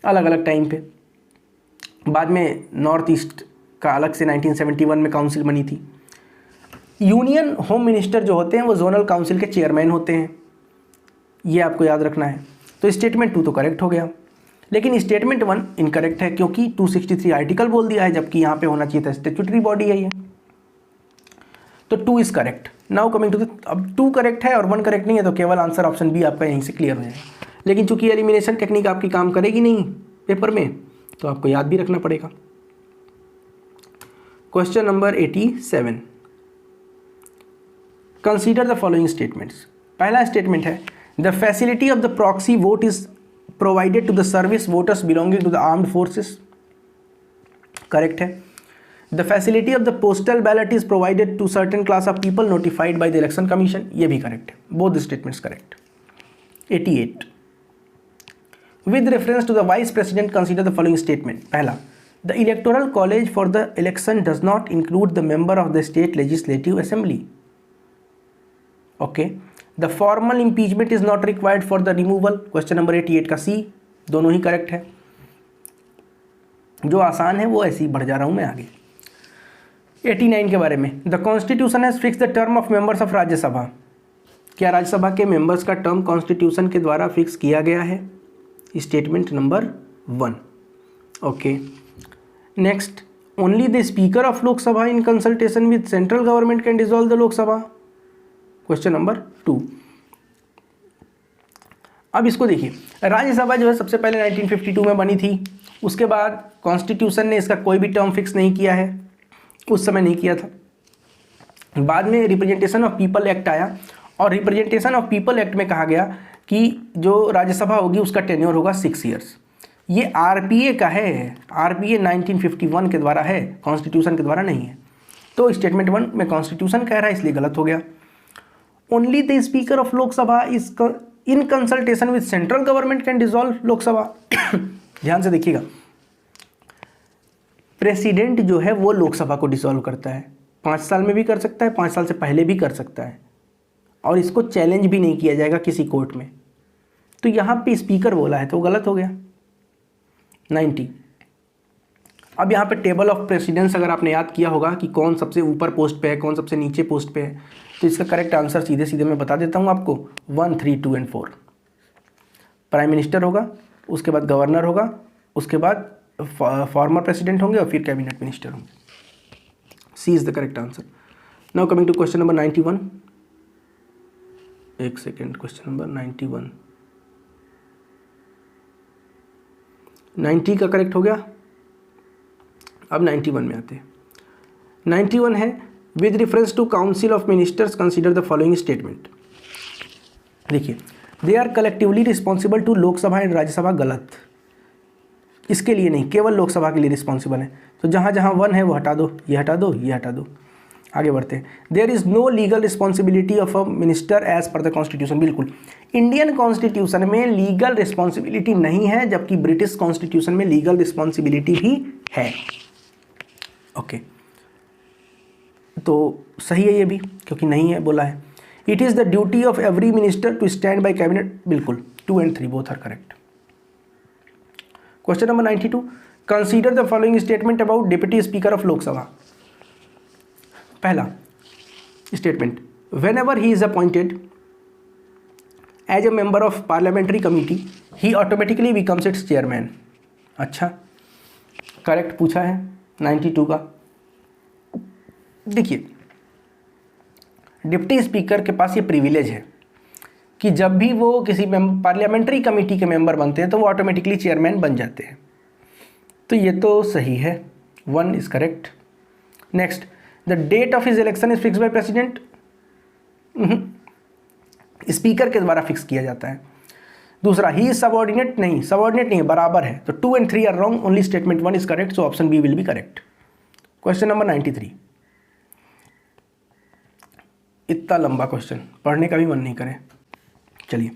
S1: अलग अलग टाइम पे। बाद में नॉर्थ ईस्ट का अलग से 1971 में काउंसिल बनी थी। यूनियन होम मिनिस्टर जो होते हैं वो जोनल काउंसिल के चेयरमैन होते हैं, ये आपको याद रखना है। तो स्टेटमेंट 2 तो करेक्ट हो गया, लेकिन स्टेटमेंट 1 इनकरेक्ट है क्योंकि 263 आर्टिकल बोल दिया है, जबकि यहाँ पे होना चाहिए था स्टैट्यूटरी बॉडी है ये। तो 2 is correct. Now coming to the, अब 2 करेक्ट है और 1 करेक्ट नहीं है, तो केवल आंसर ऑप्शन बी आपका यहीं से क्लियर हो जाएगा। लेकिन चूंकि एलिमिनेशन टेक्निक आपकी काम करेगी नहीं पेपर में, तो आपको याद भी रखना पड़ेगा। Question number 87, consider the following statements. पहला स्टेटमेंट है, the facility of the proxy vote is provided to the service voters belonging to the armed forces. Correct है। The facility of the postal ballot is provided to certain class of people notified by the election commission, ये भी correct है। Both statements correct. 88, with reference to the vice president consider the following statement. पहला, the electoral college for the election does not include the member of the state legislative assembly. Okay. The formal impeachment is not required for the removal. Question number 88 का सी, दोनों ही correct है। जो आसान है वो ऐसे ही बढ़ जा रहा हूं मैं आगे। 89 के बारे में, the constitution has fix the term of members of Rajya Sabha. क्या राज्यसभा के मेंबर्स का टर्म कॉन्स्टिट्यूशन के द्वारा फिक्स किया गया है? Statement number 1। Okay. Next, only the speaker of Lok Sabha in consultation with central government can dissolve the Lok Sabha. Question number 2। अब इसको देखिए, राज्यसभा जो है सबसे पहले 1952 में बनी थी, उसके बाद कॉन्स्टिट्यूशन ने इसका कोई भी टर्म फिक्स नहीं किया है, उस समय नहीं किया था। बाद में रिप्रेजेंटेशन ऑफ पीपल एक्ट आया और रिप्रेजेंटेशन ऑफ पीपल एक्ट में कहा गया कि जो राज्यसभा होगी उसका टेन्योर होगा 6 ईयर्स। ये आरपीए का है, आरपीए 1951 के द्वारा है, कॉन्स्टिट्यूशन के द्वारा नहीं है। तो स्टेटमेंट 1 में कॉन्स्टिट्यूशन कह रहा है इसलिए गलत हो गया। Only the speaker of Lok Sabha is in consultation with central government can dissolve Lok Sabha. ध्यान से देखिएगा, प्रेसिडेंट जो है वो लोकसभा को डिसॉल्व करता है, 5 साल में भी कर सकता है, 5 साल से पहले भी कर सकता है, और इसको चैलेंज भी नहीं किया जाएगा किसी कोर्ट में। तो यहाँ पे स्पीकर बोला है तो गलत हो गया। 90। अब यहाँ पे टेबल ऑफ प्रेसिडेंट्स अगर आपने याद किया होगा कि कौन सबसे ऊपर पोस्ट पे है, कौन सबसे नीचे पोस्ट पे है, तो इसका करेक्ट आंसर सीधे सीधे मैं बता देता हूँ आपको, 1, 3, 2 और 4। प्राइम मिनिस्टर होगा, उसके बाद गवर्नर होगा, उसके बाद फॉर्मर प्रेसिडेंट होंगे और फिर कैबिनेट मिनिस्टर होंगे। C is the correct answer. Now coming to question number 91। एक सेकेंड, क्वेश्चन नंबर 91, 90 का करेक्ट हो गया। अब 91 में आते हैं। 91 है, with reference to council of ministers consider the following statement. देखिए, they are collectively responsible to Lok Sabha and Rajya Sabha. गलत, इसके लिए नहीं, केवल लोकसभा के लिए रिस्पॉन्सिबल है। तो जहाँ जहाँ 1 है वो हटा दो, ये हटा दो, ये हटा दो। आगे बढ़ते हैं। There is no legal responsibility of a minister as per the constitution. बिल्कुल, इंडियन कॉन्स्टिट्यूशन में लीगल रिस्पॉन्सिबिलिटी नहीं है, जबकि ब्रिटिश कॉन्स्टिट्यूशन में लीगल रिस्पॉन्सिबिलिटी भी है। ओके, तो सही है ये भी, क्योंकि नहीं है बोला है। It is the duty of every minister to stand by cabinet. बिल्कुल, 2 और 3 both are correct. Question number 92, consider the following statement about deputy speaker of Lok Sabha. पहला statement, whenever he is appointed as a member of parliamentary committee he automatically becomes its chairman. अच्छा, correct पूछा है 92 का। देखिए, deputy speaker के पास ये privilege है कि जब भी वो किसी पार्लियामेंट्री कमेटी के मेंबर बनते हैं तो वो ऑटोमेटिकली चेयरमैन बन जाते हैं। तो ये तो सही है, 1 is correct. Next, the date of his election is fix by president, speaker के द्वारा फिक्स किया जाता है। दूसरा, ही इज सबऑर्डिनेट, नहीं सबऑर्डिनेट नहीं है, बराबर है। तो 2 and 3 are wrong, only statement 1 is correct, so option B will be correct. Question number 93, इतना लंबा क्वेश्चन पढ़ने का भी मन नहीं करे, चलिए।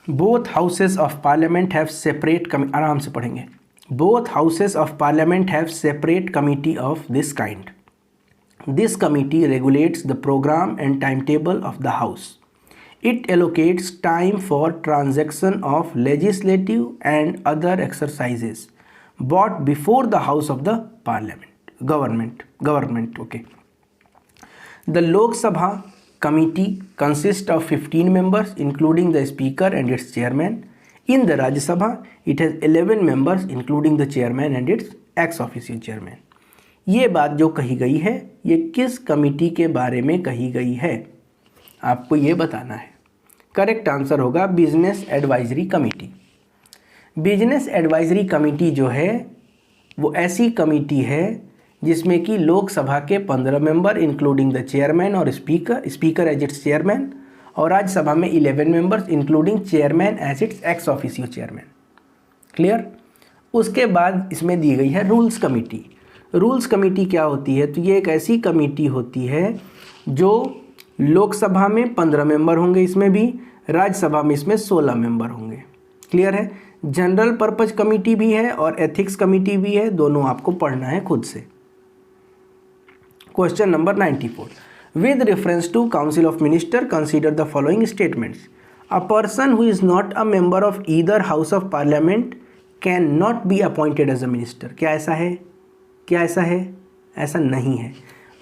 S1: Both houses of parliament have separate, आराम से पढ़ेंगे। Both houses of parliament have separate committee of this kind. This committee regulates the program and timetable of the house. It allocates time for transaction of legislative and other exercises brought before the house of the parliament, government. Okay. The Lok Sabha committee consists of 15 members, including the speaker and its chairman. In the Rajya Sabha, it has 11 members, including the chairman and its ex officio chairman. ये बात जो कही गई है, ये किस committee के बारे में कही गई है, आपको ये बताना है। करेक्ट आंसर होगा business advisory committee. Business advisory committee जो है वो ऐसी कमेटी है जिसमें कि लोकसभा के 15 मेंबर इंक्लूडिंग द चेयरमैन और स्पीकर एज इट्स चेयरमैन, और राज्यसभा में 11 members including chairman as its ex officio chairman. Clear. उसके बाद इसमें दी गई है रूल्स कमेटी। रूल्स कमेटी क्या होती है, तो ये एक ऐसी कमेटी होती है जो लोकसभा में 15 मेंबर होंगे, इसमें भी राज्यसभा में इसमें 16 मेंबर होंगे। क्लियर है। जनरल पर्पज कमेटी भी है और एथिक्स कमेटी भी है, दोनों आपको पढ़ना है खुद से। Question number 94, with reference to council of minister consider the following statements. A person who is not a member of either house of parliament can not be appointed as a minister. क्या ऐसा है? क्या ऐसा है? ऐसा नहीं है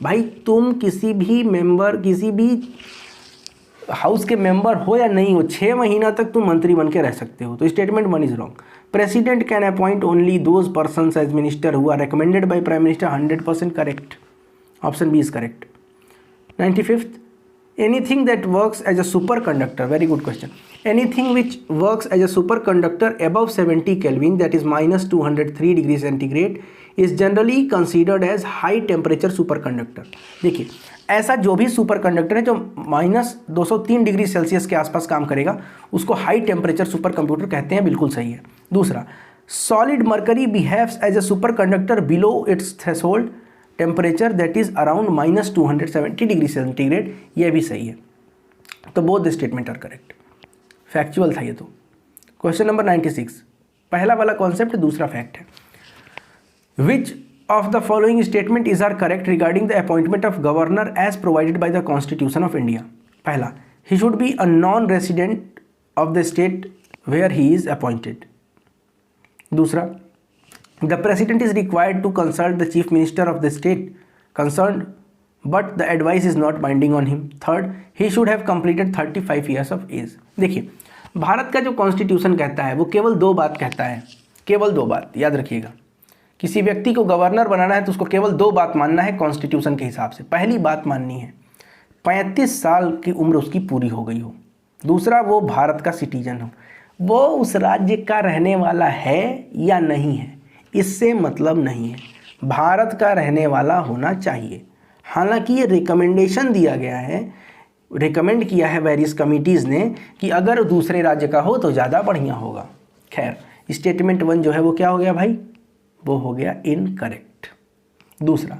S1: भाई। तुम किसी भी हाउस के मेंबर हो या नहीं हो, 6 महीना तक तुम मंत्री बन के रह सकते हो। तो statement 1 is wrong. President can appoint only those persons as minister who are recommended by prime minister, 100% correct. Option B is correct. 95th, anything that works as a superconductor, very good question, anything which works as a superconductor above 70 Kelvin, that is minus 203 degrees centigrade, is generally considered as high temperature superconductor। देखिए, ऐसा जो भी super conductor है जो minus 203 degree Celsius के आसपास काम करेगा उसको हाई टेम्परेचर सुपर कंप्यूटर कहते हैं, बिल्कुल सही है। दूसरा, solid mercury behaves as a superconductor below its threshold temperature that is around minus 270 degree centigrade, ये भी सही है। तो both the statement are correct. Factual था ये तो। क्वेश्चन नंबर 96, पहला वाला कॉन्सेप्ट, दूसरा फैक्ट है। विच of the following statement is are correct regarding the appointment of governor as provided by the Constitution of India? पहला, he should be a non-resident of the state where he is appointed. दूसरा, the president is required to consult the chief minister of the state concerned but the advice is not binding on him. Third, he should have completed 35 years of age. देखिए, भारत का जो constitution कहता है वो केवल 2 बात कहता है, केवल 2 बात याद रखिएगा। किसी व्यक्ति को गवर्नर बनाना है तो उसको केवल 2 बात मानना है कॉन्स्टिट्यूशन के हिसाब से। पहली बात माननी है 35 साल की उम्र उसकी पूरी हो गई हो। दूसरा, वो भारत का सिटीजन हो, वो उस राज्य का रहने वाला है या नहीं है, इससे मतलब नहीं है, भारत का रहने वाला होना चाहिए। हालांकि ये रिकमेंडेशन दिया गया है, रिकमेंड किया है वेरियस कमिटीज़ ने कि अगर दूसरे राज्य का हो तो ज़्यादा बढ़िया होगा। खैर, स्टेटमेंट 1 जो है वो क्या हो गया भाई, वो हो गया इनकरेक्ट। दूसरा,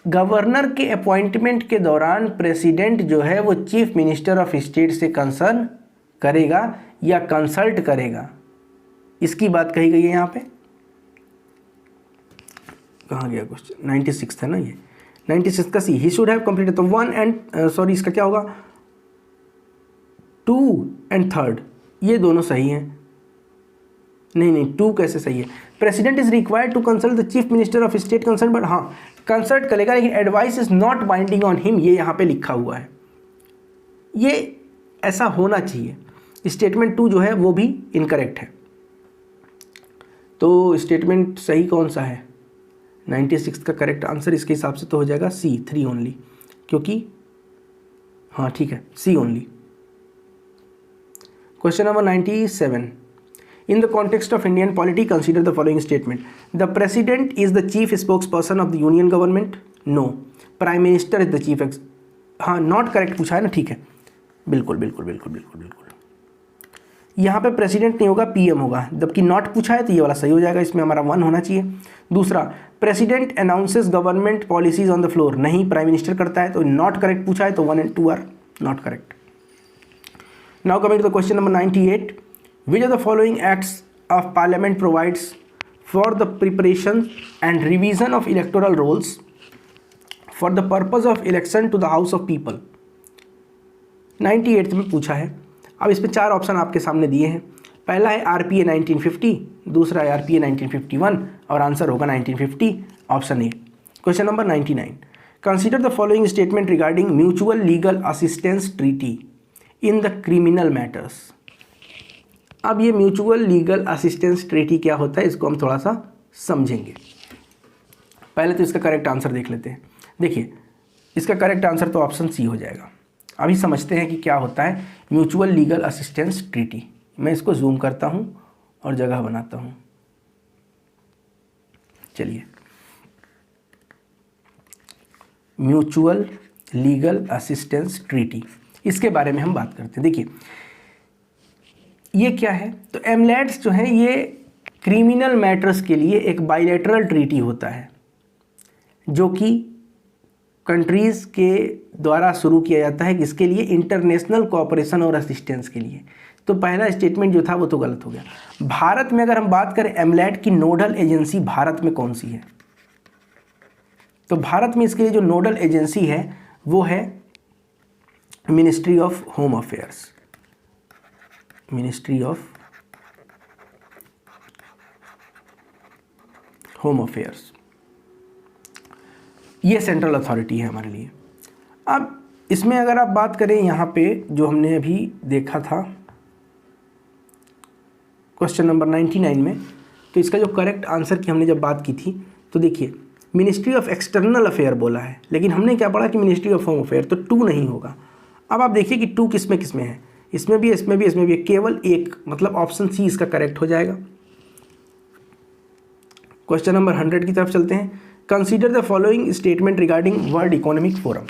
S1: गवर्नर के अपॉइंटमेंट के दौरान प्रेसिडेंट जो है वो चीफ मिनिस्टर ऑफ स्टेट से कंसर्न करेगा या कंसल्ट करेगा, इसकी बात कही गई है यहाँ पे। कहाँ गया क्वेश्चन? 96 था ना ये, 96 का सी, ही शुड हैव कंप्लीटेड। तो 1 एंड सॉरी इसका क्या होगा, 2 एंड 3 ये दोनों सही हैं। नहीं 2 कैसे सही है? President is required to consult the chief minister of state concern, but हाँ कंसल्ट करेगा लेकिन advice is not binding on him, ये यहाँ पे लिखा हुआ है, ये ऐसा होना चाहिए। स्टेटमेंट 2 जो है वो भी इनकरेक्ट है। तो स्टेटमेंट सही कौन सा है? 96 का करेक्ट आंसर इसके हिसाब से तो हो जाएगा C, 3 ओनली, क्योंकि हाँ ठीक है C only. Question number 97, in the context of Indian polity, consider the following statement. The president is the chief spokesperson of the union government. No. Prime minister is the chief हाँ not correct पूछा है ना, ठीक है, बिल्कुल बिल्कुल बिल्कुल बिल्कुल बिल्कुल। यहाँ पे प्रेसिडेंट नहीं होगा, पीएम होगा, जबकि नॉट पूछा है तो ये वाला सही हो जाएगा, इसमें हमारा 1 होना चाहिए। दूसरा, president announces government policies on the floor, नहीं, प्राइम मिनिस्टर करता है, तो नॉट करेक्ट पूछा है, तो 1 and 2 are not correct. Now coming to the question number 98, which of the following acts of parliament provides for the preparation and revision of electoral rolls for the purpose of election to the house of people? 98 में पूछा है। अब इस पे 4 option आपके सामने दिए हैं। पहला है आरपीए 1950, दूसरा है आरपीए 1951 और आंसर होगा 1950, option A. Question number 99, consider the following statement regarding mutual legal assistance treaty in the criminal matters. अब ये म्यूचुअल लीगल असिस्टेंस ट्रीटी क्या होता है, इसको हम थोड़ा सा समझेंगे। पहले तो इसका करेक्ट आंसर देख लेते हैं। देखिए, इसका करेक्ट आंसर तो ऑप्शन सी हो जाएगा। अभी समझते हैं कि क्या होता है म्यूचुअल लीगल असिस्टेंस ट्रीटी। मैं इसको जूम करता हूँ और जगह बनाता हूँ। चलिए, म्यूचुअल लीगल असिस्टेंस ट्रीटी, इसके बारे में हम बात करते हैं। देखिए, ये क्या है, तो एमलेट्स जो है ये क्रिमिनल मैटर्स के लिए एक बायलैटरल ट्रीटी होता है जो कि कंट्रीज़ के द्वारा शुरू किया जाता है, किसके लिए, इंटरनेशनल कोऑपरेशन और असिस्टेंस के लिए। तो पहला स्टेटमेंट जो था वो तो गलत हो गया। भारत में अगर हम बात करें एमलेट की नोडल एजेंसी भारत में कौन सी है, तो भारत में इसके लिए जो नोडल एजेंसी है वो है ministry of home affairs. Ministry of home affairs, ये सेंट्रल अथॉरिटी है हमारे लिए। अब इसमें अगर आप बात करें यहाँ पे जो हमने अभी देखा था क्वेश्चन नंबर 99 में, तो इसका जो करेक्ट आंसर की हमने जब बात की थी, तो देखिए मिनिस्ट्री ऑफ एक्सटर्नल अफेयर बोला है, लेकिन हमने क्या पढ़ा कि मिनिस्ट्री ऑफ होम अफेयर, तो 2 नहीं होगा। अब आप देखिए कि 2 किस में है, इसमें भी, इसमें भी, इसमें भी, केवल एक, मतलब ऑप्शन सी इसका करेक्ट हो जाएगा। क्वेश्चन नंबर 100 की तरफ चलते हैं। Consider the following statement regarding world economic forum.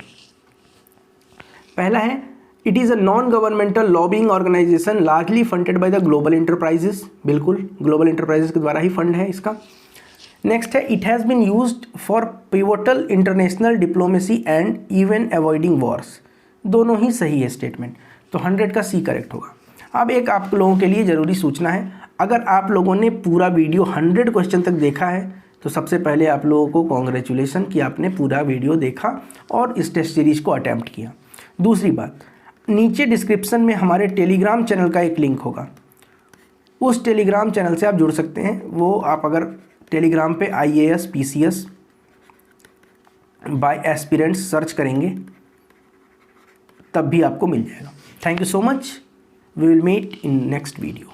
S1: पहला है, it is a non governmental lobbying organisation largely funded by the global enterprises, बिल्कुल ग्लोबल इंटरप्राइजेस के द्वारा ही फंड है इसका। नेक्स्ट है, it has been used for pivotal international diplomacy and even avoiding wars, दोनों ही सही है स्टेटमेंट, तो 100 का सी करेक्ट होगा। अब एक आप लोगों के लिए ज़रूरी सूचना है, अगर आप लोगों ने पूरा वीडियो 100 क्वेश्चन तक देखा है तो सबसे पहले आप लोगों को कॉन्ग्रेचुलेसन कि आपने पूरा वीडियो देखा और इस टेस्ट सीरीज को अटैम्प्ट किया। दूसरी बात, नीचे डिस्क्रिप्शन में हमारे टेलीग्राम चैनल का एक लिंक होगा, उस टेलीग्राम चैनल से आप जुड़ सकते हैं। वो आप अगर टेलीग्राम पे IAS PCS by aspirants search करेंगे तब भी आपको मिल जाएगा। Thank you so much, we will meet in next video.